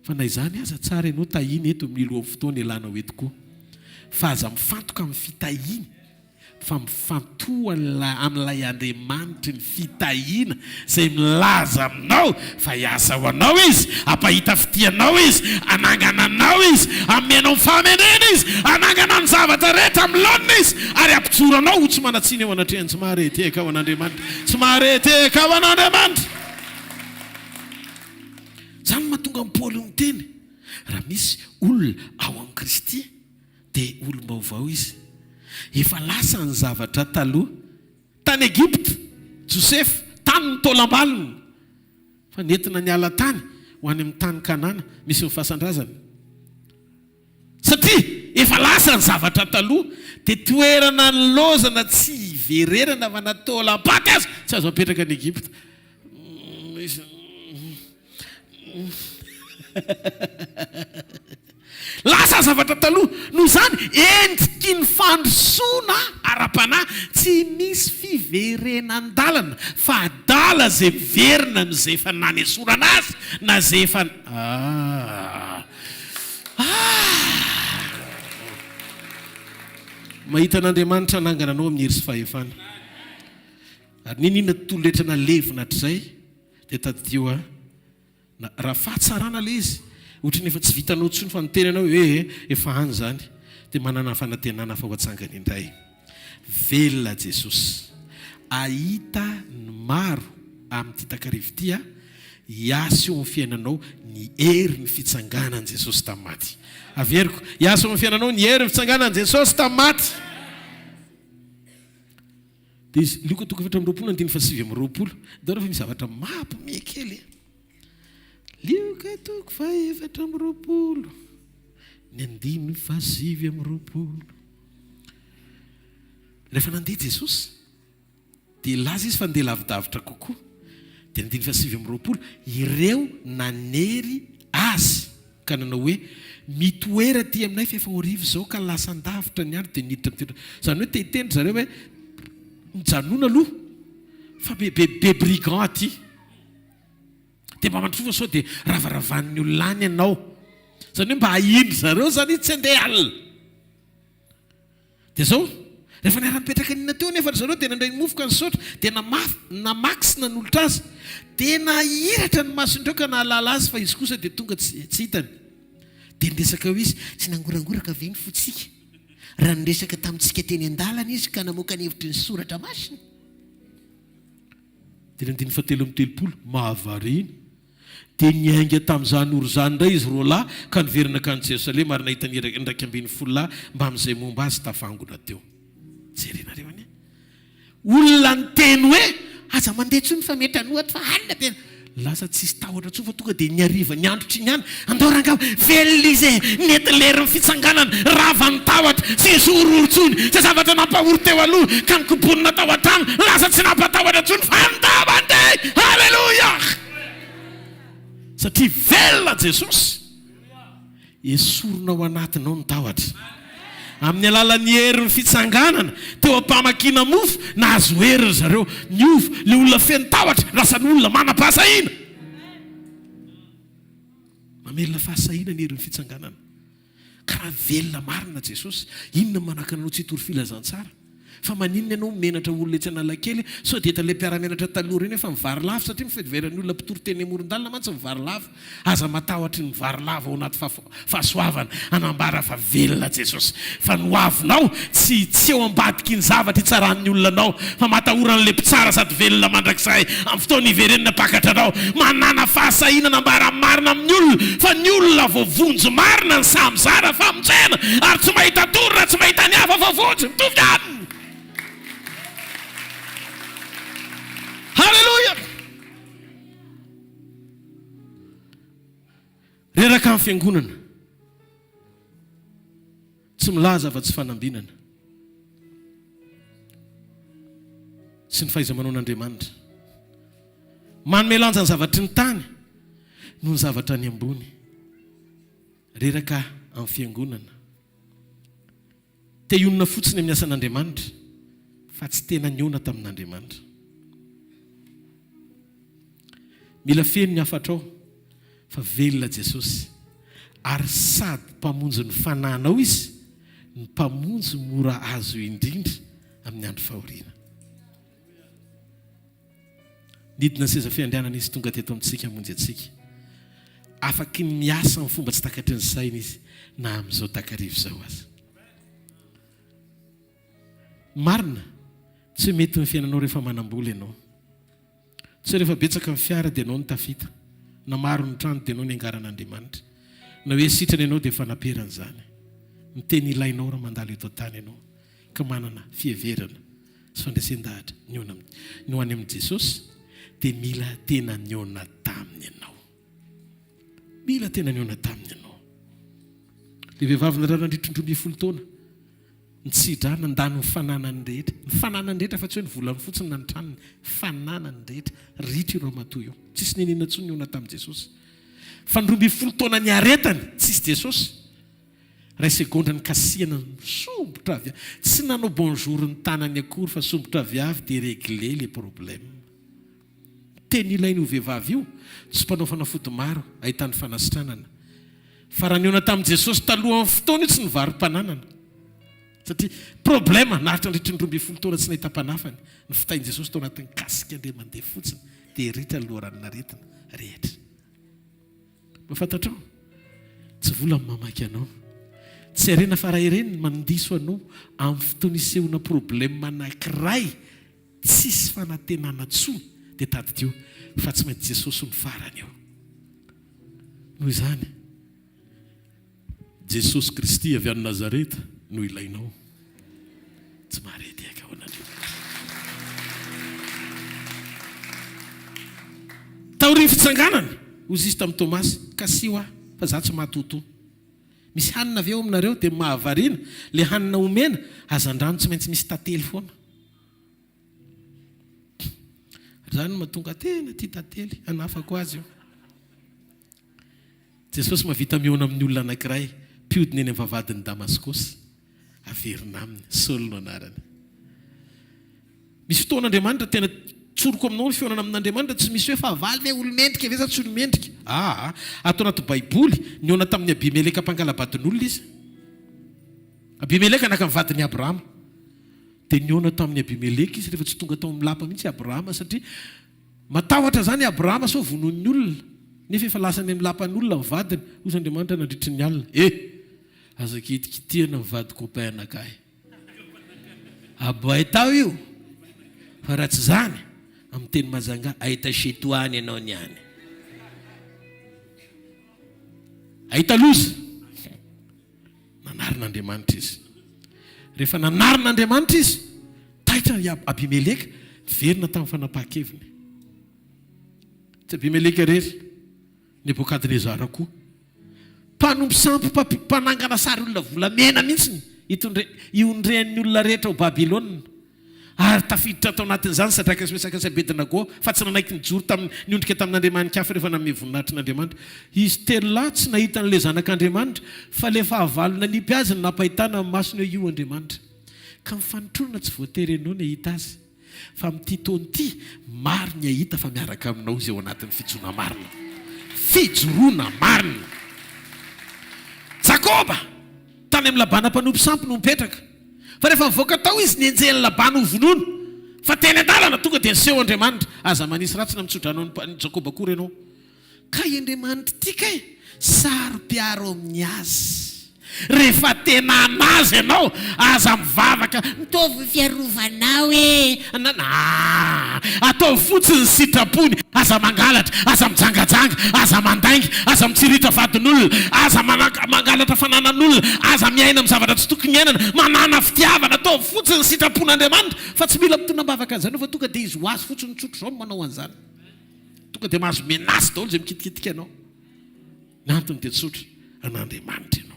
Fa na izany aza tsara ianao tahiny eto amin'ny lohan'ny fotoana ilanao eto koa. Fa aza mifantoka amin'ny fitahiny fa mifantoha amin'ilay Andriamanitra ny fitahiana izay milaza aminao fa hiasa ho anao izy, ampahita fitianao izy, anangana anao izy, amenao famenena izy, anangana ny zavatra rehetra amin'ny laonina izy, ary ampitsoro anao ho tsy manatsiny eo anatrehany. Tsy mahareteka ao an'Andriamanitra, tsy mahareteka ao an'Andriamanitra. Zany mahatonga amin'ny Paoly ny teny, raha misy olona ao amin'ny Kristy dia olom-baovao izy. Efa lasa ny zavatra taloha. Tany Egypta, Joseph tany ny taolam-balony, fa nentina ny ala tany ho any amin'ny tany Kanana misy ny fahasandrazana. Satria efa lasa ny zavatra taloha, dia toerana ny lozana tsy hivererana fa natao lampaty azy tsy azo apetraka ny Egypta. Lasa zavatra taloha noho izany endriky ny fandrosoana ara-panahy, tsy misy fiverenan-dalana fa adala zay verina n'izay efa nanesorana azy na zay efa mahita an'Andriamanitra nangana anao amin'ny hery sy fahefana. Ary ninona tontolo rehetra nalevina hatrizay dia taddio raha fahatsarana le izy ohatrany efa tsy vitanao tsony fa niteny anao hoe efa any zany, dia manana fanantenana fa ho atsangany indray. Velona Jesosy, ahita ny maro amin'ity takarivo ity hiasa eo amin'ny fiainanao ny hery ny fitsanganan' Jesosy tamin'ny maty. Averiko, hiasa eo amin'ny fiainanao ny hery ny fitsanganan' Jesosy tamin'ny maty. Dia izy Luka 4:20 dia rehefa misy zavatra mampime kely. Luka 4:20 ny 9:20. Rehefa nandeha Jesosy dia laza izy fa andeha lavidavitra kokoa, dia ny 9:20 ireo nanery azy ka nanao hoe mitoera ty aminay fa efa ho arivo izao ka lasa andavitra ny andro dia niditra mitendra. Zany hoe tehitendry zareo hoe mijanona aloha fa be brigand aty. Dia mba mandrofa sao dia ravaravan'ny olona any ianao. Zany hoe mba hahindry zareo zany tsy andeha alina. Dia zao rehefa niara-nipetraka nina teo nefa zareo dia nandray mofoka ny saotra dia namaky sy nanolotra azy dia nahiratra ny masondreo ka nahalala azy fa izy kosa dia tonga tsy hitany. Dia niresaka ho izy, tsy nangorangoraka ve ny fotsika raha niresaka tamintsika teny an-dalana izy ka namoaka ny hevitry ny soratra masina. Dia ny 7:30 mahavariny dia niainga tamin'izany oro zany indray izy roa lahy ka niverina ka ny Jerosalema ary nahitany 170 mba amin'izay momba azy tafangona teo. Jerenareo any olona ny teny hoe aza mandeha tsony fa mety anohatra fa alina tena lasa tsisy tahotra tsony fa tonga dia niariva ny andro tsy niany andorangao velona izy netin'lery ny fitsanganana rava ny tahotra tsy sororo tsony tsy zavatra nampahory teo aloha ka nikobonina tao an-trano lasa tsy nampatahotra tsony fa andavande. Halleluja! Satria velona Jesosy esorona ao anatinao ny tahotra. Amin'ny alalan'ny hery ny fitsanganana teo ampamakina mofo na azo hery zareo niofo le olona feno tahotra lasa ny olona manam-pahasahiana. Mamelona fahasahina ny hery ny fitsanganana. Karaha velona marina Jesosy. Inona manakana anao tsy hitory filazantsara fa maninona ianao menatra olona etsy analakely sao dia etan'ilay mpiara-menatra taloha reny efa mivary lafo satria mifeveran'ny olona mpitory teny amoron-dalana mantsy mivary lafo aza matahotra ny mivary lava ao anaty fahasoavana anambara fa velona Jesosy fa noavinao tsy eo ambadiky ny zavatra hitsaran'ny olona anao fa matahoran'ilay mpitsara sady velona mandrakizay amin'ny fotoana iverenina pakatra anao manana fahasahina nambara marina amin'ny olona fa ny olona voavonjo marina ny samyzara fa monjena ary tsy mahita torina tsy mahita ny hafa voavonjo mitovy any. Halleluja! Reraka amin'ny fiangonana tsy milaza fa tsy fanambinana sy ny fahaiza-manao n'Andriamanitra. Manome lanja ny zavatry ny tany noho ny zavatra ny ambony. Reraka amin'ny fiangonana te hionona fotsiny amin'ny asan'Andriamanitra fa tsy tena niona tamin'Andriamanitra. Mila feno ny hafatrao fa velona Jesosy ary sady mpamonjy ny fananao izy ny mpamonjy mora azo indrindra amin'ny andro fahoriana. Nidina seza fiandrianana izy tonga teto amintsika hamonjy atsika. Afaky ny miasa amin'ny fomba tsy takatry ny saina izy na amin'izao takarivo izao azy. Marina tsy hoe mety ny fiainanao rehefa manam-bola ianao. Tsy hoe rehefa betsaka ny fiara dia ianao no tafita, na maro ny trano dia ianao ny angaran'Andriamanitra, na hoe sitrany ianao dia fanaperana izany. Ny teny ilainao raha mandalo eto an-tany ianao ka manana fiheverana sy fandraisan-dahatra ny ho any amin'i Jesosy dia mila tena niona taminy ianao. Mila tena niona taminy ianao. Ilay vehivavy narana nandritra 12 taona nitsidrana ndany ny fananany rehetra. Ny fananany rehetra fa tsy hoe ny volany fotsiny na ny tranony, fananany rehetra ritra io ramatoa io. Tsisy nenena intsony niona tamin'i Jesosy. Fa ny 12 taona ny aretany tsisy Jesosy. Ray segondra ny kasihana sombotra avy. Tsy nanao bonjour ny tanany akory fa sombotra avy dia régler les problèmes. Teny ilainy ho vehivavy io tsy mpanao fanafody maro ahitany fanasitranana. Fa raha niona tamin'i Jesosy taloha amin'ny fotoana io tsy nivarim-pananana. Satria problème naritra nandritra ny 12 taona tsy nahita mpanafany. Ny fitahin'i Jesosy tao anatin'ny kasika indray mandeha fotsiny dia ritra loharan'ny aretina rehetra. Mafantatrao? Tsy vola amin'ny mamaky anao. Tsy arena fa raha ireny mandiso anao amin'ny fotoana isehona problème anankiray tsisy fanantenana tsony dia tadidio fa tsy maintsy Jesosy ny farany eo. Noho izany Jesosy Kristy avy any Nazareta no ilainao. Tsy marety aka ho anareo. Taorian'ny fitsanganana hozy izy tamin'ny Tomasy, kasio aho fa za tsy mahatoto. Misy hanina avy eo aminareo dia mahavariana, le hanina omena azan-drano tsy maintsy misy tantely foana. Zany mahatonga tena tia tantely, hanafako azy io. Jesosy mahavita miona amin'ny olona anankiray, mpiodina eny amin'ny vavadin'ny Damaskosy, averina aminy, Saul no anarany. Misy fotoan'Andriamanitra tena tsoroko aminao ny fionana amin'Andriamanitra, tsy misy hoe fa valy ve olo-mendrika ve sa tsy olo-mendrika. Ato anaty Baiboly niona tamin'ny Abimeleka mpangalabadin'olona izy. Abimeleka naka mivadiny Abrahama. Dia niona tamin'ny Abimeleka izy rehefa tsy tonga tao amin'ny lapa mihitsy Abrahama, satria matahotra zany Abrahama sao vonon'ny olona. Nefa efa lasany amin'ny lapan'olona mivadiny, hozy Andriamanitra nandritry ny alina. Aza kitikitihana mivady copain anakay. Aboay tao io. Fa raha tsy zany, amin'ny teny mazanga, ahita setoany ianao niany. Ahita loza. Nanarin'Andriamanitra izy. Rehefa nanarin'Andriamanitra izy, taitra Abimeleka, verina tamin'ny fanapahan-keviny. Tsy Abimeleka rery, Nebokadnezara koa. Mpanompo sampy mpanangana sary olona volamena mihitsy iondrehan'ny olona rehetra ao Babilôna. Ary tafiditra tao anatin'izany sadraka sy mesaka sy Abednego, fa tsy nanaiky nijoro niondrika tamin'Andriamanitra hafa rehefa nanome voninahitrin'Andriamanitra. Izy telo lahy tsy nahita n'ilay zanak'Andriamanitra, fa le fahavalona nipy azy no napahitana amin'ny masony hoe io Andriamanitra. Ka mifanotrona tsy voatery ianao ny ahita azy. Fa amin'ity taona ity, maro ny ahita fa miaraka aminao izy ao anatin'ny fijoroana marina. Fijoroana marina. Jakoba tany amin'ny labana mpanompo sampy no mipetraka. Fa rehefa mivoaka tao izy nienjehany labana ho vonono. Fa teny an-dalana tonga dia niseho Andriamanitra. Aza manisy ratsy na mitsodranao ny Jakoba kory ianao. Ka i Andriamanitra tika saro-piaro amin'ny azy. Rehefa tena anazy ianao, aza mivavaka, mitovy fiarovanao atao fotsiny sitrapony, aza mangalatra, aza mijangajanga, aza mandaingy, aza mitsiritra vadin'olona, aza mangalatra fananan'olona, aza miaina amin'ny zavatra tsy tokony iainana, manana fitiavana, atao fotsiny sitrapon'Andriamanitra. Fa tsy mila mitonam-bavaka an'izany fa tonga dia izy ho azy fotsiny tsotro zao no manao an'izany. Tonga dia mahazo menasy daholo izay mikitikitika ianao. Ny antony dia tsotra, an'Andriamanitra ianao.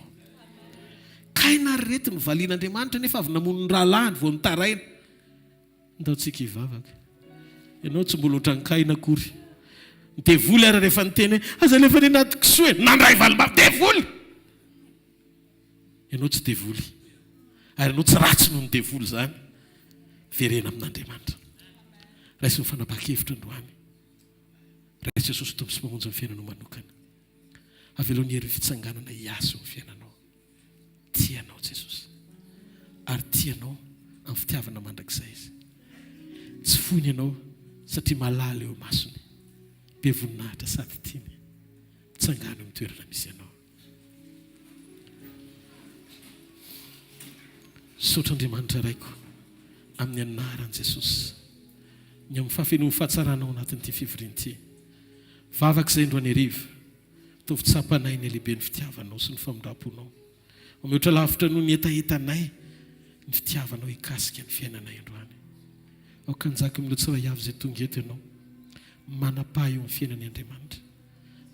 Kaina rety mivalian'Andriamanitra nefa avy namono ny rahalahy vao nitaraina. Ndaontsika hivavaka. Ianao tsy mbola ohatran'ny Kaina akory. Ny devoly ary rehefa niteny aza lefa ny anaty kisoa nandray valim-bavy devoly. Ianao tsy devoly. Ary ianao tsy ratsy noho ny devoly zany. Verena amin'Andriamanitra. Raisy ny fanapahan-kevitra androany. Raisy Jesosy tompo sy mamonjy ny fiainanao manokana. Avelao ny hery fitsanganana hiaso ny fiainanao. Tianao Jesosy. Ary tianao amin'ny fitiavana mandrakizay izy. Tsy fony ianao satria malala eo masony, be voninahitra sady tiany mitsangana amin'ny toerana misy ianao. Saotr'Andriamanitra raiko amin'ny anaran'i Jesosy, ny amin'ny fahafenoan'ny fahatsaranao anatin'ity fivorian'ity. Vavaka izay andro any ariva, tovy tsapanay ny lehibe ny fitiavanao sy ny famindraponao. Omeotra lavitra noho ny etaetanay ny fitiavanao hikasika ny fiainanay androany. Aoka anjaka amin'ireo tsiraiavy izay tonga eto ianao, manapa eo amin'ny fiainan'ny Andriamanitra.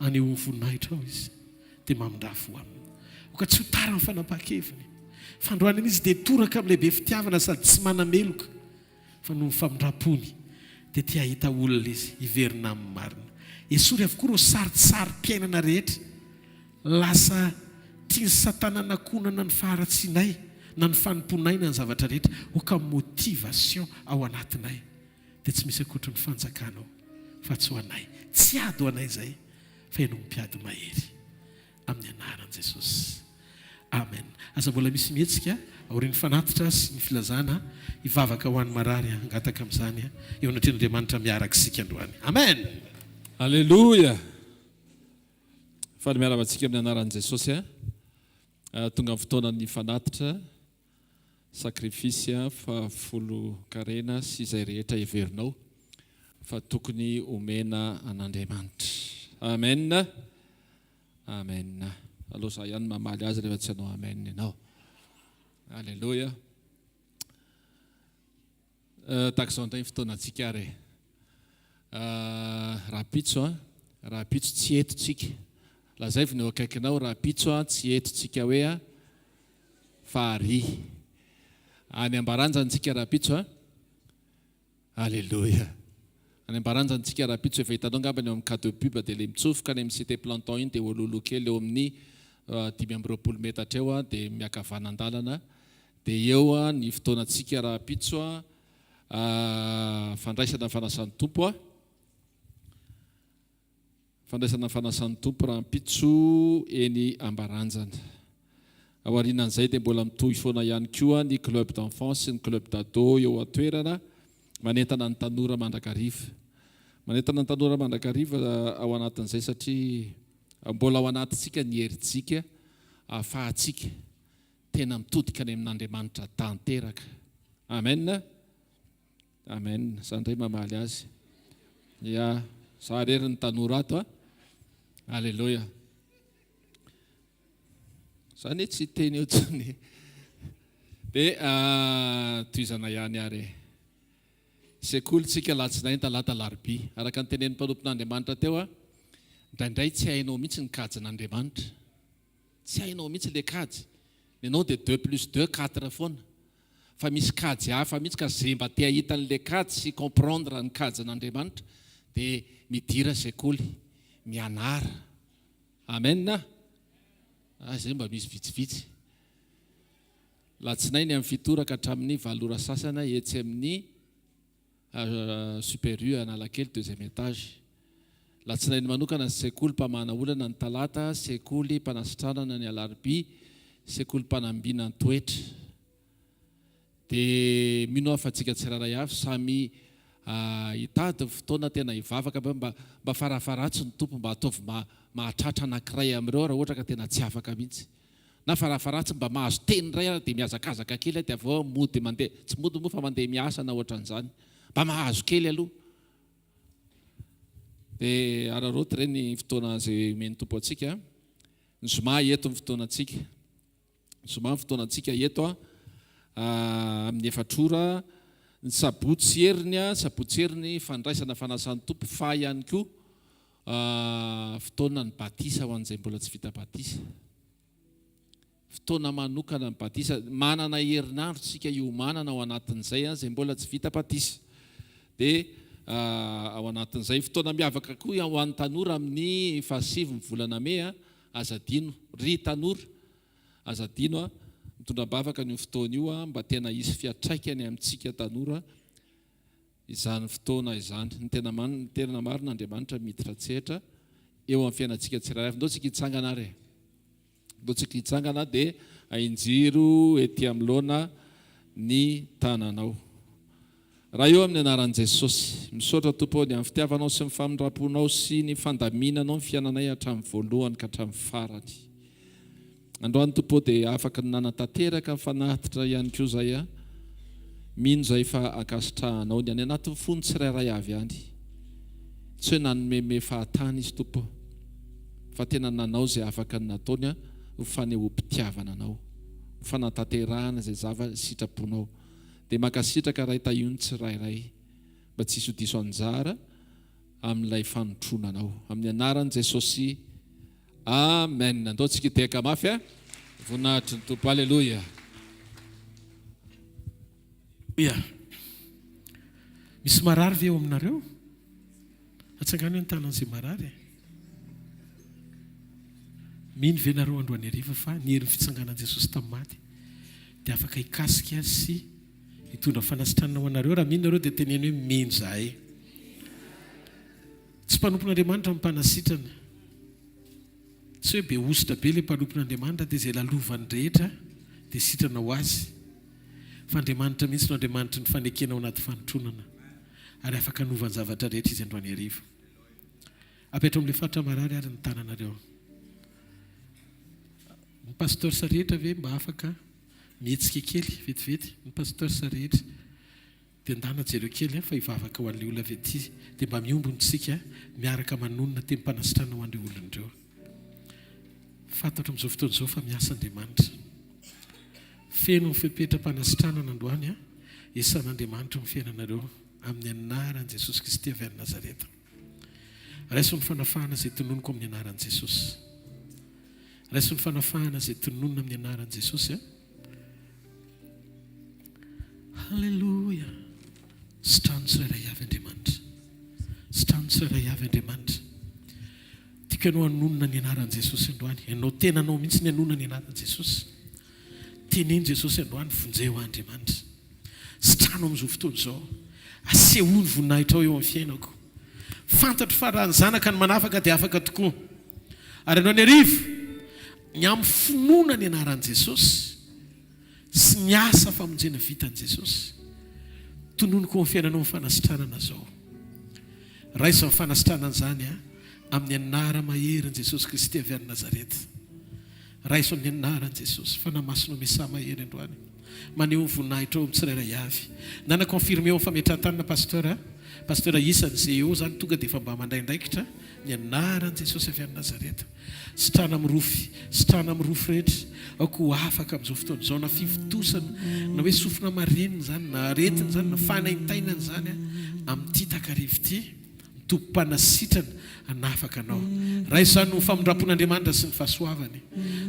Any eo amin'ny voninahitra ao izy dia mamindafo aminy. Aoka tsy ho tara amin'ny fanapa-keviny. Fandroany izy dia toraka amin'ny lehibe fitiavana sady tsy manameloka. Fa noho ny famindrapony dia tia hita olona izy hiverina amin'ny marina. Esory avokoa ireo saritsary-piainana rehetra. Lasa tia ny satana nakonana ny faharatsianay na ny fanomponay na ny zavatra rehetra oka motivation ao anatinay. Dia tsy misy akoatra ny fanjakanao fa tsy ho anay. Tsy ady ho anay izay fa ianao mpiady mahery amin'ny anaran'i Jesosy. Amen. Aza mbola misy mihetsika aorian'ny fanatitra sy ny filazana hivavaka ho an'ny marary angataka amin'izany eo anatrean'Andriamanitra miaraka isika androany. Amen. Alleluia. Fa miaravatsika amin'ny anaran'i Jesosy tonga amin'ny fotoanan'ny fanatitra sakrifisy fa folo karena sy izay rehetra heverinao fa tokony omena an'Andriamanitra. Amen. Amen. Aloha za ihany mamaly azy rehefa tsy hanao amen ianao. Alleluia. Takizao indray ny fotoanantsika ary. Raha pitso tsy etontsika. Lazay vao ny eo akaikinao raha pitso tsy etontsika hoe fahary. Any ambaranjantsika raha pitso. Alleluia. Any ambaranjantsika raha pitso efa hitanao ngambany eo amin'ny cas de pub dia le mitsofoka any amin'ny cité planton iny dia ololo kely eo amin'ny 520 metatra eo dia miakavanandalana. Dia eo ny fotoanantsika raha pitso fandraisana fanasan'ny tompo fandraisana fanasan'ny tompo raha pitso eny ambaranjana. Aorianan'izay dia mbola mitohy foana ihany koa ny club d'enfance sy ny club d'ado eo atoerana manentana ny tanora mandrakariva. Manentana ny tanora mandrakariva ao anatin'izay satria mbola ao anatintsika ny herintsika ahafahantsika tena mitodika any amin'Andriamanitra tanteraka. Amen. Amen. Za indray mamaly azy. Ya, za rery ny tanora ato. Alleluia. Zany tsy teny eo tsony. Dia toizana ihany ary. Sekolitsika latsinainy talata larobia. Araka ny tenen'ny mpanompon'Andriamanitra teo indraindray tsy hainao mihitsy ny kajin'Andriamanitra. Tsy hainao mihitsy le kajy. Ianao dia 2+2 4 foana. Fa misy kajy hafa mihitsy ka zay mba te hahita an'le kajy sy comprendre ny kajin'Andriamanitra dia midira sekoly, mianara. Amen. Zay mba misy vitsivitsy. Latsinainy amin'ny fitoraka hatramin'ny 7 ora sasana etsy amin'ny supérieur Analakely 2e étage. Latsinainy manokana ny sekoly mpamana olana ny talata, sekoly mpanasitranana ny alarobia, sekoly mpanambiana ny toetra. Dia mino afa-tsika tsiraray avy samy hitady fotoana tena hivavaka mba farafaratsy ny tompo mba ataovy mahatratra anankiray amin'ireo raha ohatra ka tena tsy afaka mihitsy. Na farafaratsy mba mahazo teny iray dia mihazakazaka kely dia avy eo mody mandeha, tsy mody moa fa mandeha miasa na ohatran'izany. Mba mahazo kely aloha. Dia araroty ireny ny fotoana izay meny tompo antsika. Ny zoma eto ny fotoanantsika. Ny zoma ny fotoanantsika eto amin'ny 4 ora. Ny sabotsy heriny fandraisana fanasan'ny tompo fa ihany koa fotoana ny batisa ho an'izay mbola tsy vita batisa. Fotoana manokana ny batisa. Manana herinandro tsika io manana ao anatin'izay izay mbola tsy vita batisa. Dia ao anatin'izay fotoana miavaka koa ho an'ny tanora amin'ny 7 volana May azadino ry tanora azadino mitondra-bavaka ny fotoana io mba tena hisy fiatraikany amintsika tanora izany fotoana izany. Ny tena marina Andriamanitra miditra tsehatra eo amin'ny fiainantsika tsirairay. Ndao tsika hitsangana ary. Ndao tsika hitsangana dia ainjiro ety amin'ny loana ny tananao. Raha eo amin'ny anaran'i Jesosy, misaotra Tompo ny amin'ny fitiavanao sy ny famindraponao sy ny fandaminanao ny fiainanay hatramin'ny voalohany ka hatramin'ny farany. Androany Tompo dia afaka nanantanteraka ny fanatitra ihany koa izay mino izay fa akasitrahanao ny any anatin'ny fony tsirairay avy ihany. Tsy hoe nanomeme fahatany izy Tompo, fa tena nanao izay afaka nataony ho fanehoam-pitiavana anao, ho fanantanterahana izay zava-sitraponao. Dia makasitraka ray tahiny tsirairay mba tsy hisy ho diso anjara amin'ilay fanotronanao. Amin'ny anaran'i Jesosy, amen. Andao tsika teka mafy voninahitry ny Tompo. Alleluia. Misy marary ve eo aminareo? Atsangano ny tanan'izay marary. Mino ve nareo androany hariva fa ny herin'ny fitsanganan'i Jesosy tamin'ny maty dia afaka hikasika sy hitondra fanasitranana ho anareo. Raha mino nareo dia teneny hoe mino zahay. Tsy mpanompon'Andriamanitra amin'ny mpanasitrana. Tsy hoe be ositra be ilay mpanompon'Andriamanitra dia izay lalovany rehetra dia sitrana ho azy. Fa Andriamanitra mihitsy no Andriamanitra ny fanekena ao anaty fanotronana ary afaka hanovany zavatra rehetra izy androany hariva. Apetrao amin'ilay faritra marary ary ny tananareo. Ny pasteur sa rehetra ve mba afaka mihetsika kely vetivety? Ny pasteur sa rehetra dia ndana jereo kely fa hivavaka ho an'ilay olona vety dia mba miombontsika miaraka manonona teny mpanasitrana ho an'ilay olona ireo. Fantatra amin'izao fotoana izao fa miasa Andriamanitra. Feno ny fepetra-panasitranana androany esan'Andriamanitra amin'ny fiainanareo amin'ny anaran'i Jesosy Kristy avy any Nazareta. Raiso ny fanafahana izay tononoko amin'ny anaran'i Jesosy. Raiso ny fanafahana izay tononona amin'ny anaran'i Jesosy. Halleluja. Sitrano tsirairay avy Andriamanitra. Sitrano tsirairay avy Andriamanitra. Tiaka ianao hanonona ny anaran'i Jesosy androany. Ianao tenanao mihitsy ny hanonona ny anaran'i Jesosy. Teneny Jesosy androany vonjeo Andriamanitra. Sitrano amin'izao fotoana izao. Asehoany voninahitra eo amin'ny fiainako. Fantatro fa raha ny zanaka ny manafaka dia afaka tokoa. Ary ianao ny hariva, ny amin'ny finoana ny anaran'i Jesosy sy ny asa famonjena vitan'i Jesosy, tononoko amin'ny fiainanao amin'ny fanasitranana izao. Raisa amin'ny fanasitranana izany amin'ny anara maherin' Jesosy Kristy avy any Nazareta. Raisa amin'ny anaran'i Jesosy, fanamasonao mesa mahery androany. Maneho ny voninahitra eo amin'ny tsirairay avy. Nanakonfirme eo amin'ny fametrahantany pasteur isany izay eo zany tonga dia efa mba mandraindraikitra ny anaran'i Jesosy avy any Nazareta. Sitrana amin'ny rofy, sitrana amin'ny rofy rehetra, aoko afaka amin'izao fotoana izao na fivitosana, na hoe sofina mareniny zany, na aretina zany, na fanaintainana zany amin'ity takarivo ity, mitompo-panasitrana anafaka anao. Raha izany no famindrapon'Andriamanitra sy ny fahasoavany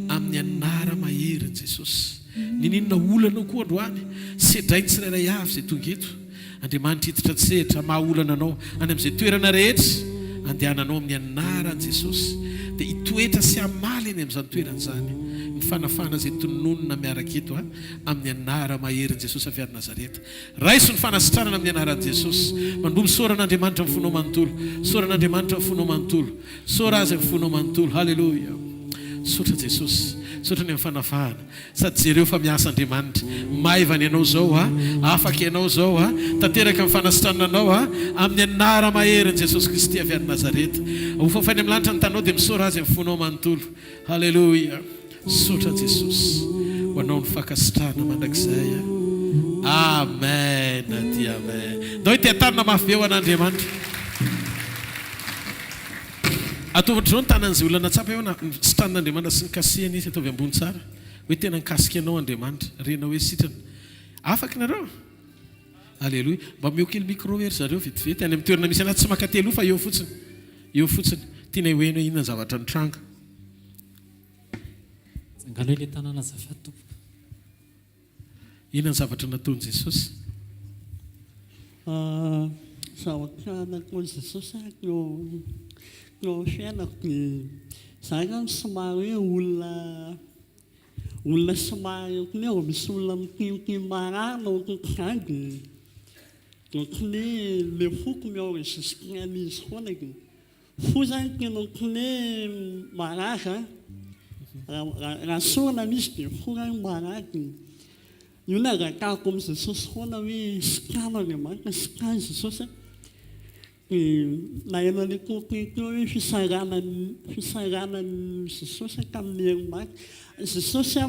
amin'ny anara maherin' Jesosy. Ninona olanao koa androany, sedrainy tsirairay avy izay tonga eto. Andriamanitra hiditra tsehatra maha olana anao any amin'izay toerana rehetra andehananao amin'ny anaran'i Jesosy. Dia hitoetra sy hamaly eny amin'izany toerana izany ny fanafana izay tononona miaraka eto amin'ny anara maherin' Jesosy avy any Nazareta. Raiso ny fanasitranana amin'ny anaran'i Jesosy. Mandomy soran'Andriamanitra amin'ny fonao manontolo, soran'Andriamanitra amin'ny fonao manontolo, sora azy amin'ny fonao manontolo. Halleluja. Sotra Jesosy, sotra ny amin'ny fanafahana. Sady jereo fa miasa Andriamanitra. Maivany ianao zao afaka ianao zao tanteraka amin'ny fanasitrananao amin'ny anara maherin' Jesosy Kristy avy any Nazareta. Ho fafany amin'ny lanitra ny tanao dia misora azy amin'ny fonao manontolo. Halleluja. Sotra Jesosy ho anao ny fakasitrahana mandrakizay. Amen. Dia amen. Dao itetanina mafy be ho an'Andriamanitra. Ataovatra izao ny tanan'izay olona tsapa eo na sitran'Andriamanitra sy ny kasihany izy ataovy ambony tsara. Hoe tena nikasika anao Andriamanitra, rena hoe sitrana. Afaka nareo? Alleluia. Mba meo kely micro ery zareo vetivety any amin'ny toerana misy anazy tsy makatelo fa eo fotsiny. Eo fotsiny. Tiana hoeno hoe inona ny zavatra nitranga. Zangano hoe ilay tanana azafady Tompo. Inona ny zavatra nataon'i Jesosy? Zavatra nataon'i Jesosy no fiainako dia zahay zany somary hoe olona somary ohatran'ny hoe misy olona mitinitiny marary na ohatran'izany dia ohatran'ny hoe le foko mienregistré an'izy foana dia fo zany tena ohatran'ny hoe marary raha sorana an'izy dia fo zany marary. io ny agakako amin'ny Jesosy foana hoe sikana Andriamanitra, sikany Jesosy. Na eno ilay konkretio hoe fisaranany Jesosy tamin'ny herimaty. Jesosy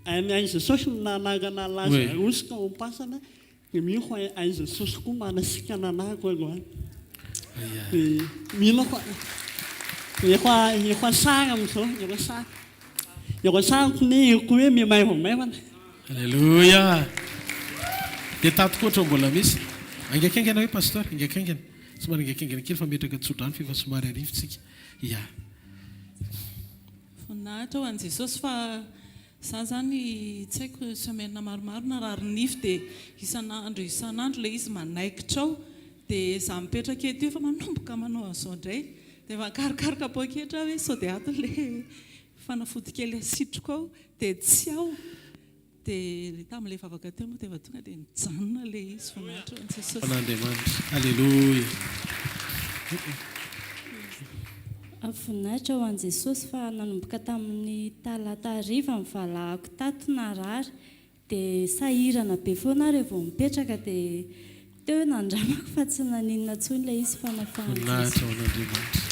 ai Jesosy nanarana laza rosika ao am-pasana dia mino ai Jesosy koa manasikana anako aloha. Mino efa sara amin'izao, efa sarako ny eko hoe mimaivamaivana. Alleluia. Dia tatikoatra mbola misy. Angakaingana hoe pasteur, angakaingana. Somary angakaingana kely fa metraka tsodrano fa efa somary arivotsika. Ya. Voninahitra ho an'i Jesosy fa za zany tsy haiko semaine maromaro nararinify dia isan'andro ilay izy manaikitra ao dia za mipetraka eto io fa manomboka manao an'izao indray dia makarikaroka poketra hoe sao dia ato ilay fanafody kely asitroko ao dia tsy ao dia tamin'ilay vavaka teo moa dia efa tonga dia nijanona ilay izy Voninahitra ho an'i Jesosy. An'Andriamanitra. Alleluia. Voninahitra ho an'i Jesosy fa nanomboka tamin'ny talata hariva mivalahako tato narary dia sahirana be foana rehefa mipetraka dia teo nandramako fa tsy naninona tsony ilay izy fanafahana. Voninahitra ho an'Andriamanitra.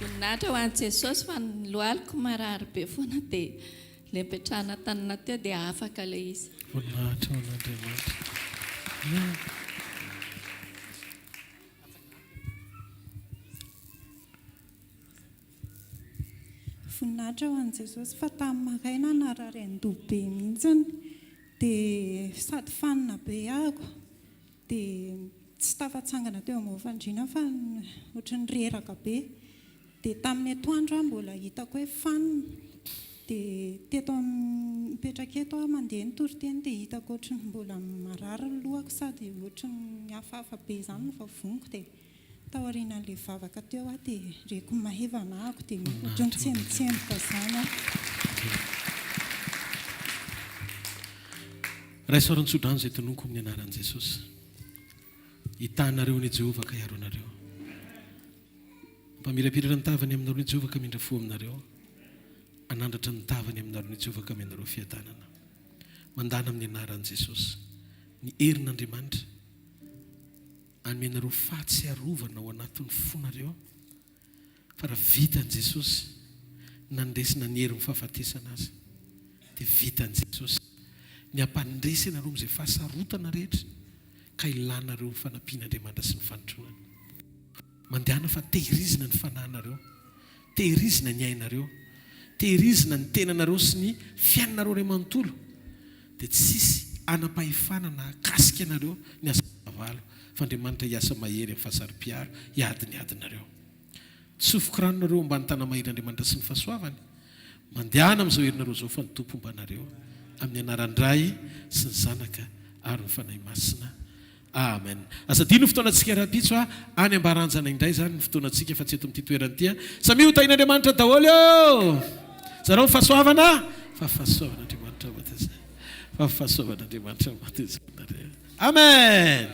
Voninahitra ho an'i Jesosy fa lohaliko marary be foana dia ilay mipetrahana tanana teo dia afaka ilay izy. Voninahitra ho an'Andriamanitra. Voninahitra ho an'i Jesosy fa tamin'ny maraina narary an-doha be mihitsiny dia sady fanina be ahako dia tsy tafatsangana teo amin'ny fandriana fa ohatran'ny reraka be dia tamin'ny atoandro aho mbola hitako hoe fanina dia teto mipetraka eto aho mandeha ny toriteny dia hitako ohatran'ny mbola marary ny lohako sady ohatran'ny hafahafa be izany no vavoniko dia taorian'ilay vavaka teo aho dia reko mahevana ahako dia ohatran'ny tsemotsemoka izany aho. Raisoran-tsodrano izay tononoko amin'ny anaran'i Jesosy. Hitanareo ny Jehovah ka hiaro anareo. Mpamirapiratra ny tavany aminareo ny Jehovah ka mindrafo aminareo. Anandratra ny tavany aminareo ny Jehovah ka aminareo fiadanana. Mandana amin'ny anaran'i Jesosy. Ny herin'Andriamanitra amenareo fahatsiarovana ao anatin'ny fonareo fa raha vitan'i Jesosy nandresina ny herin'ny fahafatesana azy dia vitan'i Jesosy ny ampandresy ianareo amin'izay fahasarotana rehetra ka ilanareo ny fanampian'Andriamanitra sy ny fanotronana. Mandehana fa tehirizina ny fanahinareo, tehirizina ny ainareo, tehirizina ny tenanareo sy ny fiainanareo ray manontolo dia tsisy anam-pahefana na akasika anareo ny asa valo fa Andriamanitra hiasa mahery amin'ny fahasari-piaro hiadinareo. Tsofoka ranonareo mba ny tanamahirin'Andriamanitra sy ny fahasoavany. Mandehana amin'izao herinareo izao fa ny tompo mbanareo amin'ny anaran-dray sy ny zanaka ary ny fanahy masina. Amen. Asadino ny fotoanantsika raha-pitso any ambaranjana indray zany ny fotoanantsika fa tsy eto amin'ity toerana ity. Samy ho tain'Andriamanitra daholo eo. Zareo fahasoavana fa fahasoavan'Andriamanitra matezay. Fa fahasoavan'Andriamanitra matezay. Amen.